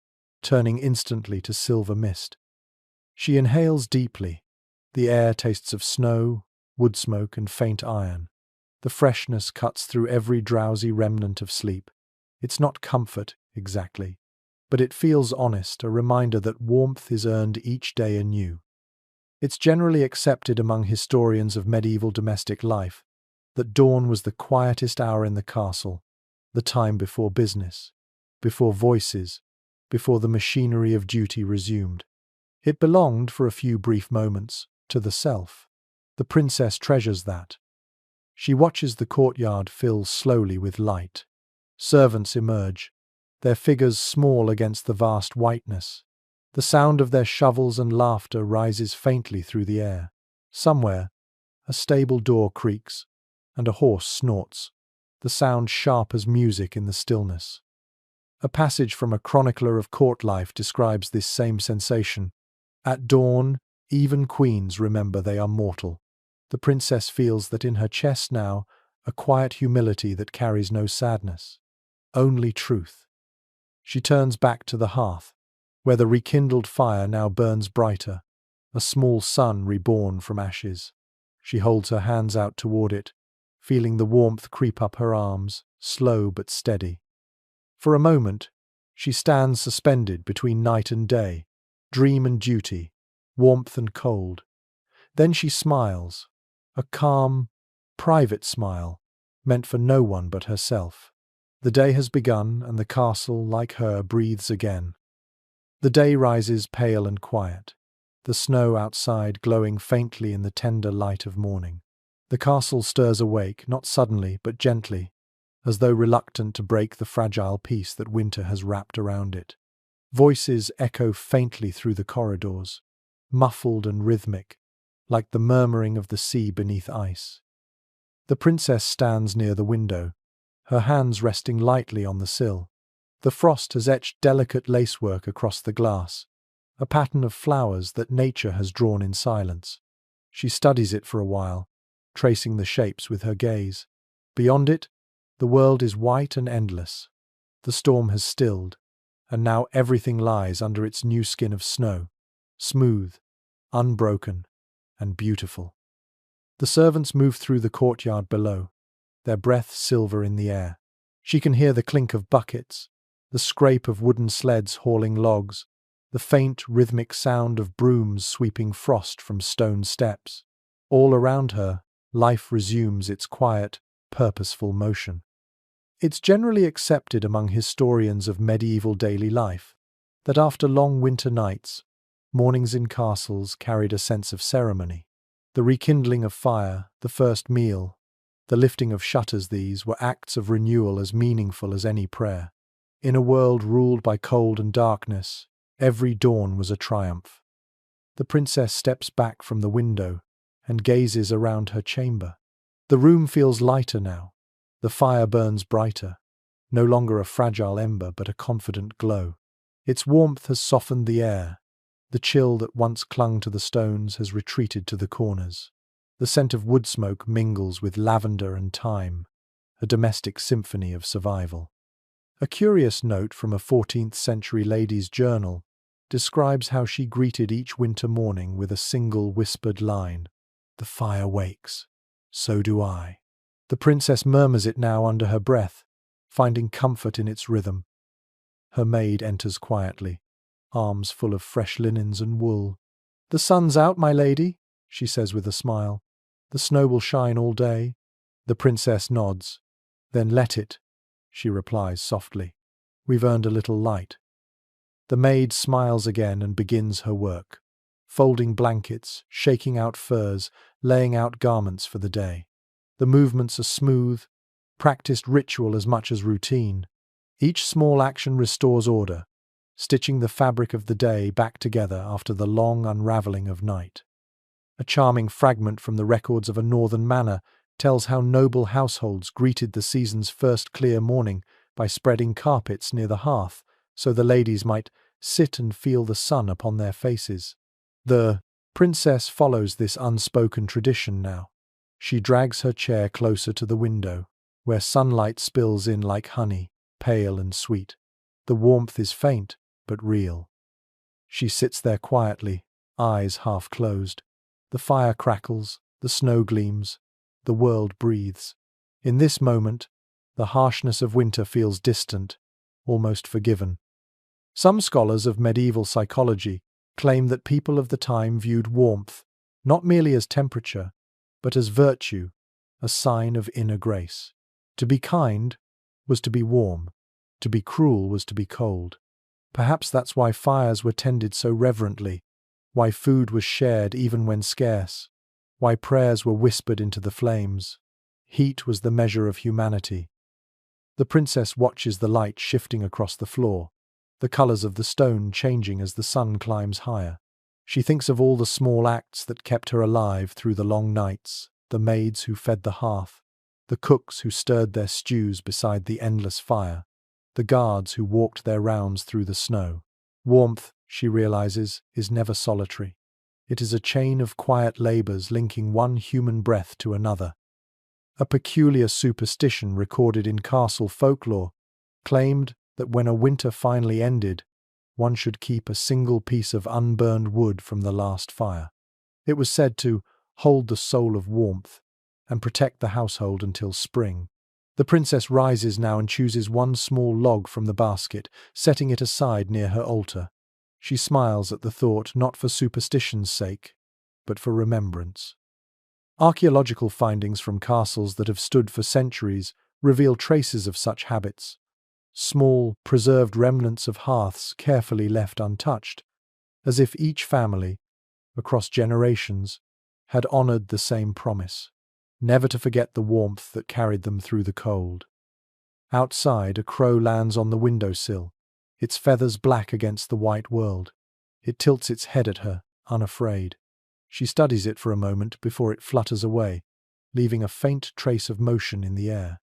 turning instantly to silver mist. She inhales deeply. The air tastes of snow, wood smoke, and faint iron. The freshness cuts through every drowsy remnant of sleep. It's not comfort, exactly, but it feels honest, a reminder that warmth is earned each day anew. It's generally accepted among historians of medieval domestic life that dawn was the quietest hour in the castle, the time before business, before voices, before the machinery of duty resumed. It belonged, for a few brief moments, to the self. The princess treasures that. She watches the courtyard fill slowly with light. Servants emerge, their figures small against the vast whiteness. The sound of their shovels and laughter rises faintly through the air. Somewhere, a stable door creaks, and a horse snorts, the sound sharp as music in the stillness. A passage from a chronicler of court life describes this same sensation. At dawn, even queens remember they are mortal. The princess feels that in her chest now, a quiet humility that carries no sadness, only truth. She turns back to the hearth, where the rekindled fire now burns brighter, a small sun reborn from ashes. She holds her hands out toward it, feeling the warmth creep up her arms, slow but steady. For a moment, she stands suspended between night and day, dream and duty, warmth and cold. Then she smiles, a calm, private smile, meant for no one but herself. The day has begun, and the castle, like her, breathes again. The day rises pale and quiet, the snow outside glowing faintly in the tender light of morning. The castle stirs awake, not suddenly, but gently, as though reluctant to break the fragile peace that winter has wrapped around it. Voices echo faintly through the corridors, muffled and rhythmic, like the murmuring of the sea beneath ice. The princess stands near the window, her hands resting lightly on the sill. The frost has etched delicate lacework across the glass, a pattern of flowers that nature has drawn in silence. She studies it for a while, tracing the shapes with her gaze. Beyond it, the world is white and endless. The storm has stilled, and now everything lies under its new skin of snow, smooth, unbroken, and beautiful. The servants move through the courtyard below, their breath silver in the air. She can hear the clink of buckets, the scrape of wooden sleds hauling logs, the faint, rhythmic sound of brooms sweeping frost from stone steps. All around her, life resumes its quiet, purposeful motion. It's generally accepted among historians of medieval daily life that after long winter nights, mornings in castles carried a sense of ceremony. The rekindling of fire, the first meal, the lifting of shutters, these were acts of renewal as meaningful as any prayer. In a world ruled by cold and darkness, every dawn was a triumph. The princess steps back from the window and gazes around her chamber. The room feels lighter now. The fire burns brighter, no longer a fragile ember but a confident glow. Its warmth has softened the air. The chill that once clung to the stones has retreated to the corners. The scent of wood smoke mingles with lavender and thyme, a domestic symphony of survival. A curious note from a 14th century lady's journal describes how she greeted each winter morning with a single whispered line: "The fire wakes, so do I." The princess murmurs it now under her breath, finding comfort in its rhythm. Her maid enters quietly, arms full of fresh linens and wool. "The sun's out, my lady," she says with a smile. "The snow will shine all day." The princess nods. "Then let it," she replies softly. "We've earned a little light." The maid smiles again and begins her work, folding blankets, shaking out furs, laying out garments for the day. The movements are smooth, practiced ritual as much as routine. Each small action restores order, stitching the fabric of the day back together after the long unraveling of night. A charming fragment from the records of a northern manor tells how noble households greeted the season's first clear morning by spreading carpets near the hearth so the ladies might sit and feel the sun upon their faces. The princess follows this unspoken tradition now. She drags her chair closer to the window, where sunlight spills in like honey, pale and sweet. The warmth is faint, but real. She sits there quietly, eyes half closed. The fire crackles, the snow gleams, the world breathes. In this moment, the harshness of winter feels distant, almost forgiven. Some scholars of medieval psychology claim that people of the time viewed warmth not merely as temperature, but as virtue, a sign of inner grace. To be kind was to be warm. To be cruel was to be cold. Perhaps that's why fires were tended so reverently, why food was shared even when scarce, why prayers were whispered into the flames. Heat was the measure of humanity. The princess watches the light shifting across the floor, the colors of the stone changing as the sun climbs higher. She thinks of all the small acts that kept her alive through the long nights, the maids who fed the hearth, the cooks who stirred their stews beside the endless fire, the guards who walked their rounds through the snow. Warmth, she realizes, is never solitary. It is a chain of quiet labors linking one human breath to another. A peculiar superstition recorded in castle folklore claimed that when a winter finally ended, one should keep a single piece of unburned wood from the last fire. It was said to hold the soul of warmth and protect the household until spring. The princess rises now and chooses one small log from the basket, setting it aside near her altar. She smiles at the thought, not for superstition's sake, but for remembrance. Archaeological findings from castles that have stood for centuries reveal traces of such habits. Small, preserved remnants of hearths carefully left untouched, as if each family, across generations, had honored the same promise, never to forget the warmth that carried them through the cold. Outside, a crow lands on the windowsill, its feathers black against the white world. It tilts its head at her, unafraid. She studies it for a moment before it flutters away, leaving a faint trace of motion in the air.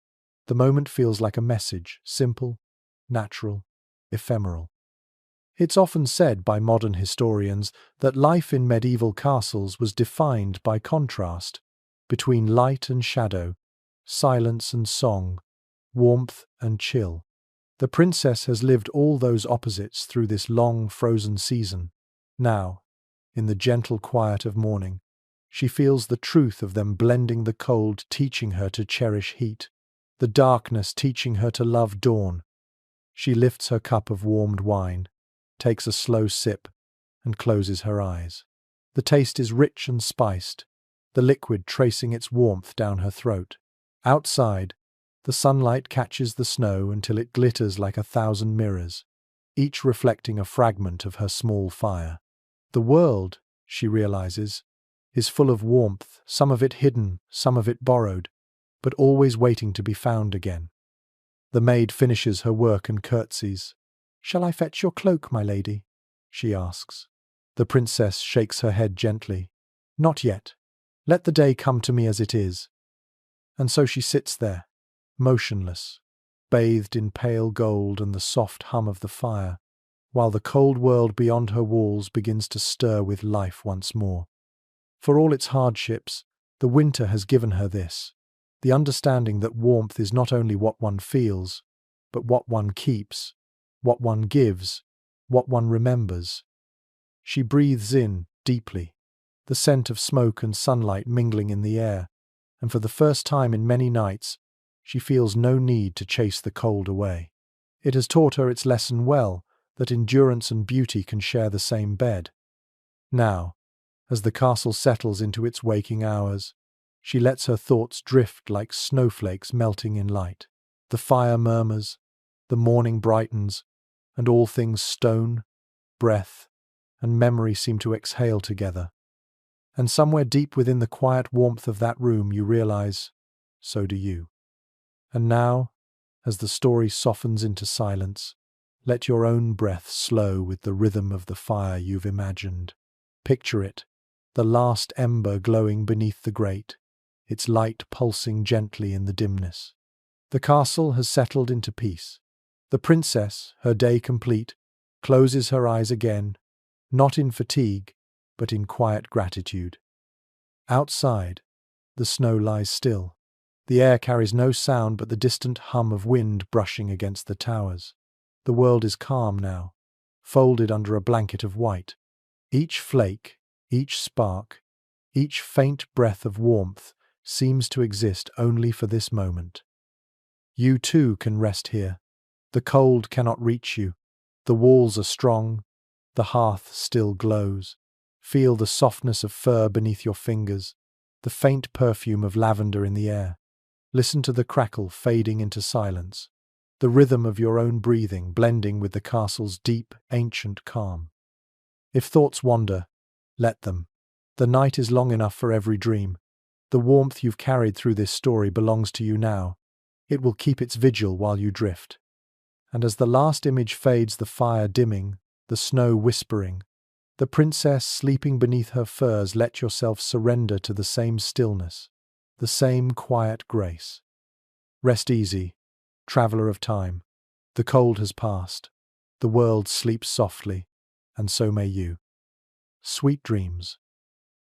The moment feels like a message, simple, natural, ephemeral. It's often said by modern historians that life in medieval castles was defined by contrast, between light and shadow, silence and song, warmth and chill. The princess has lived all those opposites through this long, frozen season. Now, in the gentle quiet of morning, she feels the truth of them blending, the cold teaching her to cherish heat, the darkness teaching her to love dawn. She lifts her cup of warmed wine, takes a slow sip, and closes her eyes. The taste is rich and spiced, the liquid tracing its warmth down her throat. Outside, the sunlight catches the snow until it glitters like 1,000 mirrors, each reflecting a fragment of her small fire. The world, she realizes, is full of warmth, some of it hidden, some of it borrowed, but always waiting to be found again. The maid finishes her work and curtsies. "Shall I fetch your cloak, my lady?" she asks. The princess shakes her head gently. "Not yet. Let the day come to me as it is." And so she sits there, motionless, bathed in pale gold and the soft hum of the fire, while the cold world beyond her walls begins to stir with life once more. For all its hardships, the winter has given her this, the understanding that warmth is not only what one feels, but what one keeps, what one gives, what one remembers. She breathes in deeply, the scent of smoke and sunlight mingling in the air, and for the first time in many nights, she feels no need to chase the cold away. It has taught her its lesson well, that endurance and beauty can share the same bed. Now, as the castle settles into its waking hours, she lets her thoughts drift like snowflakes melting in light. The fire murmurs, the morning brightens, and all things stone, breath, and memory seem to exhale together. And somewhere deep within the quiet warmth of that room you realize, so do you. And now, as the story softens into silence, let your own breath slow with the rhythm of the fire you've imagined. Picture it, the last ember glowing beneath the grate, its light pulsing gently in the dimness. The castle has settled into peace. The princess, her day complete, closes her eyes again, not in fatigue, but in quiet gratitude. Outside, the snow lies still. The air carries no sound but the distant hum of wind brushing against the towers. The world is calm now, folded under a blanket of white. Each flake, each spark, each faint breath of warmth seems to exist only for this moment. You too can rest here. The cold cannot reach you. The walls are strong. The hearth still glows. Feel the softness of fur beneath your fingers, the faint perfume of lavender in the air. Listen to the crackle fading into silence. the rhythm of your own breathing blending with the castle's deep, ancient calm. If thoughts wander, let them. The night is long enough for every dream. The warmth you've carried through this story belongs to you now. It will keep its vigil while you drift. And as the last image fades, the fire dimming, the snow whispering, the princess sleeping beneath her furs, let yourself surrender to the same stillness, the same quiet grace. Rest easy, traveller of time. The cold has passed. The world sleeps softly, and so may you. Sweet dreams.